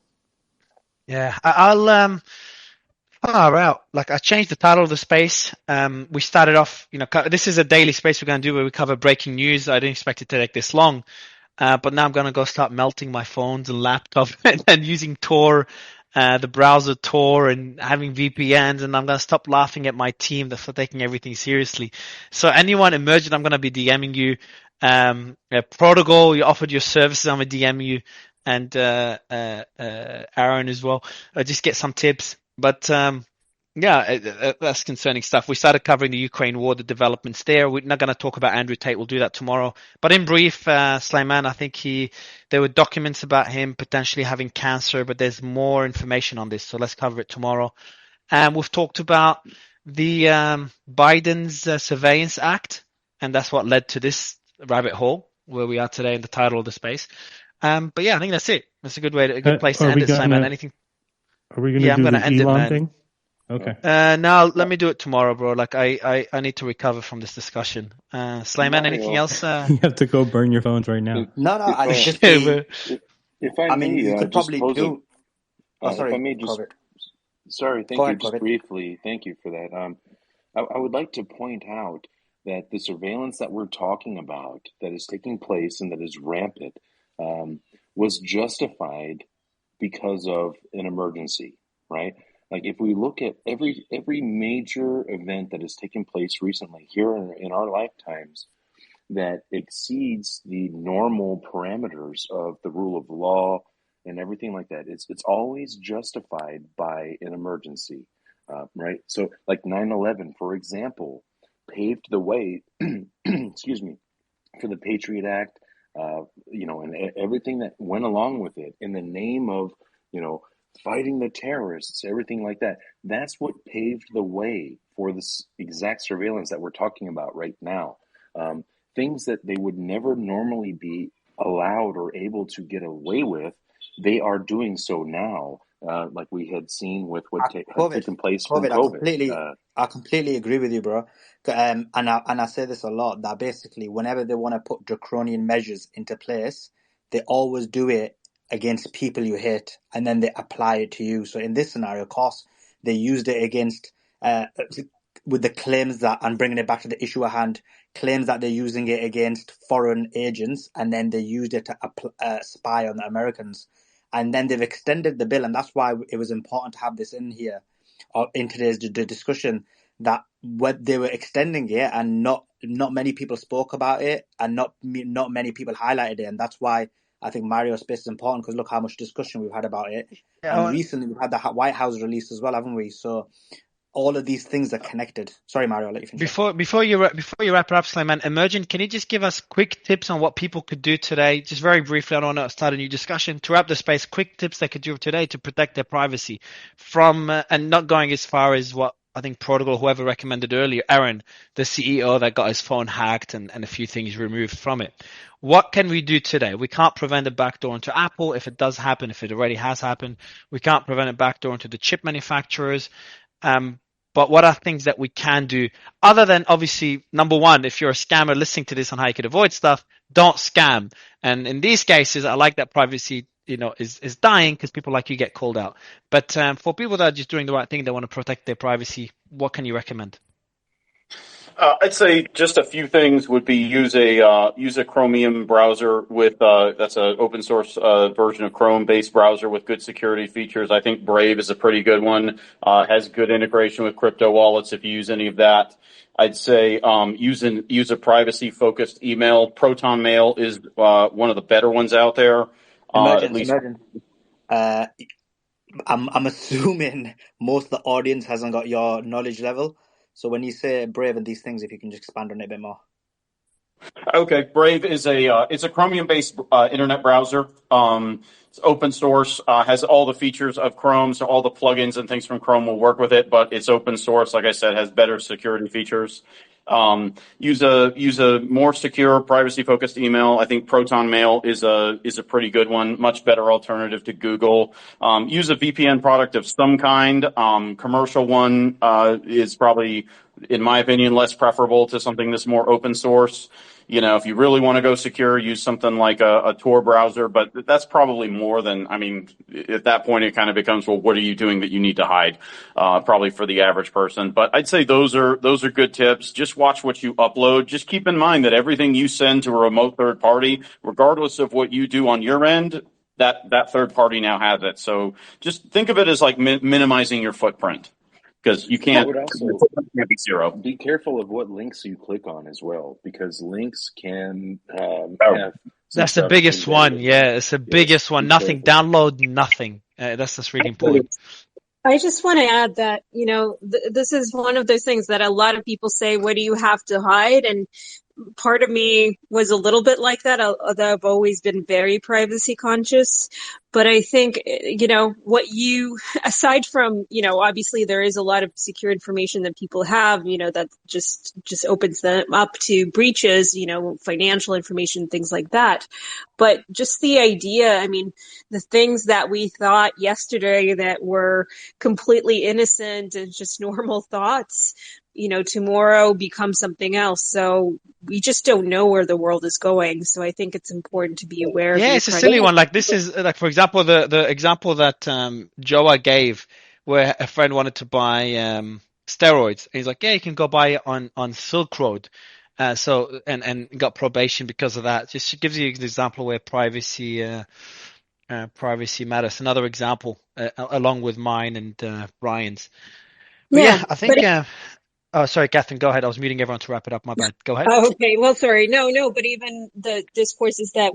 Yeah, I'll far out. Like I changed the title of the space. We started off, this is a daily space we're going to do where we cover breaking news. I didn't expect it to take this long. But now I'm going to go start melting my phones and laptop and using Tor the browser tour and having VPNs, and I'm going to stop laughing at my team that's not taking everything seriously. So anyone emergent, I'm going to be DMing you. Protocol, you offered your services, I'm going to DM you, and Aaron as well. Just get some tips. But yeah, that's concerning stuff. We started covering the Ukraine war, the developments there. We're not going to talk about Andrew Tate. We'll do that tomorrow. But in brief, Sleiman, I think there were documents about him potentially having cancer, but there's more information on this. So let's cover it tomorrow. And we've talked about the Biden's Surveillance Act, and that's what led to this rabbit hole where we are today in the title of the space. But yeah, I think that's it. That's a good place to end it, Sleiman. Anything? Are we going to do the Elon thing? Okay. No, let me do it tomorrow, bro. Like I need to recover from this discussion. Sleiman, anything else? You have to go burn your phones right now. No, I just. If I may, you could probably do. If I may just. Sorry, thank you. Just briefly, thank you for that. I would like to point out that the surveillance that we're talking about, that is taking place and that is rampant, was justified because of an emergency, right? Like if we look at every major event that has taken place recently here in our lifetimes that exceeds the normal parameters of the rule of law and everything like that, it's always justified by an emergency, right? So like 9/11, for example, paved the way, excuse me, for the Patriot Act, and everything that went along with it in the name of, fighting the terrorists, everything like that. That's what paved the way for this exact surveillance that we're talking about right now. Things that they would never normally be allowed or able to get away with, they are doing so now, like we had seen with what had taken place from COVID. I completely agree with you, bro. And I say this a lot, that basically whenever they want to put draconian measures into place, they always do it against people you hate, and then they apply it to you. So in this scenario, of course, they used it against, with the claims that, and bringing it back to the issue at hand, claims that they're using it against foreign agents, and then they used it to spy on the Americans. And then they've extended the bill, and that's why it was important to have this in here, or in today's discussion, that what they were extending it, and not many people spoke about it, and not many people highlighted it, and that's why I think Mario's space is important, because look how much discussion we've had about it. Yeah, and recently we've had the White House release as well, haven't we? So all of these things are connected. Sorry, Mario, I'll let you finish. Before you wrap it up, Sleiman, Emergent, can you just give us quick tips on what people could do today? Just very briefly, I don't want to start a new discussion. To wrap the space, quick tips they could do today to protect their privacy from, and not going as far as what I think Protocol, whoever recommended earlier, Aaron, the CEO that got his phone hacked and a few things removed from it. What can we do today? We can't prevent a backdoor into Apple if it does happen, if it already has happened. We can't prevent a backdoor into the chip manufacturers. But what are things that we can do other than, obviously, number one, if you're a scammer listening to this on how you could avoid stuff, don't scam. And in these cases, I like that privacy, is dying because people like you get called out. But for people that are just doing the right thing, they want to protect their privacy, what can you recommend? I'd say just a few things would be use a Chromium browser with that's an open source version of Chrome based browser with good security features. I think Brave is a pretty good one. Has good integration with crypto wallets if you use any of that. I'd say use a privacy focused email. Proton Mail is one of the better ones out there. Emergent. I'm assuming most of the audience hasn't got your knowledge level. So when you say Brave and these things, if you can just expand on it a bit more. Okay, Brave is it's a Chromium-based internet browser. It's open source, has all the features of Chrome, so all the plugins and things from Chrome will work with it. But it's open source, like I said, has better security features. Use a more secure, privacy-focused email. I think Proton Mail is a pretty good one, much better alternative to Google. Use a VPN product of some kind. Commercial one is probably, in my opinion, less preferable to something that's more open source. If you really want to go secure, use something like a Tor browser, but that's probably more than, at that point it kind of becomes, well, what are you doing that you need to hide? Probably for the average person. But I'd say those are good tips. Just watch what you upload. Just keep in mind that everything you send to a remote third party, regardless of what you do on your end, that third party now has it. So just think of it as like minimizing your footprint, because you can't. I would also be zero. Be careful of what links you click on as well, because links can have. That's the biggest one. Yeah, it's the biggest one. Nothing. Download nothing. That's just really important. I just want to add that, this is one of those things that a lot of people say, what do you have to hide? And part of me was a little bit like that, although I've always been very privacy conscious. But I think, aside from, obviously there is a lot of secure information that people have, that just opens them up to breaches, financial information, things like that. But just the idea, I mean, the things that we thought yesterday that were completely innocent and just normal thoughts, tomorrow become something else. So we just don't know where the world is going. So I think it's important to be aware. Yeah, it's a silly one. Like this is like, for example, the example that Joa gave, where a friend wanted to buy steroids. And he's like, yeah, you can go buy it on Silk Road. And got probation because of that. Just gives you an example where privacy matters. Another example, along with mine and Ryan's. But yeah, I think. Oh, sorry, Catherine, go ahead. I was muting everyone to wrap it up. My bad. Go ahead. Oh, okay. Well, sorry. No, but even the discourses that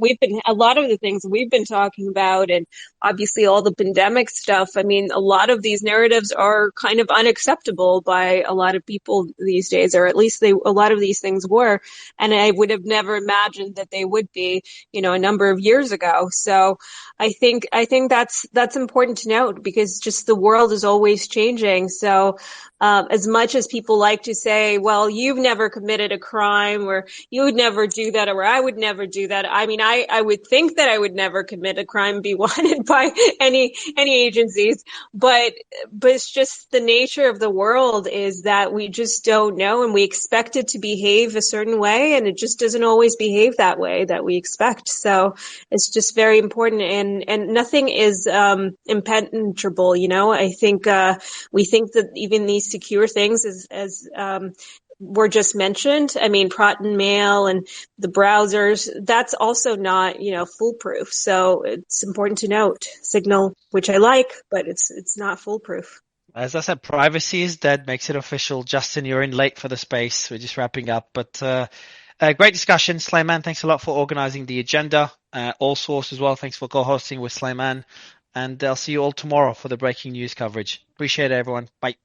a lot of the things we've been talking about, and obviously all the pandemic stuff, I mean, a lot of these narratives are kind of unacceptable by a lot of people these days, or at least a lot of these things were. And I would have never imagined that they would be, a number of years ago. So I think that's important to note, because just the world is always changing. So, as much as people like to say, well, you've never committed a crime, or you would never do that, or I would never do that. I mean, I would think that I would never commit a crime, be wanted by any agencies, but it's just the nature of the world is that we just don't know, and we expect it to behave a certain way, and it just doesn't always behave that way that we expect. So it's just very important, and nothing is impenetrable. I think we think that even these secure things, as were just mentioned, I mean, Proton Mail and the browsers, that's also not, foolproof. So it's important to note. Signal, which I like, but it's not foolproof. As I said, privacy is dead, makes it official. Justin, you're in late for the space. We're just wrapping up, but great discussion. Slayman, thanks a lot for organizing the agenda. All Source as well, thanks for co-hosting with Slayman. And I'll see you all tomorrow for the breaking news coverage. Appreciate it, everyone. Bye.